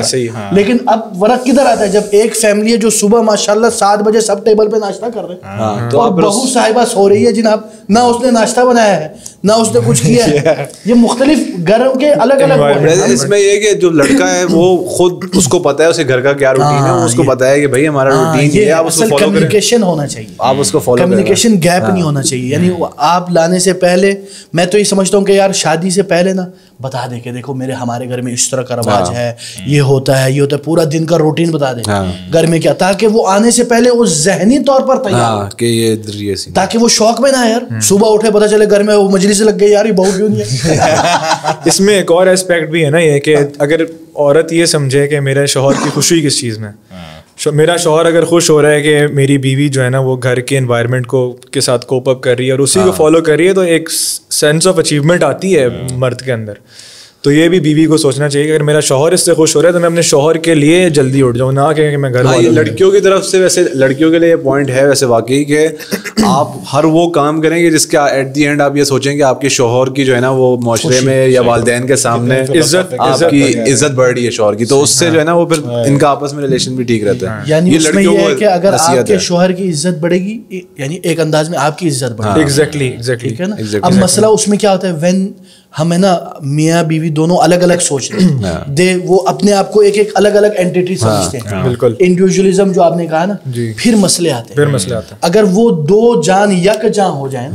لیکن اب فرق کدھر آتا ہے جب ایک فیملی ہے جو صبح ماشاء اللہ 7 بجے سب ٹیبل پہ ناشتہ کر رہے ہیں, اور بہو صاحبہ سو رہی ہے جناب, نہ اس نے ناشتہ بنایا ہے نہ اس نے کچھ کیا ہے. یہ مختلف گھروں کے الگ الگ. اس میں یہ کہ جو لڑکا ہے وہ خود اس کو پتا ہے اسے گھر کا کیا روٹین ہے, اس کو پتا ہے کہ بھائی ہمارا روٹین یہ ہے, آپ اس کو فالو کریں. کمیونیکیشن ہونا چاہیے, آپ اس کو فالو کریں, کمیونیکیشن گیپ نہیں ہونا چاہیے. یعنی آپ لانے سے پہلے میں تو یہ سمجھتا ہوں کہ یار شادی سے پہلے نا بتا دے کہ دیکھو ہمارے گھر میں اس طرح کا رواج ہے, یہ ہوتا ہے, یہ ہوتا ہے, پورا دن کا روٹین بتا دے گھر میں کیا, تاکہ وہ آنے سے پہلے وہ ذہنی طور پر تیار کہ یہ, تاکہ وہ شوق میں نہ آئے یار صبح اٹھے پتہ چلے گھر میں وہ مجلس لگ گئی یار یہ بہو کیوں نہیں ہے. اس میں ایک اور اسپیکٹ بھی ہے نا یہ کہ اگر عورت یہ سمجھے کہ میرے شوہر کی خوشی کس چیز میں, میرا شوہر اگر خوش ہو رہا ہے کہ میری بیوی جو ہے نا وہ گھر کے انوائرمنٹ کو کے ساتھ کوپ اپ کر رہی ہے اور اسی کو فالو کر رہی ہے, تو ایک سینس آف اچیومنٹ آتی ہے مرد کے اندر. تو یہ بھی بیوی کو سوچنا چاہیے کہ اگر میرا شوہر اس سے خوش ہو رہا ہے تو میں اپنے شوہر کے لیے جلدی اٹھ جاؤں, نہ کہ میں گھر والوں. لڑکیوں کی طرف سے ویسے لڑکیوں کے لیے یہ پوائنٹ ہے ویسے واقعی کہ آپ ہر وہ کام کریں گے جس کا ایٹ دی اینڈ آپ یہ سوچیں کہ آپ کے شوہر کی جو ہے نا وہ معاشرے میں یا والدین کے سامنے آپ کی عزت بڑھ رہی ہے شوہر کی, تو اس سے جو ہے نا وہ پھر ان کا آپس میں ریلیشن بھی ٹھیک رہتا ہے. یعنی اس میں یہ ہے کہ اگر آپ کے شوہر کی عزت بڑھے گی یعنی ایک انداز میں آپ کی عزت بڑھے گی. ایگزیکٹلی ٹھیک ہے نا. اب مسئلہ اس میں کیا ہوتا ہے, وین ہم ہے نا میاں بیوی دونوں الگ الگ سوچتے ہیں, وہ اپنے آپ کو ایک الگ الگ اینٹی سمجھتے ہیں, بالکل انڈیویجولزم جو آپ نے کہا نا, پھر مسئلے آتے ہیں. اگر وہ دو جان یک جاں ہو جائیں,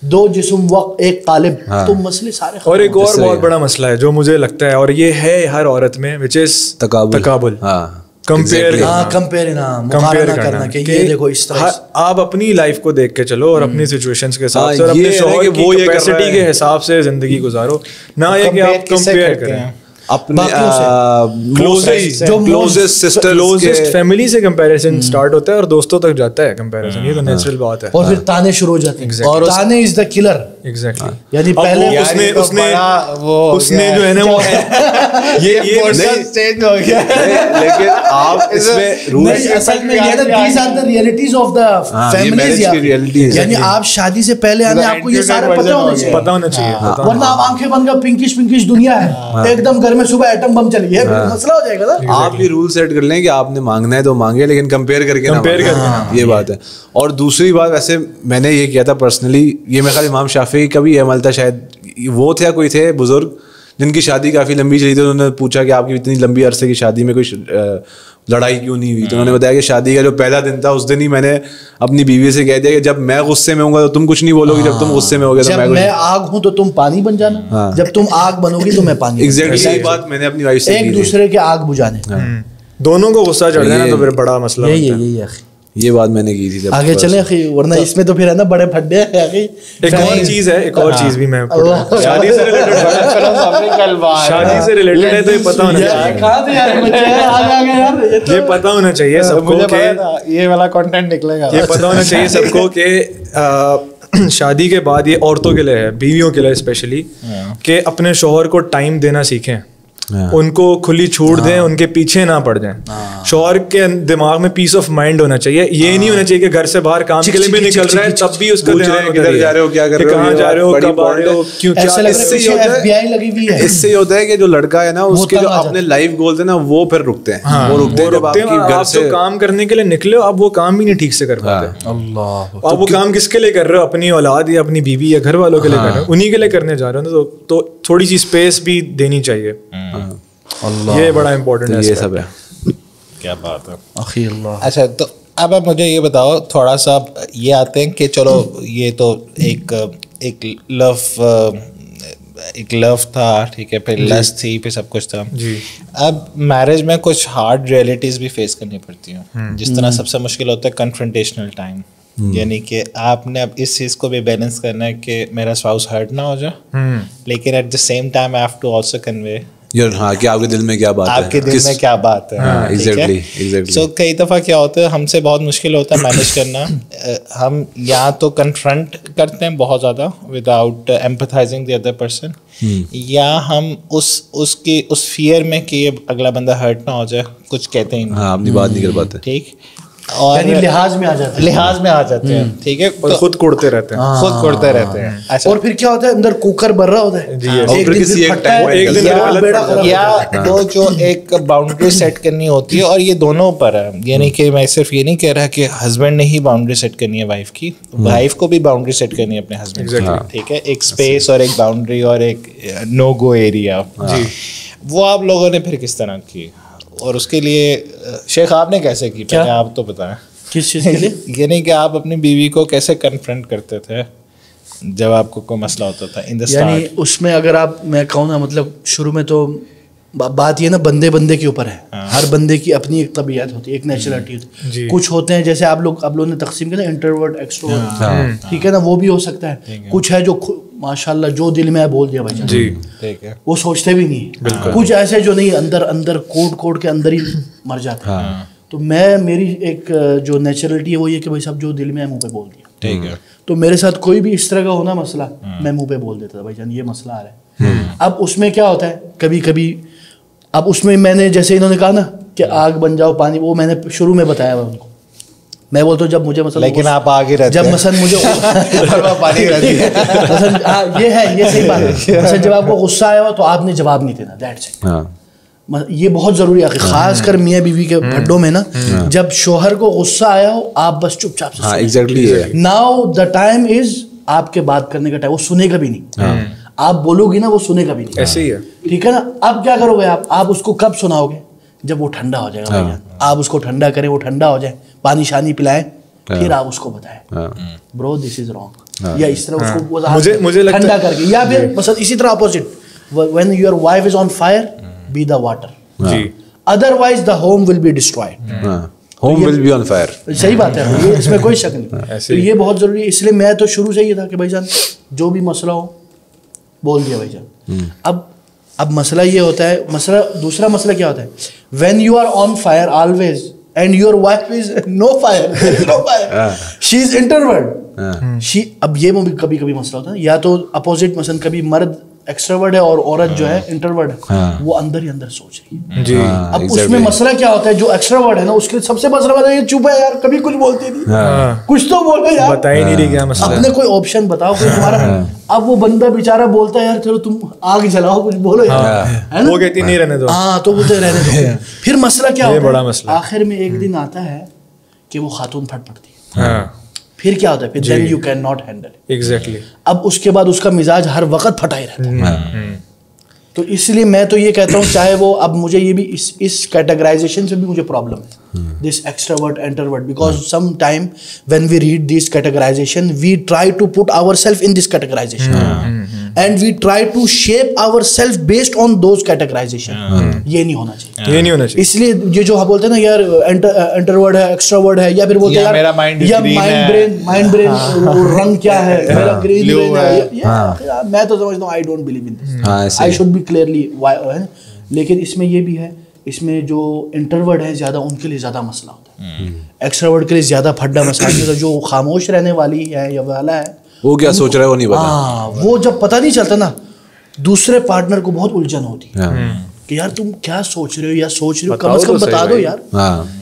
دو جسم وقت ایک قالب, تو مسئلے سارے. اور ایک اور بہت بڑا مسئلہ ہے جو مجھے لگتا ہے, اور یہ ہے ہر عورت میں, وچ از تقابل, کمپیئر کرنا کہ یہ دیکھو اس طرح. آپ اپنی لائف کو دیکھ کے چلو اور اپنی سچویشنز کے حساب سے اور اپنے شوہر کی کیپیسٹی کے حساب سے زندگی گزارو, نہ یہ کہ آپ کمپیئر کریں اپنے کلوزسٹ فیملی سے کمپیریزن اسٹارٹ ہوتا ہے اور دوستوں تک جاتا ہے کمپیریزن. یہ تو نیچرل بات ہے, اور پھر تانے شروع ہو جاتے ہیں, اور تانے از دا کلر. ایگزیکٹلی. یعنی پہلے اس نے جو ہے نا وہ یہ چینج ہو گیا, لیکن آپ اس میں رولز اصل میں یہ these are the realities of the families. یعنی آپ شادی سے پہلے آنے آپ کو یہ سارا پتہ ہونا چاہیے, ورنہ آپ آنکھیں بند کر پنکش دنیا ہے ایک دم میں صبح ایٹم بم چلی ہے, مسئلہ ہو جائے گا نا. آپ بھی رول سیٹ کر لیں کہ آپ نے مانگنا ہے تو مانگے, لیکن کمپیئر کر کے یہ بات ہے. اور دوسری بات ویسے میں نے یہ کیا تھا پرسنلی, یہ میرے خیال امام شافعی کا بھی عمل تھا, شاید وہ تھے کوئی تھے بزرگ جن کی شادی کافی لمبی چلی تھی, انہوں نے پوچھا کہ آپ کی اتنی لمبی عرصے کی شادی میں کوئی لڑائی کیوں نہیں ہوئی, تو انہوں نے بتایا کہ شادی کا جو پہلا دن تھا اس دن ہی میں نے اپنی بیوی سے کہہ دیا کہ جب میں غصے میں ہوں گا تو تم کچھ نہیں بولو گی, جب تم غصے میں ہوگے تو میں آگ ہوں تو تم پانی بن جانا, جب تم آگ بنو گی تو میں پانی. ایگزیکٹلی یہ بات میں نے اپنی وائف سے ایک دوسرے کے آگ بجھانے, دونوں کو غصہ چڑھ جانا تو پھر بڑا مسئلہ یہی ہے. یہ بات میں نے کی تھی. آگے چلیں اخی, ورنہ اس میں تو پھر ہے نا بڑے پھڈے ہیں اخی. ایک اور چیز ہے, ایک اور چیز بھی میں شادی سے ریلیٹڈ ہے, تو یہ پتہ ہونا چاہیے, یہ پتہ ہونا چاہیے سب کو کہ یہ والا کنٹینٹ نکلے گا, یہ پتہ ہونا چاہیے سب کو کہ شادی کے بعد یہ عورتوں کے لیے ہے, بیویوں کے لیے اسپیشلی, کہ اپنے شوہر کو ٹائم دینا سیکھیں, ان کو کھلی چھوٹ دیں, ان کے پیچھے نہ پڑ جائیں. شوہر کے دماغ میں پیس آف مائنڈ ہونا چاہیے, یہ نہیں ہونا چاہیے کہ گھر سے باہر کام کے لیے بھی نکل رہا ہے تب بھی اس کا دھیان کدھر جا رہے ہو, کیا کر رہے ہو, کہاں جا رہے ہو, کب آ رہے ہو, کیوں. اس سے یہ ہوتا ہے کہ جو لڑکا ہے نا اس کے جو اپنے لائف گولز ہیں نا وہ پھر رکتے ہیں, وہ رکتے ہیں. آپ تو کام کرنے کے لیے نکلے ہو, آپ وہ کام بھی نہیں ٹھیک سے کر پاتے. آپ وہ کام کس کے لیے کر رہے ہو, اپنی اولاد یا اپنی بیوی یا گھر والوں کے لیے کر رہے ہو, انہیں کے لیے کرنے جا رہے ہو, تو تھوڑی سی اسپیس بھی دینی چاہیے. یہ بڑا امپورٹنٹ ہے, یہ سب ہے. کیا بات ہے. اچھا تو اب آپ مجھے یہ بتاؤ تھوڑا سا, یہ آتے ہیں کہ چلو یہ تو ایک لو تھا, ٹھیک ہے, پھر لسٹ تھی, پھر سب کچھ تھا. اب میرج میں کچھ ہارڈ ریئلٹیز بھی فیس کرنی پڑتی ہیں, جس طرح سب سے مشکل ہوتا ہے کنفرنٹیشنل ٹائم, یعنی کہ آپ نے اب اس چیز کو بھی بیلنس کرنا ہے کہ میرا اسپاؤس ہرٹ نہ ہو جائے, لیکن at the same time I have to also convey کہ آپ کے دل میں کیا بات ہے, آپ کے دل میں کیا بات ہے. سو کئی دفعہ کیا ہوتا ہے, ہم سے بہت مشکل ہوتا ہے مینیج کرنا. ہم یا تو کنفرنٹ کرتے ہیں بہت زیادہ وداؤٹ ایمپتھائزنگ دی ادر پرسن, یا ہم اس فیئر میں کہ یہ اگلا بندہ ہرٹ نہ ہو جائے کچھ کہتے ہیں, اپنی بات نہیں کر پاتے. ٹھیک, اور لحاظ میں آ جاتے ہیں, ٹھیک ہے, خود کوڑتے رہتے ہیں. اور پھر کیا ہوتا ہے, اندر کوکر بھر رہا ہوتا ہے, یا وہ جو ایک باؤنڈری سیٹ کرنی ہوتی ہے, اور یہ دونوں پر ہے. یعنی کہ میں صرف یہ نہیں کہہ رہا کہ ہسبینڈ نے ہی باؤنڈری سیٹ کرنی ہے وائف کی, وائف کو بھی باؤنڈری سیٹ کرنی ہے اپنے ہسبینڈ کی, ٹھیک ہے, ایک اسپیس اور ایک باؤنڈری اور ایک نو گو ایریا. وہ آپ لوگوں نے پھر کس طرح کی, اور اس کے لیے شیخ آپ نے کیسے کی, پہلے آپ تو بتائیں کس چیز کے لیے. یعنی کہ آپ اپنی بیوی کو کیسے کنفرنٹ کرتے تھے جب آپ کو کوئی مسئلہ ہوتا تھا ان دا اسٹارٹ. یعنی اس میں اگر آپ, میں کہوں نا, مطلب شروع میں تو بات یہ نا بندے کے اوپر ہے, ہر بندے کی اپنی ایک طبیعت ہوتی ہے, ایک نیچرلٹی ہوتی ہے. کچھ ہوتے ہیں جیسے آپ لوگوں نے تقسیم کیا نا, انٹروورٹ ایکسٹروورٹ, ٹھیک ہے نا, وہ بھی ہو سکتا ہے. کچھ ہے جو ماشاء اللہ جو دل میں بول دیا بھائی جان, وہ سوچتے بھی نہیں. کچھ ایسے جو نہیں, اندر کوڈ کے اندر ہی مر جاتے ہیں. تو میری ایک جو نیچرلٹی ہے وہ یہ کہ بھائی صاحب جو دل میں ہے منہ پہ بول دیا. ٹھیک ہے, تو میرے ساتھ کوئی بھی اس طرح کا ہونا مسئلہ, میں منہ پہ بول دیتا تھا بھائی جان یہ مسئلہ آ رہا ہے. اب اس میں کیا ہوتا ہے کبھی اب اس میں نے جیسے انہوں نے کہا نا کہ آگ بن جاؤ پانی, وہ میں نے شروع میں بتایا ان کو. میں بولتا ہوں جب مجھے مثلا, لیکن آپ آگے رہتے جب مثلا مجھے پانی یہ ہے, یہ صحیح بات ہے, مثلا جب آپ کو غصہ آیا ہو تو آپ نے جواب نہیں دینا, دیٹس اٹ. یہ بہت ضروری ہے خاص کر میاں بیوی کے بھڈوں میں نا, جب شوہر کو غصہ آیا ہو آپ بس چپ چاپ سے, ناؤ دا ٹائم از آپ کے بات کرنے کا ٹائم, وہ سنے گا بھی نہیں. آپ بولو گی نا وہ سنے گا بھی نہیں, ایسے ہی ہے, ٹھیک ہے نا. اب کیا کرو گے آپ اس کو کب سناؤ گے, جب وہ ٹھنڈا ہو جائے گا. آپ اس کو ٹھنڈا کریں, وہ ٹھنڈا ہو جائے, پانی شانی پلائیں, پھر آپ اس کو بتائیں برو دس از رانگ, یا اس طرح اس کو مجھے ٹھنڈا کر کے. یا پھر مثلا اسی طرح opposite, when your wife is on fire be the water, otherwise the home will be destroyed, home will be on fire. صحیح بات ہے, یہ اس میں کوئی شک نہیں. تو یہ بہت ضروری ہے. اس لیے میں تو شروع سے یہ تھا کہ بھائی جان جو بھی مسئلہ ہو بول دیا بھائی جان. اب مسئلہ یہ ہوتا ہے, دوسرا مسئلہ کیا ہوتا ہے, when you are on fire always and your wife is no fire, she is introvert. اب یہ کبھی مسئلہ ہوتا ہے, یا تو اپوزٹ, مثلا کبھی مرد ایکسٹروورٹ ہے اور عورت جو ہے انٹروورٹ ہے, وہ اندر ہی اندر سوچ رہی ہے. اب اس میں مسئلہ کیا ہوتا ہے, جو ایکسٹروورٹ ہے نا اس کے سب سے مسئلہ ہوتا ہے یہ چپ ہے یار, کبھی کچھ بولتی نہیں, کچھ تو بولے یار, بتا ہی نہیں رہی کیا مسئلہ, اپنے کوئی آپشن بتاؤ کوئی تمہارا. اب وہ بندہ بیچارہ بولتا ہے یار چلو تم آگ جلاؤ, کچھ بولو یار, وہ کہتی نہیں رہنے دو. ہاں تو بولتے رہنے دو. پھر مسئلہ کیا ہوتا ہے, آخر میں ایک دن آتا ہے کہ وہ خاتون پھٹ پڑتی ہے. پھر کیا ہوتا ہے, پھر then you cannot handle. Exactly. اب اس کے بعد اس کا مزاج ہر وقت پھٹا ہی رہتا ہے. تو اس لیے میں تو یہ کہتا ہوں, چاہے وہ, اب مجھے یہ بھی اس کیٹیگرائزیشن سے بھی مجھے پرابلم ہے, this extrovert introvert, because some time when we read this categorization we try to put our self in this categorization. and we try to shape ourselves based on those categorization. یہ نہیں ہونا چاہیے, یہ نہیں ہونا چاہیے. اس لیے یہ جو ہم بولتے ہیں نا یار انٹروورٹ ہے, ایکسٹراورٹ ہے, یا پھر بولتے ہیں میرا مائنڈ برین رنگ کیا ہے, میرا گرین برین ہے. میں تو سمجھتا ہوں I don't believe in this, I should be clearly. لیکن اس میں یہ بھی ہے, اس میں جو انٹروورٹ ہے زیادہ ان کے لیے زیادہ مسئلہ ہوتا ہے, ایکسٹراورٹ کے لیے زیادہ پھڈا مسئلہ ہوتا ہے. جو خاموش رہنے والی ہے یا والا ہے وہ کیا سوچ رہا ہے وہ نہیں پتا. ہاں, وہ جب پتہ نہیں چلتا نا دوسرے پارٹنر کو بہت الجھن ہوتی ہے کہ یار تم کیا سوچ رہے ہو یا سوچ رہے ہو, کم از کم بتا دو یار.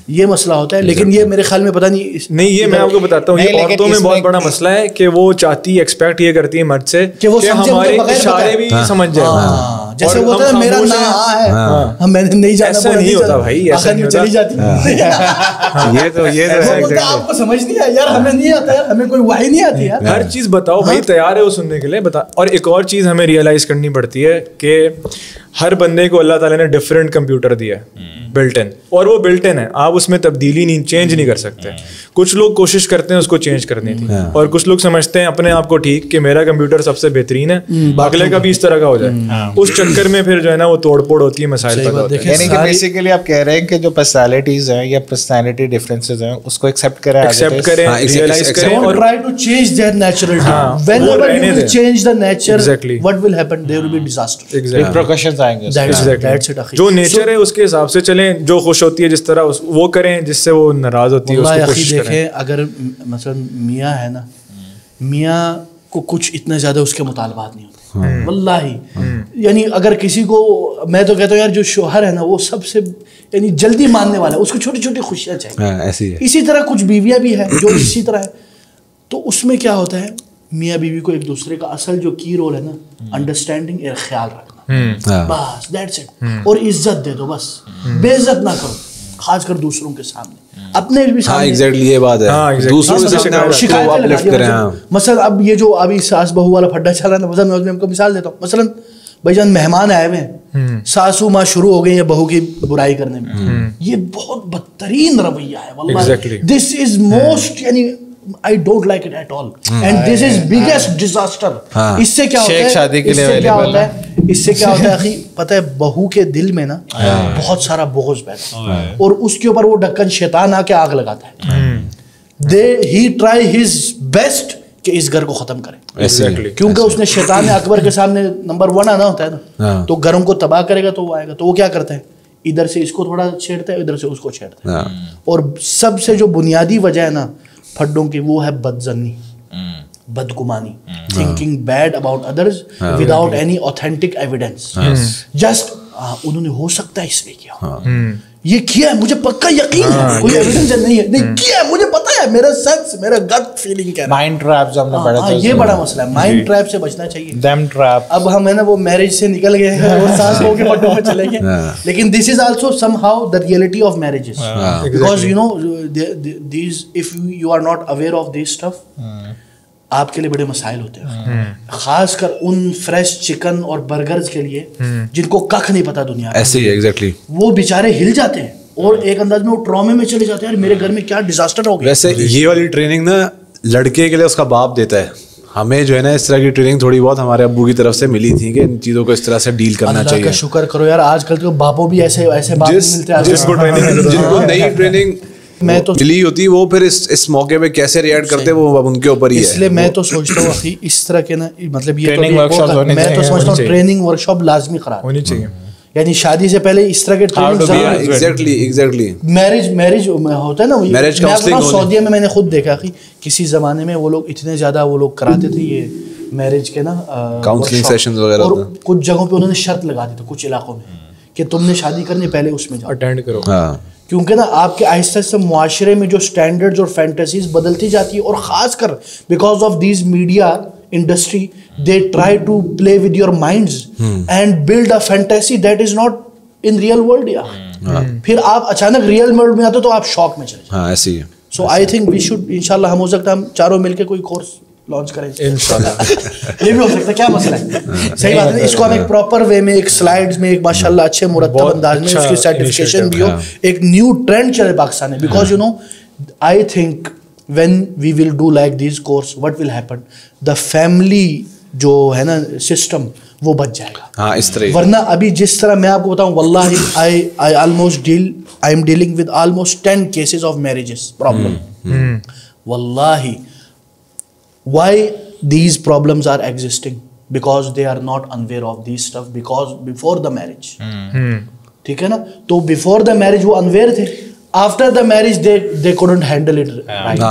یہ مسئلہ ہوتا ہے. لیکن یہ میرے خیال میں پتہ نہیں, یہ میں آپ کو بتاتا ہوں, یہ عورتوں میں بہت بڑا مسئلہ ہے کہ وہ چاہتی ایکسپیکٹ یہ کرتی ہے مرد سے کہ ہمارے اشارے بھی سمجھ جائے. جیسے وہ ہوتا ہے میرا نام ہے, میں نے نہیں جانا, ایسا نہیں ہوتا بھائی, ایسا نہیں ہوتا. چلی جاتی یہ آپ کو سمجھ نہیں آیا یار, ہمیں نہیں آتا یار, ہمیں کوئی وحی نہیں آتی یار. ہر چیز بتاؤ بھائی, تیار ہے وہ سننے کے لیے بتا. اور ایک اور چیز ہمیں ریئلائز کرنی پڑتی ہے کہ ہر بندے کو اللہ تعالیٰ نے ڈفرینٹ کمپیوٹر دیا ہے بلٹ ان, اور وہ بلٹ ان ہے, آپ اس میں تبدیلی نہیں, چینج نہیں کر سکتے. کچھ لوگ کوشش کرتے ہیں اس کو چینج کرنے کی, اور کچھ لوگ سمجھتے ہیں اپنے آپ کو ٹھیک کہ میرا کمپیوٹر سب سے بہترین ہے, اگلے کا بھی اس طرح کا ہو جائے. اس چکر میں پھر جو ہے نا وہ توڑ پھوڑ ہوتی ہے, مسائل پیدا ہوتے ہیں. یعنی کہ بیسیکلی آپ کہہ رہے ہیں کہ جو پرسنالٹیز ہیں یا پرسنالٹی ڈفرینسز ہیں اس کو ایکسیپٹ کریں, ریئلائز کریں, اور try to change their naturality. Whenever you will change the nature, what will happen, there will be disaster. Repercussions آئیں گے. جو نیچر ہے اس کے حساب سے چلیں, جو خوش ہوتی ہے جس طرح وہ کریں, جس سے وہ ناراض ہوتی ہے اس کو کوشش کریں. دیکھیں اگر مثلا میاں ہے نا, میاں کو کچھ اتنے زیادہ اس کے مطالبات نہیں ہوتے واللہ. یعنی اگر کسی کو, میں تو کہتا ہوں یار جو شوہر ہے نا وہ سب سے یعنی جلدی ماننے والا ہے, اس کو چھوٹی چھوٹی خوشیاں چاہیے. اسی طرح کچھ بیویاں بھی ہیں جو اسی طرح ہے. تو اس میں کیا ہوتا ہے, میاں بیوی کو ایک دوسرے کا اصل جو کی رول ہے نا, انڈرسٹینڈنگ, ایک خیال رکھنا, بس دیٹس اٹ. اور عزت دے دو بس, بے عزت نہ کرو, خاص کر دوسروں کے سامنے, اپنے بھی سامنے. ایگزیکٹلی یہ بات ہے, دوسروں سے شکایت کریں. مثلا اب یہ جو ابھی ساس بہو والا پھڈا چل رہا ہے, مثلا میں آپ کو مثال دیتا ہوں. مثلا بھائی جان مہمان آئے ہوئے ہیں, ساسو ماں شروع ہو گئی ہیں بہو کی برائی کرنے میں, یہ بہت بدترین رویہ ہے واللہ. دس از موسٹ, یعنی I don't like it at all, and this is biggest disaster. اس سے کیا ہوتا ہے, شادی کے لیے اویلیبل ہے, اس سے کیا ہوتا ہے اخی پتہ ہے, بہو کے دل میں نا بہت سارا بغض پیدا, اور اس کے اوپر وہ ڈکن شیطان آ کے آگ لگاتا ہے. he try his best کہ اس گھر کو ختم کرے, کیونکہ اس نے شیطان اکبر کے سامنے نمبر 1 آنا ہوتا ہے نا, تو گھروں کو تباہ کرے گا تو وہ آئے گا. تو وہ کیا کرتا ہے, ادھر سے اس کو تھوڑا چھیڑتا ہے, ادھر سے اس کو چھیڑتا ہے. اور سب سے جو بنیادی وجہ ہے نا پھڈوں کی, وہ ہے بدظنی, بدگمانی, thinking bad about others without any authentic evidence. Just انہوں نے ہو سکتا ہے اس لیے کیا, یہ کیا ہے مجھے پکا یقین ہے, کوئی ایویڈنس نہیں ہے, نہیں کیا ہے مجھے پتا ہے, میرا سینس, میرا گٹ فیلنگ کیا ہے. مائنڈ ٹریپ جو ہم نے پڑھا تھا, یہ بڑا مسئلہ ہے, مائنڈ ٹریپ سے بچنا چاہیے. Them trap. اب ہم ہے نا وہ میرج سے نکل گئے ہیں اور ساس بہو کے پھڈوں میں چلے گئے, لیکن this is also somehow the reality of marriages, because you know these, if you are not aware of this stuff, آپ کے لیے بڑے مسائل ہوتے ہیں, خاص کر ان فریش چکن اور برگرز کے لیے جن کو ککھ نہیں پتا دنیا میں. ایسے ہی ایگزیکٹلی, وہ بیچارے ہل جاتے ہیں اور ایک انداز میں وہ ٹرامے میں چلے جاتے ہیں, میرے گھر میں کیا ڈیزاسٹر ہو گیا. ویسے یہ والی ٹریننگ نا لڑکے کے لیے اس کا باپ دیتا ہے, ہمیں جو ہے نا اس طرح کی ٹریننگ تھوڑی بہت ہمارے ابو کی طرف سے ملی تھی کہ ان چیزوں کو اس طرح سے ڈیل کرنا چاہیے. اللہ کا شکر کرو یار, آج کل تو باپوں بھی ایسے باپ ملتے ہیں جن کو نئی ٹریننگ میں تو ملی ہوتی, وہ پھر اس موقع پہ کیسے ریئیکٹ کرتے ہیں وہ اب ان کے اوپر ہی ہے. اس لیے میں تو سوچتا ہوں اخی اس طرح کے نا, مطلب یہ میں تو سمجھتا ہوں ٹریننگ ورک شاپ لازمی قرار ہونی چاہیے, یعنی شادی سے پہلے اس طرح کے ایگزیکٹلی میرج ہوتا ہے نا, میرج کاؤنسلنگ سعودیہ میں نے خود دیکھا کہ کسی زمانے میں وہ لوگ اتنے زیادہ وہ لوگ کراتے تھے یہ میرج کے نا کاؤنسلنگ سیشنز وغیرہ, اور کچھ جگہوں پہ انہوں نے شرط لگا دی تھی کچھ علاقوں میں کہ تم نے شادی کرنی پہلے اس میں جاؤ, اٹینڈ کرو, کیونکہ نا آپ کے آہستہ آہستہ معاشرے میں جو اسٹینڈرڈز اور فینٹیسیز بدلتی جاتی ہے, اور خاص کر because of these media industry they try to play with your minds and build a fantasy that is not in real world. پھر آپ اچانک ریئل ورلڈ میں آتے تو آپ شاک میں چلے جائیں. ایسے ہی. سو آئی تھنک وی شوڈ انشاءاللہ, ہم ہو سکتا ہے ہم چاروں مل کے کوئی کورس لانچ کریں انشاءاللہ. یہ بھی ہو سکتا ہے, کیا مسئلہ ہے, صحیح بات ہے. اس کو ہم ایک پراپر وے میں, ایک سلائڈز میں, ایک ماشاءاللہ اچھے مرتب انداز میں اس کی سرٹیفکیشن بھی ہو, ایک نیو ٹرینڈ چلے پاکستان میں. Because you know I think when we will do like these course, what will happen, the family جو ہے نا سسٹم وہ بچ جائے گا. ہاں اس طرح. ورنہ ابھی جس طرح میں آپ کو بتاؤں واللہ I am dealing with almost 10 cases of marriages problem. Wallahi, why these problems are existing? Because they are not aware of these stuff because before the marriage. ٹھیک ہے نا, تو before the marriage وہ unaware تھے, after the marriage they couldn't handle it right.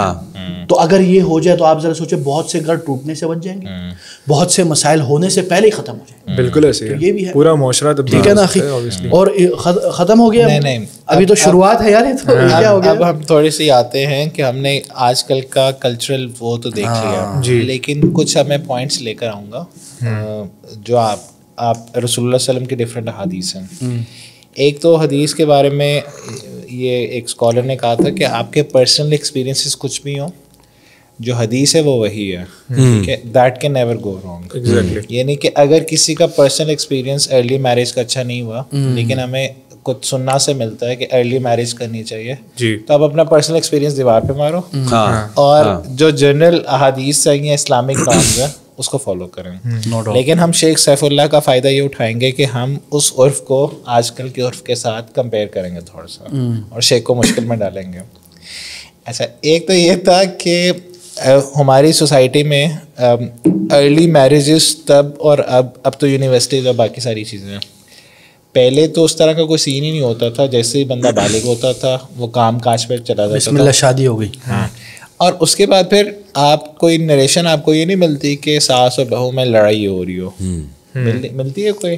تو اگر یہ ہو جائے تو آپ ذرا سوچیں بہت سے گھر ٹوٹنے سے بچ جائیں گے, بہت سے مسائل ہونے سے پہلے ہی ختم ہو جائیں گے. بالکل ایسے یہ بھی ہے, پورا معاشرہ ٹھیک ہے نا اخی, اور ختم ہو گیا. نہیں ابھی تو شروعات ہے یار, یہ تو کیا ہو گیا. اب ہم تھوڑی سی آتے ہیں کہ ہم نے آج کل کا کلچرل وہ تو دیکھ لیا, لیکن کچھ ہمیں پوائنٹس لے کر آؤں گا جو آپ رسول اللہ صلی اللہ علیہ وسلم کی ڈفرینٹ احادیث ہیں. ایک تو حدیث کے بارے میں یہ ایک اسکالر نے کہا تھا کہ آپ کے پرسنل ایکسپیرینسز کچھ بھی ہوں, جو حدیث ہے وہ وہی ہے, ٹھیک ہے, that can never go wrong. یعنی کہ اگر کسی کا پرسنل ایکسپیرینس ارلی میرج کا اچھا نہیں ہوا, لیکن ہمیں کچھ سننا سے ملتا ہے کہ ارلی میرج کرنی چاہیے, تو آپ اپنا پرسنل ایکسپیرینس دیوار پہ مارو, اور جو جنرل احادیث چاہیے اسلامک نارمز ہیں اس کو فالو کریں. لیکن ہم شیخ سیف اللہ کا فائدہ یہ اٹھائیں گے کہ ہم اس عرف کو آج کل کے عرف کے ساتھ کمپیئر کریں گے تھوڑا سا, اور شیخ کو مشکل میں ڈالیں گے. اچھا, ایک تو یہ تھا کہ ہماری سوسائٹی میں ارلی میرجز تب اور اب تو یونیورسٹیز اور باقی ساری چیزیں ہیں. پہلے تو اس طرح کا کوئی سین ہی نہیں ہوتا تھا, جیسے ہی بندہ بالغ ہوتا تھا وہ کام کاج پہ چلا جاتا بسم اللہ شادی ہو گئی. ہاں, اور اس کے بعد پھر آپ کوئی نریشن آپ کو یہ نہیں ملتی کہ ساس اور بہو میں لڑائی ہو رہی ہو, ملتی ہے کوئی؟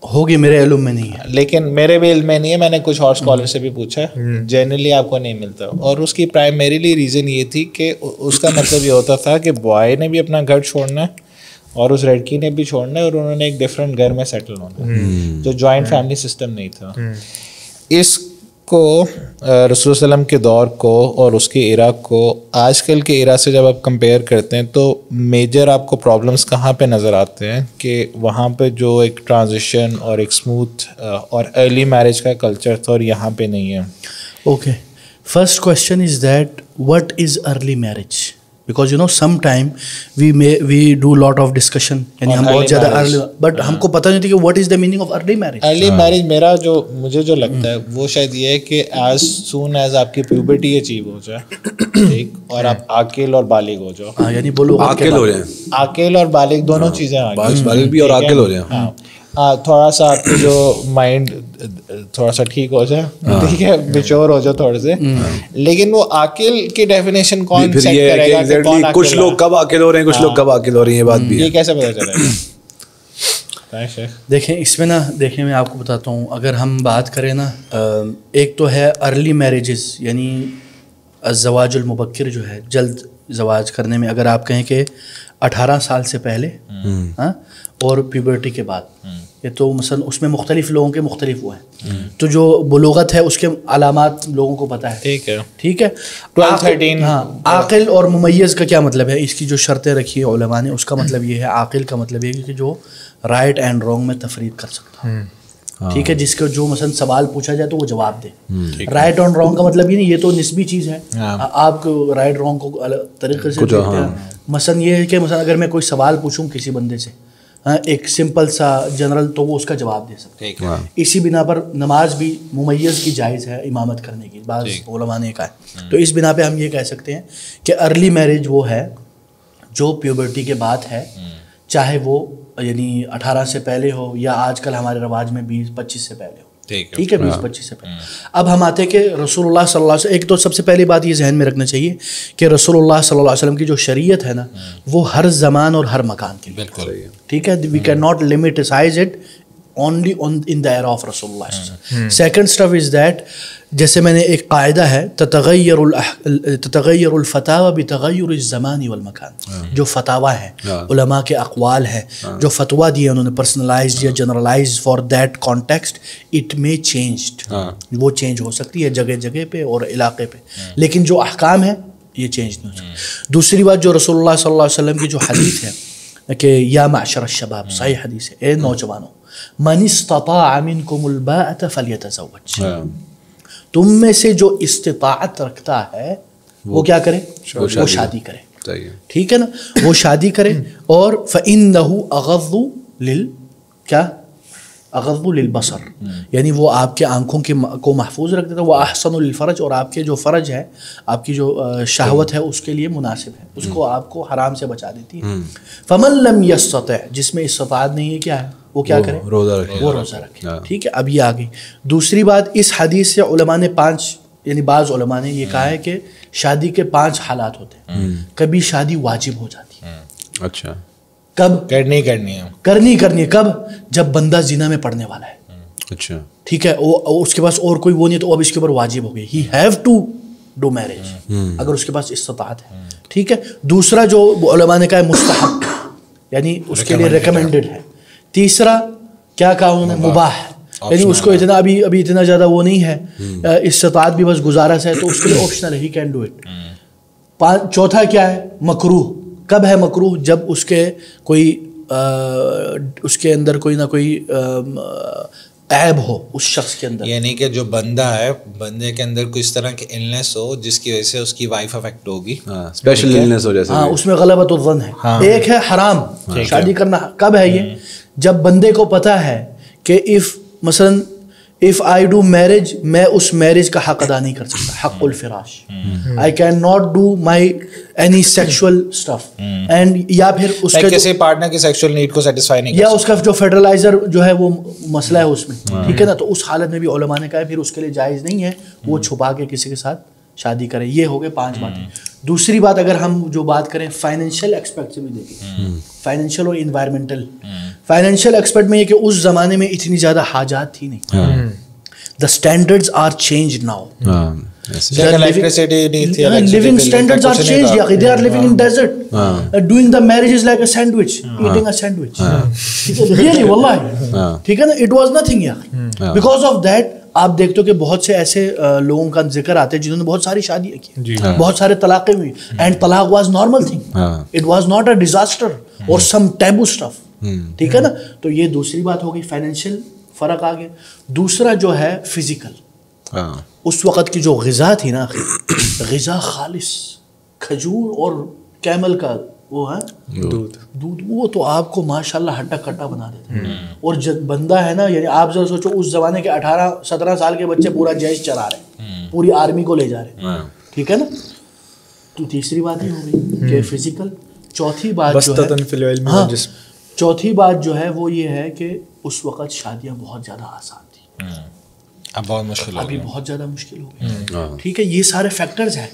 ہوگی, میرے علم میں نہیں ہے, لیکن میرے بھی علم میں نہیں ہے. میں نے کچھ اور اسکالر سے بھی پوچھا, جنرلی آپ کو نہیں ملتا. اور اس کی پرائمریلی ریزن یہ تھی کہ اس کا مطلب یہ ہوتا تھا کہ بوائے نے بھی اپنا گھر چھوڑنا ہے اور اس لڑکی نے بھی چھوڑنا ہے, اور انہوں نے ایک ڈفرینٹ گھر میں سیٹل ہونا ہے, جو جوائنٹ فیملی سسٹم نہیں تھا. اس کو رسول صلی اللہ علیہ وسلم کے دور کو اور اس کے ایرا کو آج کل کے ایرا سے جب آپ کمپیئر کرتے ہیں تو میجر آپ کو پرابلمس کہاں پہ نظر آتے ہیں کہ وہاں پہ جو ایک ٹرانزیشن اور ایک اسموتھ اور ارلی میرج کا کلچر تھا اور یہاں پہ نہیں ہے. Okay, first question is that what is early marriage, because sometime we do lot of discussion, یعنی ہم بہت زیادہ ارلی, بٹ ہم کو پتہ نہیں تھی کہ what is the meaning of early marriage. Early marriage میرا مجھے جو لگتا ہے وہ شاید یہ ہے کہ ایز سون ایز آپ کی پیوبرٹی اچیو ہو جائے, ٹھیک, اور آپ عاقل اور بالغ ہو جاؤ, یعنی بولو عاقل ہو جائیں, عاقل اور بالغ دونوں چیزیں آ گئی, بالغ بھی اور عاقل ہو جائیں. تھوڑا سا آپ کی جو مائنڈ تھوڑا سا ٹھیک ہو جائے, ٹھیک ہے, میچور ہو جائے تھوڑے سے. لیکن وہ عاقل کی ڈیفینیشن کون سیٹ کرے گا کہ کون عاقل ہے؟ کچھ لوگ کب عاقل ہو رہے ہیں, کچھ لوگ کب عاقل ہو رہی ہیں, یہ بات بھی ہے. یہ کیسے پتہ چلے گا؟ دیکھیں اس میں نا, دیکھیں میں آپ کو بتاتا ہوں, اگر ہم بات کریں نا, ایک تو ہے ارلی میرجز, یعنی الزواج المبکر جو ہے, جلد زواج کرنے میں, اگر آپ کہیں کہ 18 سال سے پہلے اور پیوبرٹی کے بعد, یہ تو مثلا اس میں مختلف لوگوں کے مختلف وہ ہیں, تو جو بلوغت ہے اس کے علامات لوگوں کو پتہ ہے, ٹھیک ہے, ٹھیک ہے. 12-13. ہاں, عاقل اور ممیز کا کیا مطلب ہے, اس کی جو شرطیں رکھی ہے علماء نے, اس کا مطلب یہ ہے, عاقل کا مطلب یہ ہے کہ جو رائٹ اینڈ رانگ میں تفریق کر سکتا ہے, ٹھیک ہے, جس کا جو مثلا سوال پوچھا جائے تو وہ جواب دے. رائٹ اینڈ رانگ کا مطلب یہ نہیں, یہ تو نسبی چیز ہے, آپ رائٹ رانگ کو الگ طریقے سے دیکھتے ہیں. مثلا یہ ہے کہ مثلا اگر میں کوئی سوال پوچھوں کسی بندے سے, ایک سمپل سا جنرل, تو وہ اس کا جواب دے سکتے ہیں. اسی بنا پر نماز بھی ممیز کی جائز ہے امامت کرنے کی, بعض علماء نے کہا ہے. تو اس بنا پہ ہم یہ کہہ سکتے ہیں کہ ارلی میرج وہ ہے جو پیوبرٹی کے بعد ہے, چاہے وہ یعنی 18 سے پہلے ہو یا آج کل ہمارے رواج میں 20-25 سے پہلے ہو, ٹھیک ہے, 20-25 سے پہلے. اب ہم آتے ہیں کہ رسول اللہ صلی اللہ علیہ وسلم, ایک تو سب سے پہلی بات یہ ذہن میں رکھنا چاہیے کہ رسول اللہ صلی اللہ علیہ وسلم کی جو شریعت ہے نا, وہ ہر زمان اور ہر مکان کے لیے, ٹھیک ہے, we can not limitize it only in the era of رسول اللہ صلی اللہ علیہ وسلم. سیکنڈ اسٹف از دیٹ, جیسے میں نے ایک قاعدہ ہے, تتغیر الفتاوی بتغیر الزمان والمکان, جو فتاوا ہے, علماء کے اقوال ہے, جو فتوا دیے انہوں نے پرسنلائزڈ یا generalized for that context, it میں چینجڈ, وہ چینج ہو سکتی ہے جگہ جگہ پہ اور علاقے پہ, لیکن جو احکام ہے یہ چینج نہیں ہو سکتا. دوسری بات, جو رسول اللہ صلی اللہ علیہ وسلم کی جو حدیث ہے کہ یا معشر الشباب, صحیح حدیث ہے, اے نوجوانوں, من استطاع منکم الباءۃ فلیتزوج, تم میں سے جو استطاعت رکھتا ہے وہ کیا کرے, وہ شادی کرے. ٹھیک ہے نا, وہ شادی کرے. اور فَإِنَّهُ اغض للبصر, یعنی وہ آپ کے آنکھوں کو محفوظ رکھ دیتا ہے. وہ احسن للفرج, اور آپ کے جو فرج ہے, آپ کی جو شہوت ہے اس کے لیے مناسب ہے, اس کو آپ کو حرام سے بچا دیتی ہے. فَمَن لَمْ يَسْتَطِعْ, جس میں استطاعت نہیں ہے کیا ہے وہ کیا کرے, وہ روزہ رکھے. ٹھیک ہے, اب یہ آ گئی دوسری بات. اس حدیث سے علماء نے یعنی بعض علماء نے یہ کہا ہے کہ شادی کے 5 حالات ہوتے ہیں. کبھی شادی واجب ہو جاتی ہے. اچھا, کب کرنی ہے, کب, جب بندہ زنا میں پڑنے والا ہے. اچھا, ٹھیک ہے, اس کے پاس اور کوئی وہ نہیں تو اب اس کے اوپر واجب ہو گئی, he have to do marriage, اگر اس کے پاس استطاعت ہے. ٹھیک ہے. دوسرا جو علماء نے کہا ہے مستحب, یعنی اس کے لیے ریکمینڈڈ ہے. تیسرا کیا کہا انہوں نے, مباح, یعنی اس کو اتنا ابھی اتنا زیادہ وہ نہیں ہے, استطاعت بھی بس گزارش ہے, تو اس کے لیے آپشنل ہے, ہی کین ڈو اٹ. چوتھا کیا ہے, مکروہ. کب ہے مکروہ, جب اس کے کوئی اس کے اندر کوئی نہ کوئی عیب ہو اس شخص کے اندر, یعنی کہ جو بندہ ہے, بندے کے اندر کوئی اس طرح کی النس ہو جس کی وجہ سے اس کی وائف افیکٹ ہوگی, اسپیشل النس ہو جیسے, ہاں, اس میں غلبۃ الظن ہے. ایک ہے حرام, شادی کرنا. کب ہے یہ, جب بندے کو پتہ ہے کہ مثلاً if I do marriage, میں اس میرج کا حق ادا نہیں کر سکتا, حق الفراش, I can not do my any sexual stuff, and یا پھر اس کے کسی پارٹنر کی سیکشول نیڈ کو سیٹسفائی نہیں, یا اس کا جو فرٹیلائزر جو ہے وہ مسئلہ ہے اس میں. ٹھیک ہے نا, تو اس حالت میں بھی علماء نے کہا ہے پھر اس کے لیے جائز نہیں ہے وہ چھپا کے کسی کے ساتھ شادی کرے. یہ ہو گئے 5 باتیں. دوسری بات, اگر ہم جو بات کریں فائنینشیل ایکسپیکٹ سے بھی دیکھیں, فائنینشیل اور انوائرمنٹل. فائنینشیل ایکسپیکٹ میں یہ کہ اس زمانے میں اتنی زیادہ حاجات تھی نہیں. The standards are changed now. Living standards are changed. They are living in desert. Doing the marriage is like a sandwich. Eating a sandwich. Really, wallahi. ٹھیک ہے نا, it was nothing. Because of that, آپ دیکھتے ہو کہ بہت سے ایسے لوگوں کا ذکر آتے ہیں جنہوں نے بہت ساری شادیاں کی, بہت سارے طلاقیں ہوئی, اینڈ طلاق was normal thing, it was not a disaster اور سم ٹیبو اسٹف. ٹھیک ہے نا, تو یہ دوسری بات ہو گئی, فائنینشیل فرق آ گیا. دوسرا جو ہے فزیکل, اس وقت کی جو غذا تھی نا, غذا خالص, کھجور اور کیمل کا وہ ہے دودھ, وہ تو آپ کو ماشاءاللہ ہٹا کٹا بنا دیتے ہیں. اور جب بندہ ہے نا, یعنی آپ ذرا سوچو اس زمانے کے 18-17 سال کے بچے پورا جیش چلا رہے ہیں, پوری آرمی کو لے جا رہے ہیں. ٹھیک ہے نا, تو تیسری بات یہ ہو گئی کہ فزیکل. چوتھی بات جو ہے وہ یہ ہے کہ اس وقت شادیاں بہت زیادہ آسان تھیں, اب بہت مشکل, ابھی بہت زیادہ مشکل ہو گئی. ٹھیک ہے, یہ سارے فیکٹرز ہیں.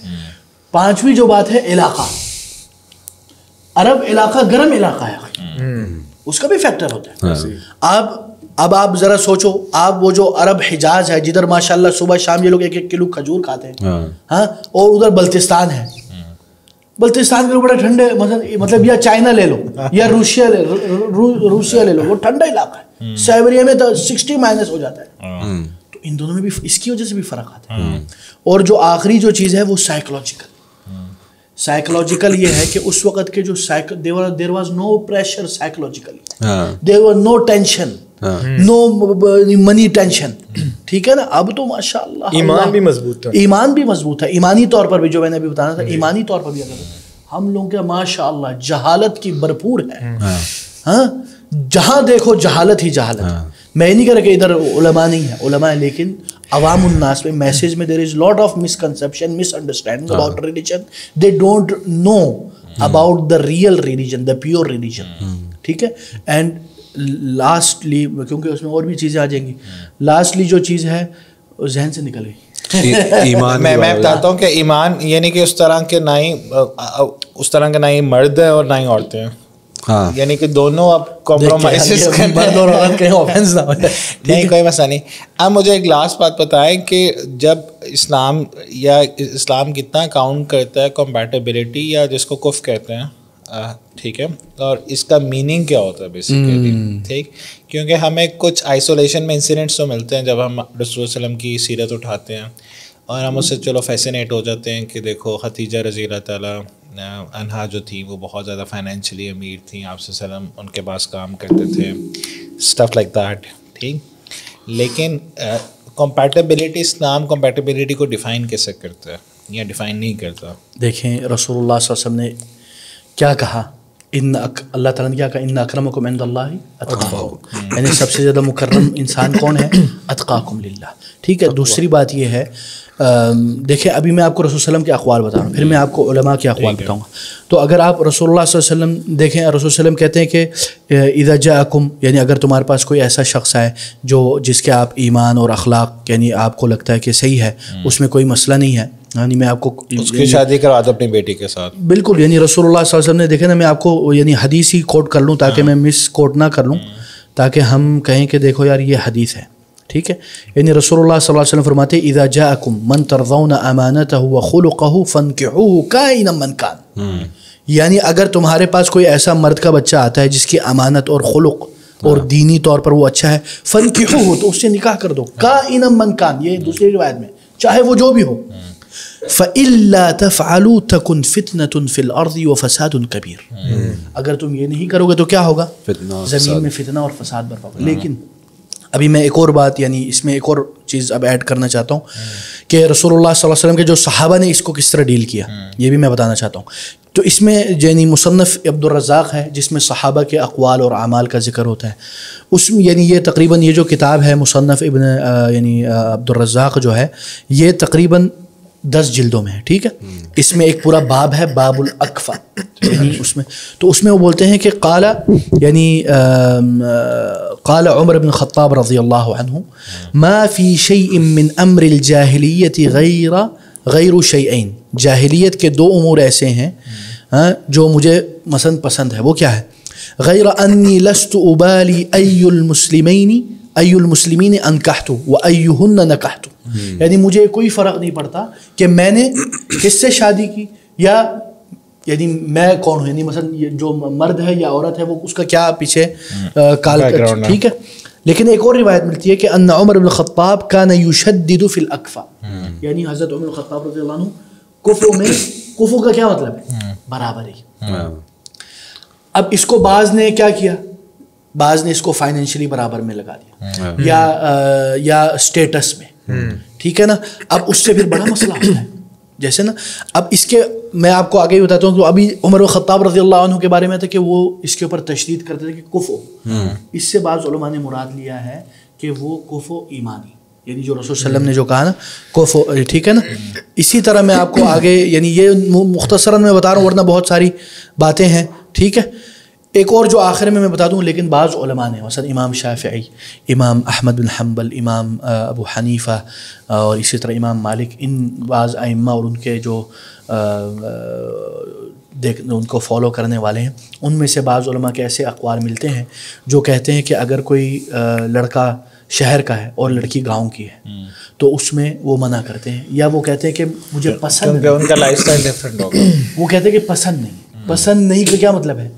5ویں جو بات ہے علاقہ, عرب علاقہ گرم علاقہ ہے, اس کا بھی فیکٹر ہوتا ہے. اب آپ ذرا سوچو, آپ وہ جو عرب حجاز ہے جدھر ماشاءاللہ صبح شام یہ لوگ 1-1 کلو کھجور کھاتے ہیں, ہاں, اور ادھر بلتستان ہے, بلتستان کے لوگ بڑے ٹھنڈے, مطلب یا چائنا لے لو یا روسیا لے لو, وہ ٹھنڈا علاقہ ہے. سائبریا میں تو 60- ہو جاتا ہے. تو ان دونوں میں بھی اس کی وجہ سے بھی فرق آتا ہے. اور جو آخری جو چیز ہے وہ سائیکولوجیکل یہ ہے کہ اس وقت کے جو there was no pressure psychologically, there was no tension, no money tension. ٹھیک ہے نا, اب تو ماشاء اللہ ایمان بھی مضبوط تھا, ایمانی طور پر بھی, جو میں نے ابھی بتانا تھا, ایمانی طور پر بھی اگر ہم لوگوں کے ماشاء اللہ جہالت کی بھرپور ہے. ہاں, جہاں دیکھو جہالت ہی جہالت. میں نہیں کہہ رہا کہ ادھر علماء نہیں ہے, علماء ہے, لیکن عوام الناس میں میسیج میں there is lot of misconception, misunderstanding about religion. They don't know about the real religion, the pure religion. ٹھیک ہے. اینڈ لاسٹلی, کیونکہ اس میں اور بھی چیزیں آ جائیں گی, لاسٹلی جو چیز ہے ذہن سے نکل گئی, ایمان. میں بتاتا ہوں کہ ایمان یعنی کہ اس طرح کے نہ ہی مرد ہیں اور نہ ہی عورتیں ہیں, یعنی کہ دونوں اب کمپرومائز نہیں, کوئی مسئلہ نہیں. اب مجھے ایک لاسٹ بات بتائیں کہ جب اسلام کتنا کاؤنٹ کرتا ہے کمپیٹیبلٹی یا جس کو کفر کہتے ہیں, ٹھیک ہے, اور اس کا میننگ کیا ہوتا ہے بیسیکلی. ٹھیک, کیونکہ ہمیں کچھ آئسولیشن میں انسیڈنٹس تو ملتے ہیں جب ہم رسول اللہ علیہ وسلم کی سیرت اٹھاتے ہیں, اور ہم اس سے چلو فیسینیٹ ہو جاتے ہیں کہ دیکھو ختیجہ رضی اللہ تعالیٰ عنہا جو تھی وہ بہت زیادہ فائنینشلی امیر تھیں, آپ صلی اللہ علیہ وسلم ان کے پاس کام کرتے تھے, اسٹف لائک دیٹ. ٹھیک, لیکن کمپیٹیبلٹی, اسلام کمپیٹیبلٹی کو ڈیفائن کیسے کرتا ہے, یا ڈیفائن نہیں کرتا. دیکھیں رسول اللہ صلی اللہ علیہ وسلم نے کیا کہا, اللہ تعالیٰ نے کیا کہا, ان اکرمکم عند اللہ اتقاکم, یعنی سب سے زیادہ مکرم انسان کون ہے, اتقاکم للہ. ٹھیک ہے. دوسری بات یہ ہے, دیکھیں ابھی میں آپ کو رسول صلی اللہ علیہ وسلم کے اقوال بتا رہا ہوں, پھر میں آپ کو علماء کے اقوال بتاؤں گا. تو اگر آپ رسول اللہ صلی اللہ علیہ وسلم دیکھیں, رسول صلی اللہ علیہ وسلم کہتے ہیں کہ اذا جاءکم, یعنی اگر تمہارے پاس کوئی ایسا شخص ہے جس کے آپ ایمان اور اخلاق یعنی آپ کو لگتا ہے کہ صحیح ہے, اس میں کوئی مسئلہ نہیں ہے, یعنی میں آپ کو اس کی شادی کروا دو اپنی بیٹی کے ساتھ. بالکل, یعنی رسول اللہ صلی اللہ علیہ وسلم نے دیکھے نا, میں آپ کو یعنی حدیث ہی کوٹ کر لوں تاکہ میں مس کوٹ نہ کر لوں, تاکہ ہم کہیں کہ دیکھو یار یہ حدیث ہے. ٹھیک ہے. یعنی رسول اللہ صلی اللہ علیہ وسلم فرماتے ہیں اذا جاءکم من ترضون امانته وخلقه فانكحوه کائنا من کان, یعنی اگر تمہارے پاس کوئی ایسا مرد کا بچہ آتا ہے جس کی امانت اور خلق اور دینی طور پر وہ اچھا ہے, فانكحوه, تو اس سے نکاح کر دو, کائنا من کان, یہ دوسری روایت میں چاہے وہ جو بھی ہو. فَإِلَّا تَفْعَلُوا تَكُنْ فِتْنَةٌ فِي الْأَرْضِ وَفَسَادٌ كَبِيرٌ, اگر تم یہ نہیں کرو گے تو کیا ہوگا, زمین میں فتنہ اور فساد برپا ہوگا. لیکن ابھی میں ایک اور بات, یعنی اس میں ایک اور چیز اب ایڈ کرنا چاہتا ہوں کہ رسول اللہ صلی اللہ علیہ وسلم کے جو صحابہ نے اس کو کس طرح ڈیل کیا, یہ بھی میں بتانا چاہتا ہوں. تو اس میں یعنی مصنف عبد الرزاق ہے جس میں صحابہ کے اقوال اور اعمال کا ذکر ہوتا ہے. اس میں یعنی یہ تقریباً یہ جو کتاب ہے مصنف ابن یعنی عبد الرزاق جو ہے, یہ تقریباً 10 جلدوں میں ہے. ٹھیک ہے. اس میں ایک پورا باب ہے, باب الاکفا, یعنی اس میں تو اس میں وہ بولتے ہیں کہ قال یعنی قال عمر بن خطاب رضی اللہ عنہ ما فی شیء من امر الجاہلیت غیر شیئین, جاہلیت کے 2 امور ایسے ہیں جو مجھے مثلا پسند ہے. وہ کیا ہے, غیر انی لست ابالی ای المسلمین انکحت و ایہن نکحت, یعنی مجھے کوئی فرق نہیں پڑتا کہ میں نے کس سے شادی کی یا یعنی میں کون ہوں, یعنی مثلا جو مرد ہے یا عورت ہے وہ اس کا کیا پیچھے کال. ٹھیک ہے. لیکن ایک اور روایت ملتی ہے کہ ان عمر بن الخطاب کان یشدد فی الاکفا, یعنی حضرت عمر بن الخطاب رضی اللہ عنہ کفو میں, کفو کا کیا مطلب ہے, برابری. اب اس کو بعض نے کیا کیا, بعض نے اس کو فائنینشلی برابر میں لگا دیا یا اسٹیٹس میں. ٹھیک ہے نا. اب اس سے پھر بڑا مسئلہ ہوتا ہے, جیسے نا اب اس کے میں آپ کو آگے ہی بتاتا ہوں. تو ابھی عمر بن الخطاب رضی اللہ عنہ کے بارے میں تھا کہ وہ اس کے اوپر تشدید کرتے تھے کہ کفو, اس سے بعض علماء نے مراد لیا ہے کہ وہ کفو ایمانی, یعنی جو رسول صلی اللہ علیہ وسلم نے جو کہا نا کفو. ٹھیک ہے نا. اسی طرح میں آپ کو آگے یعنی یہ مختصراً میں بتا رہا ہوں, ورنہ بہت ساری باتیں ہیں. ٹھیک ہے. ایک اور جو آخر میں بتا دوں, لیکن بعض علماء نے مثلا امام شافعی, امام احمد بن حنبل, امام ابو حنیفہ اور اسی طرح امام مالک, ان بعض ائمہ اور ان کے جو ان کو فالو کرنے والے ہیں, ان میں سے بعض علماء کے ایسے اقوال ملتے ہیں جو کہتے ہیں کہ اگر کوئی لڑکا شہر کا ہے اور لڑکی گاؤں کی ہے تو اس میں وہ منع کرتے ہیں, یا وہ کہتے ہیں کہ مجھے پسند نہیں, ان کا لائف اسٹائل ڈفرینٹ ہوگا. وہ کہتے ہیں کہ پسند نہیں. پسند نہیں کا کیا مطلب ہے,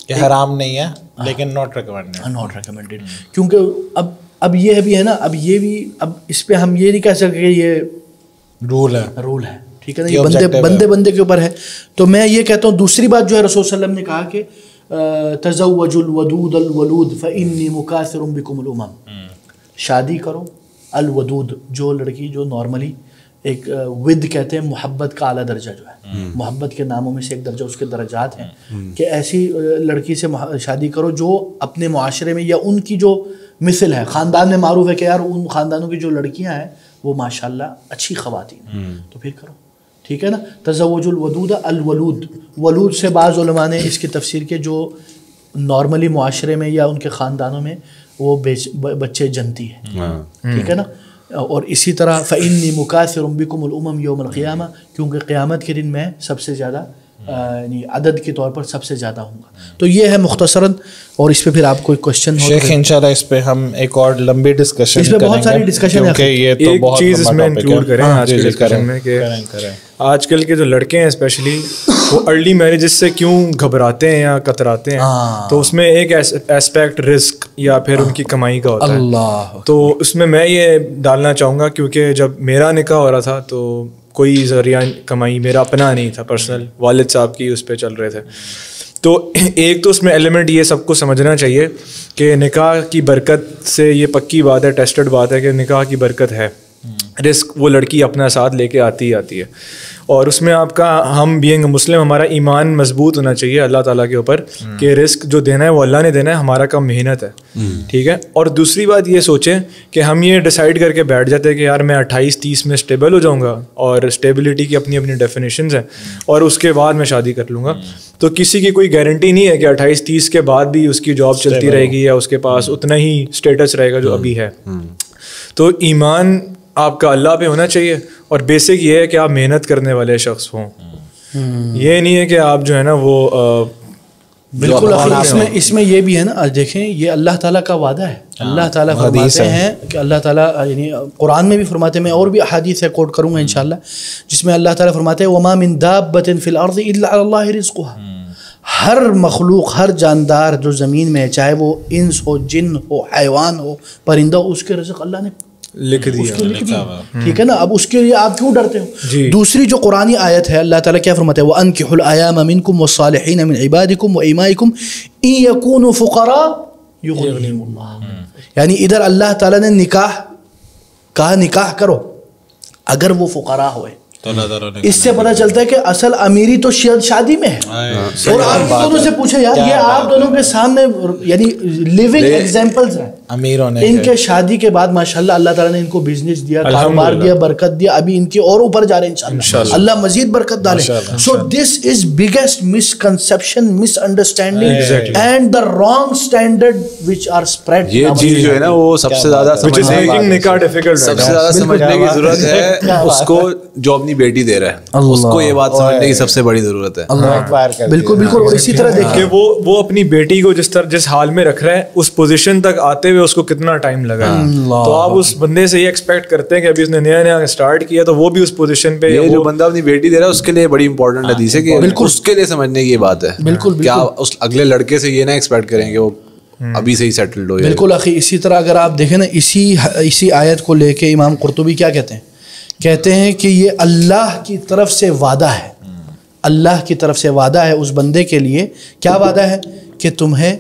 کہ حرام نہیں ہے لیکن ناٹ ریکمینڈیڈ. کیونکہ اب یہ بھی ہے نا, اب یہ بھی اب اس پہ ہم یہ نہیں کہہ سکتے کہ یہ رول ہے. ٹھیک ہے نا, یہ بندے کے اوپر ہے. تو میں یہ کہتا ہوں دوسری بات جو ہے رسول صلی اللہ علیہ وسلم نے کہا کہ تزوجوا الودود الولود فانی مکاثر بکم الامم, شادی کرو الودود, جو لڑکی جو نارملی ایک ود کہتے ہیں محبت کا اعلیٰ درجہ جو ہے, محبت کے ناموں میں سے ایک درجہ, اس کے درجات ہیں کہ ایسی لڑکی سے شادی کرو جو اپنے معاشرے میں یا ان کی جو مثل ہے, خاندان میں معروف ہے کہ یار ان خاندانوں کی جو لڑکیاں ہیں وہ ماشاءاللہ اچھی خواتین ہیں, تو پھر کرو. ٹھیک ہے نا. تزوج الودود الولود, ولود سے بعض علماء نے اس کی تفسیر کے جو نارملی معاشرے میں یا ان کے خاندانوں میں وہ بچے جنتی ہیں. ٹھیک ہے نا. اور اسی طرح فإنی مکاثر بکم الامم یوم القیامہ, کیونکہ قیامت کے دن میں سب سے زیادہ یعنی عدد کے طور پر سب سے زیادہ ہوں گا. تو یہ ہے مختصراً, اور اس پہ پھر آپ کوئی کوشچن ہو شیخ انشاءاللہ اس پہ ہم ایک اور لمبی ڈسکشن اس پہ بہت ساری ڈسکشن ہے, کیونکہ یہ تو بہت چیز اس میں انکلوڈ کریں آج کے ڈسکشن میں کہ آج کل کے جو لڑکے ہیں اسپیشلی وہ ارلی میرجز سے کیوں گھبراتے ہیں یا کتراتے ہیں, تو اس میں ایک ایسپیکٹ رسک یا پھر ان کی کمائی کا ہوتا ہے. تو اس میں یہ ڈالنا چاہوں گا کیونکہ جب میرا نکاح ہو رہا تھا تو کوئی ذریعہ کمائی میرا اپنا نہیں تھا, پرسنل, والد صاحب کی اس پہ چل رہے تھے. تو ایک تو اس میں ایلیمنٹ یہ سب کو سمجھنا چاہیے کہ نکاح کی برکت سے, یہ پکی بات ہے, ٹیسٹڈ بات ہے کہ نکاح کی برکت ہے. رزق وہ لڑکی اپنا ساتھ لے کے آتی ہے. اور اس میں آپ کا ہم بینگ مسلم ہمارا ایمان مضبوط ہونا چاہیے اللہ تعالیٰ کے اوپر کہ رزق جو دینا ہے وہ اللہ نے دینا ہے, ہمارا کام محنت ہے, ٹھیک ہے. اور دوسری بات یہ سوچیں کہ ہم یہ ڈیسائیڈ کر کے بیٹھ جاتے ہیں کہ یار میں 28-30 میں اسٹیبل ہو جاؤں گا, اور اسٹیبلٹی کی اپنی اپنی ڈیفینیشنز ہیں, اور اس کے بعد میں شادی کر لوں گا. تو کسی کی کوئی گارنٹی نہیں ہے کہ 28-30 کے بعد بھی اس کی جاب چلتی رہے گی یا اس کے پاس اتنا ہی اسٹیٹس رہے گا جو ابھی ہے. تو ایمان آپ کا اللہ پہ ہونا چاہیے, اور بیسک یہ ہے کہ آپ محنت کرنے والے شخص ہوں. یہ نہیں ہے کہ آپ جو ہے نا وہ بالکل. اس میں یہ بھی ہے نا, دیکھیں یہ اللہ تعالیٰ کا وعدہ ہے. اللہ تعالیٰ فرماتے ہیں کہ اللہ تعالیٰ یعنی قرآن میں بھی فرماتے ہیں, میں اور بھی احادیث ہے کوٹ کروں گا انشاءاللہ, جس میں اللہ تعالیٰ فرماتے ہیں وما من دابۃ فی الارض الا علی اللہ رزقها. ہر مخلوق, ہر جاندار جو زمین میں ہے, چاہے وہ انس ہو, جن ہو, حیوان ہو, پرندہ ہو, اس کے رزق اللہ نے لکھ دیا, ٹھیک ہے نا. اب اس کے لیے آپ کیوں ڈرتے ہو؟ دوسری جو قرآنی آیت ہے اللہ تعالیٰ کیا فرماتا ہے وَأَنْكِحُوا الْأَيَامَ مِنْكُمْ وَالصَّالِحِينَ مِنْ عِبَادِكُمْ وَإِمَائِكُمْ إِنْ يَكُونُوا فُقَرَاءَ يُغْنِهِمُ اللَّهُ. یعنی ادھر اللہ تعالیٰ نے نکاح کرو اگر وہ فقراء ہوئے. اس سے پتہ چلتا ہے کہ اصل امیری تو شادی میں ہے. اور آپ دونوں سے پوچھیں یار, یہ آپ دونوں کے سامنے یعنی لیونگ ایگزامپلز ہیں امیر ہونے ان کے. شادی کے بعد ماشاءاللہ اللہ تعالیٰ نے ان کو بزنس دیا, کاروبار دیا, برکت دیا, ابھی ان کی اور اوپر جا رہے ہیں انشاءاللہ, اللہ مزید برکت ڈالے. So this is biggest misconception, misunderstanding and the wrong standard which are spread. یہ چیز جو ہے نا وہ سب سے زیادہ سمجھنے کی ضرورت ہے. اس کو جو اپنی بیٹی دے رہا ہے اس کو یہ بات سمجھنے کی سب سے بڑی ضرورت ہے. بالکل بالکل. اور اسی طرح دیکھیں کہ وہ اپنی بیٹی کو جس حال میں رکھ رہا ہے اس پوزیشن تک آتے ہوئے اس کو کتنا ٹائم لگا. تو آپ اس بندے سے یہ ایکسپیکٹ کرتے ہیں کہ ابھی اس نے نیا اسٹارٹ کیا تو وہ بھی اس پوزیشن پہ, جو بندہ اپنی بیٹی دے رہا ہے اس کے لیے بڑی امپورٹنٹ حدیث ہے کہ اس کے لیے سمجھنے کی بات ہے. بالکل. کیا اس اگلے لڑکے سے یہ نہ ایکسپیکٹ کریں کہ وہ ابھی سے ہی سیٹلڈ ہو. بالکل اخی. اسی طرح اگر آپ دیکھیں نا اسی آیت کو لے کے امام قرطبی کیا کہتے ہیں کہ یہ اللہ کی طرف سے وعدہ ہے. اللہ کی طرف سے وعدہ ہے اس بندے کے لیے. کیا وعدہ ہے؟ کہ تمہیں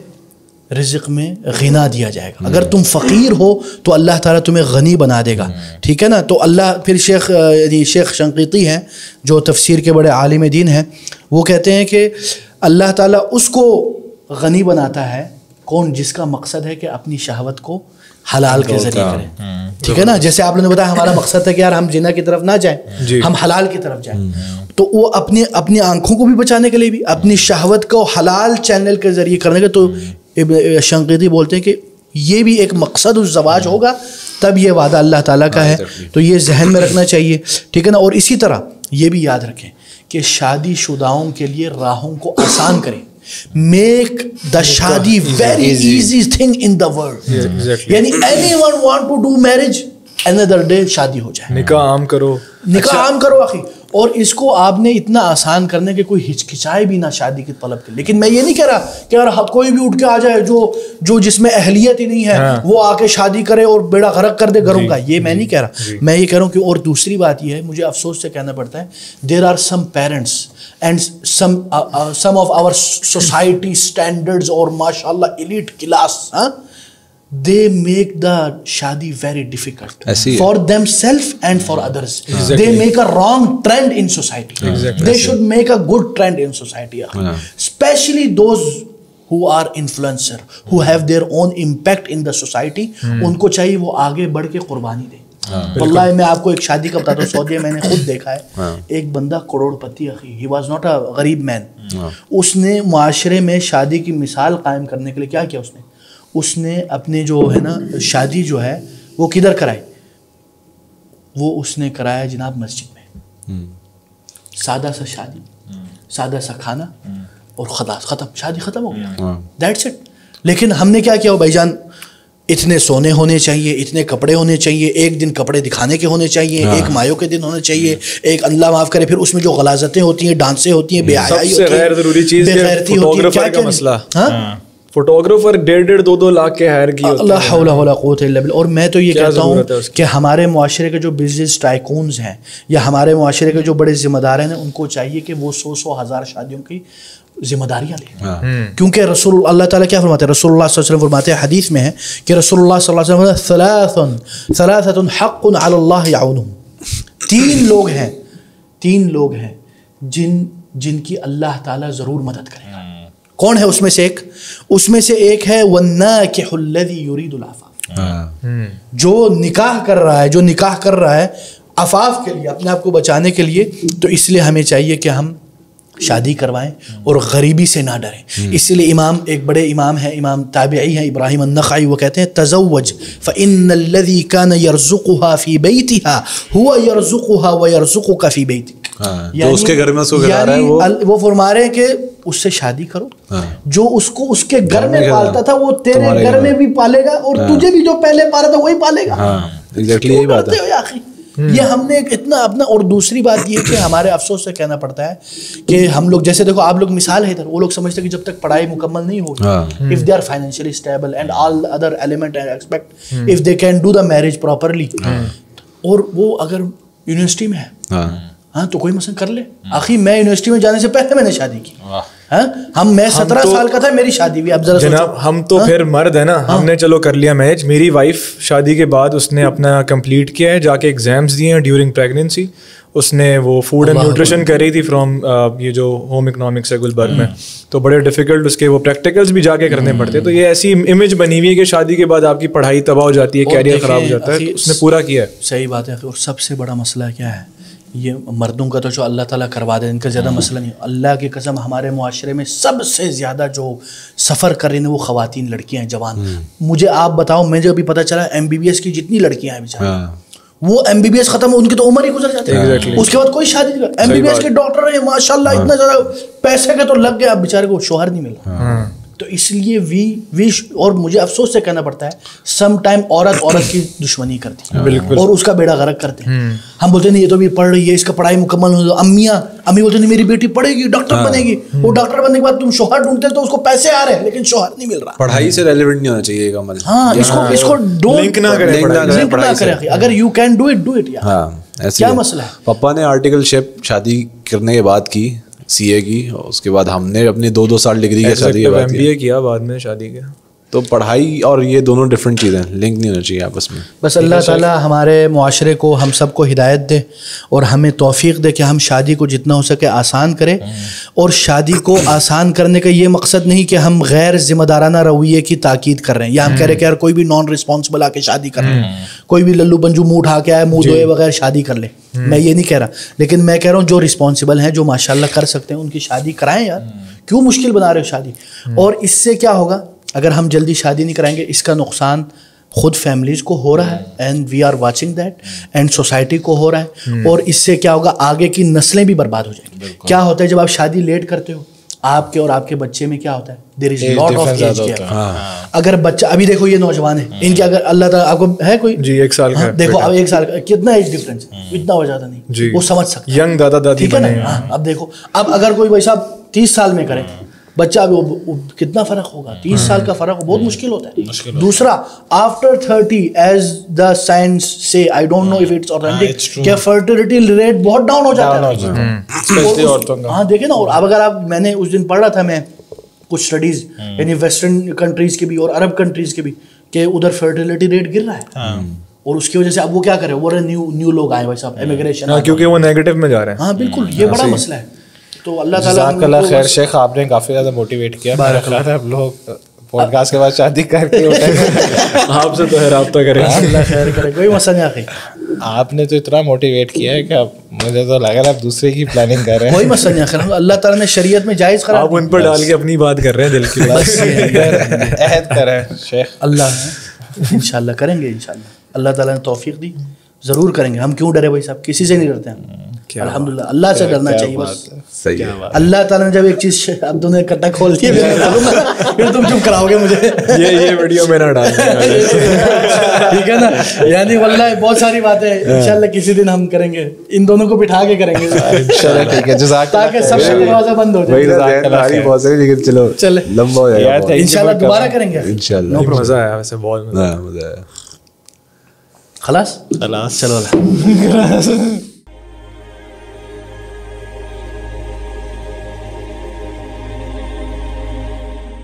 رزق میں غنا دیا جائے گا. اگر تم فقیر ہو تو اللہ تعالیٰ تمہیں غنی بنا دے گا, ٹھیک ہے نا. تو اللہ پھر شیخ شنقیطی ہیں جو تفسیر کے بڑے عالم دین ہیں, وہ کہتے ہیں کہ اللہ تعالیٰ اس کو غنی بناتا ہے کون, جس کا مقصد ہے کہ اپنی شہوت کو حلال کے ذریعے کریں, ٹھیک ہے نا. جیسے آپ نے بتایا ہمارا مقصد ہے کہ یار ہم زنا کی طرف نہ جائیں, ہم حلال کی طرف جائیں. تو وہ اپنی آنکھوں کو بھی بچانے کے لیے بھی اپنی شہوت کو حلال چینل کے ذریعے کرنے کے. تو شنقیطی بولتے ہیں کہ یہ بھی ایک مقصد اس زواج ہوگا تب یہ وعدہ اللہ تعالیٰ کا ہے. تو یہ ذہن میں رکھنا چاہیے, ٹھیک ہے نا. اور اسی طرح یہ بھی یاد رکھیں کہ شادی شداؤں کے لیے راہوں کو آسان کریں. Make the شادی very easy thing in the world. یعنی anyone want to do marriage, another day شادی ہو جائے, نکاح عام کرو, نکاح عام کرو آخی. اور اس کو آپ نے اتنا آسان کرنے کے کوئی ہچکچائے بھی نہ شادی کی طلب کے. لیکن میں یہ نہیں کہہ رہا کہ یار کوئی بھی اٹھ کے آ جائے جو جس میں اہلیت ہی نہیں ہے وہ آ کے شادی کرے اور بیڑا غرق کر دے گھروں کا. یہ میں نہیں کہہ رہا. میں یہ کہہ رہا ہوں کہ اور دوسری بات یہ ہے, مجھے افسوس سے کہنا پڑتا ہے, there are some parents and some of our society standards or mashallah elite class, they make the shadi very difficult for themselves and for others. They make a wrong trend in society. They should make a good trend in society, especially those who are influencer, who have their own impact in the society. ان کو چاہیے وہ آگے بڑھ کے قربانی دیں. واللہ میں آپ کو ایک شادی کا بتاتا ہوں, سعودیہ میں نے خود دیکھا ہے. ایک بندہ کروڑ پتی اخی, ہی واز ناٹ اے غریب مین. اس نے معاشرے میں شادی کی مثال قائم کرنے کے لیے کیا کیا, اس نے اپنے جو ہے نا شادی جو ہے وہ کدھر کرائی, وہ اس نے کرایا جناب مسجد میں. سادہ سا شادی, سادہ سا کھانا اور خلاص, ختم, شادی ختم ہو گیا, دیٹس اٹ. لیکن ہم نے کیا کیا بھائی جان, اتنے سونے ہونے چاہیے, اتنے کپڑے ہونے چاہیے, ایک دن کپڑے دکھانے کے ہونے چاہیے, ایک مایوں کے دن ہونے چاہیے, ایک اللہ معاف کرے پھر اس میں جو غلاظتیں ہوتی ہیں, ڈانسیں ہوتی ہیں, بے حیائی ہوتی ہے, غیر ضروری چیز فوٹوگرافر کا مسئلہ. فوٹوگرافر 1.5-2 لاکھ کے ہائر کی ہوتے ہیں. لا حول ولا قوت الا باللہ. اور میں تو یہ کہتا ہوں کہ ہمارے معاشرے کے جو بزنس ٹائکونز ہیں یا ہمارے معاشرے کے جو بڑے ذمہ دار ہیں ان کو چاہیے کہ وہ 100,000 شادیوں کی ذمہ داریاں لیں. کیونکہ رسول اللہ تعالیٰ کیا فرماتے ہیں, رسول اللہ صلی اللہ علیہ وسلم فرماتے ہیں حدیث میں ہے کہ رسول اللہ صلی اللہ علیہ وسلم ثلاثۃ حق علی اللہ یعونہم, تین لوگ ہیں جن کی اللہ تعالیٰ ضرور مدد کرے گا. کون ہے اس میں سے ایک؟ اس میں سے ایک ہے والناکح الذی یرید العفاف, جو نکاح کر رہا ہے عفاف کے لیے, اپنے آپ کو بچانے کے لیے. تو اس لیے ہمیں چاہیے کہ ہم شادی کروائیں اور غریبی سے نہ ڈریں. اس لیے ایک بڑے امام ہیں, امام تابعی ہیں ابراہیم النخعی, وہ کہتے ہیں تزوج فإن الذی کان یرزقها فی بیتها هو یرزقها ویرزقک فی بیتک. جو اس کے گھر میں اس کو گزارا ہے وہ فرما رہے ہیں کہ اس سے شادی کرو, جو اس کو اس کے گھر میں پالتا تھا وہ تیرے گھر میں بھی پالے گا, اور تجھے بھی جو پہلے پالا تھا وہی پالے گا. ایگزیکٹلی یہی بات ہے. یہ ہم نے اتنا اپنا. اور دوسری بات یہ کہ ہمارے افسوس سے کہنا پڑتا ہے کہ ہم لوگ جیسے دیکھو آپ لوگ مثال ہے ادھر, وہ لوگ سمجھتے ہیں کہ جب تک پڑھائی مکمل نہیں ہوگی, if they are financially stable and all other element and aspect, if they can do the marriage properly, اور وہ اگر یونیورسٹی میں ہے ہاں تو کوئی مثلا کر لے. آخری میں یونیورسٹی میں جانے سے پہلے میں نے شادی کی, میں 17 سال کا تھا, میری شادی ہوئی. اب ذرا جناب ہم تو پھر مرد ہے نا, ہم نے چلو کر لیا میچ. میری وائف شادی کے بعد اس نے اپنا کمپلیٹ کیا ہے, جا کے ایگزامس دیے ہیں ڈیورنگ پریگنینسی. اس نے وہ فوڈ اینڈ نیوٹریشن کر رہی تھی فرام یہ جو ہوم اکنامکس ہے گلبرگ میں, تو بڑے ڈیفیکلٹ اس کے وہ پریکٹیکلز بھی جا کے کرنے پڑتے. تو یہ ایسی امیج بنی ہوئی ہے کہ شادی کے بعد آپ کی پڑھائی تباہ ہو جاتی ہے, کیریئر خراب ہو جاتا ہے. اس نے پورا کیا ہے. صحیح بات ہے. اور سب سے بڑا مسئلہ کیا ہے, یہ مردوں کا تو جو اللہ تعالیٰ کروا دے, ان کا زیادہ مسئلہ نہیں. اللہ کی قسم ہمارے معاشرے میں سب سے زیادہ جو سفر کر رہی ہیں وہ خواتین, لڑکیاں ہیں, جوان. مجھے آپ بتاؤ, مجھے ابھی پتہ چلا MBBS کی جتنی لڑکیاں ہیں بیچارے, وہ MBBS ختم, ان کی تو عمر ہی گزر جاتی ہے, اس کے بعد کوئی شادی نہیں. MBBS کے ڈاکٹر ہیں ماشاء اللہ, اتنا زیادہ پیسے کے تو لگ گئے, اب بیچارے کو شوہر نہیں ملا. تو اس لیے وی اور مجھے افسوس سے کہنا پڑتا ہے سم ٹائم عورت کی دشمنی کرتی ہے اور اس کا بیڑا غرق کرتے ہیں. ہم بولتے ہیں نہیں یہ تو بھی پڑھ رہی ہے, اس کا پڑھائی مکمل ہو. امی بولتے ہیں میری بیٹی پڑھے گی, ڈاکٹر بنے گی. وہ ڈاکٹر بننے کے بعد تم شوہر ڈھونڈتے تو اس کو پیسے آ رہے ہیں لیکن شوہر نہیں مل رہا. پڑھائی سے ریلیونٹ نہیں ہونا چاہیے یہ عمل. ہاں, اس کو لنک نہ کرے. اگر یو کین ڈو اٹ. ہاں, کیا مسئلہ ہے. پپا نے آرٹیکل شپ شادی کرنے کے بعد کی, CA کی, اس کے بعد ہم نے اپنی 2 سال ڈگری کے ساتھ MBA کیا, بعد میں شادی کیا. تو پڑھائی اور یہ دونوں ڈفرینٹ چیزیں, لنک نہیں ہونا چاہیے آپس میں. بس اللہ تعالیٰ ہمارے معاشرے کو, ہم سب کو ہدایت دے اور ہمیں توفیق دے کہ ہم شادی کو جتنا ہو سکے آسان کریں. اور شادی کو آسان کرنے کا یہ مقصد نہیں کہ ہم غیر ذمہ دارانہ رویے کی تاکید کر رہے ہیں, یا ہم کہہ رہے ہیں کہ یار کوئی بھی نان رسپانسبل آ کے شادی کر لے, کوئی بھی للو بنجو منہ اٹھا کے آئے, منہ دھوئے بغیر شادی کر لے. میں یہ نہیں کہہ رہا, لیکن میں کہہ رہا ہوں جو رسپانسبل ہیں, جو ماشاء اللہ کر سکتے ہیں, ان کی شادی کرائیں. یار کیوں مشکل بنا رہے ہو شادی. اور اس سے کیا ہوگا, اگر ہم جلدی شادی نہیں کرائیں گے, اس کا نقصان خود فیملیز کو ہو رہا ہے, and we are watching that, and society کو ہو رہا ہے. اور اس سے کیا ہوگا, آگے کی نسلیں بھی برباد ہو جائیں گی. کیا ہوتا ہے جب آپ شادی لیٹ کرتے ہو, آپ کے اور آپ کے بچے میں کیا ہوتا ہے, دیر از لاٹ آف ایج گیپ. اگر بچہ ابھی دیکھو یہ نوجوان ہے, ان کے اگر اللہ تعالیٰ آپ کو ہے کوئی جی 1 سال کا, دیکھو اب 1 سال کا کتنا ایج ڈفرینس ہے, اتنا ہو زیادہ نہیں, وہ سمجھ سکتا ہے, ینگ دادا دادی بنے. اب دیکھو, اب اگر کوئی بھائی صاحب 30 سال میں کرے بچہ, کتنا فرق ہوگا. 30 سال کا فرق بہت مشکل ہوتا ہے. دوسرا, آفٹر 30 ایز دا سائنس سے, I don't know if it's authentic, کہ فرٹیلٹی ریٹ بہت ڈاؤن ہو جاتا ہے. ہاں دیکھیں نا. اور اب اگر آپ, میں نے اس دن پڑھ رہا تھا میں کچھ اسٹڈیز, یعنی ویسٹرن کنٹریز کے بھی اور عرب کنٹریز کے بھی, کہ ادھر فرٹیلٹی ریٹ گر رہا ہے. اور اس کی وجہ سے اب وہ کیا کرے, وہ نیو لوگ آئے بھائی صاحب, امیگریشن, کیونکہ وہ نیگیٹو میں جا رہے ہیں. ہاں بالکل, یہ بڑا مسئلہ ہے. تو اللہ جزاک اللہ خیر شیخ, آپ نے کافی زیادہ موٹیویٹ کیا. ہم لوگ پوڈ کاسٹ کے بعد شادی کر کے آپ سے تو ہے رابطہ کریں, اللہ خیر کرے, کوئی مسئلہ نہیں. آخری آپ نے تو اتنا موٹیویٹ کیا ہے کہ اب مجھے تو لگ رہا ہے آپ دوسرے کی پلاننگ کر رہے ہیں. کوئی مسئلہ نہیں. آخر اللہ تعالیٰ نے شریعت میں جائز قرار, آپ ان پر ڈال کے اپنی بات کر رہے ہیں دل کی. عہد کریں شیخ, اللہ انشاءاللہ کریں گے, انشاءاللہ اللہ تعالیٰ نے توفیق دی, ضرور کریں گے. ہم کیوں ڈرے بھائی صاحب, کسی سے نہیں ڈرتے ہیں. الحمدللہ, اللہ سے ڈرنا چاہیے بس. صحیح ہے. اللہ تعالیٰ نے جب ایک چیز اب تم نے کٹا کھول دیا, پھر تم چپ کراؤ گے مجھے. یہ ویڈیو میں نہ ڈال, ٹھیک ہے نا. یعنی واللہ بہت ساری باتیں انشاءاللہ کسی دن ہم کریں گے, ان دونوں کو بٹھا کے کریں گے انشاءاللہ. ٹھیک ہے, جزاک اللہ, تاکہ سب سے دروازہ بند ہو جائے. بہت ساری, لیکن چلو چلے لمبا ہو جائے گا. انشاءاللہ دوبارہ کریں گے انشاءاللہ. مزہ آیا ویسے, بہت مزہ آیا. خلاص خلاص چلو.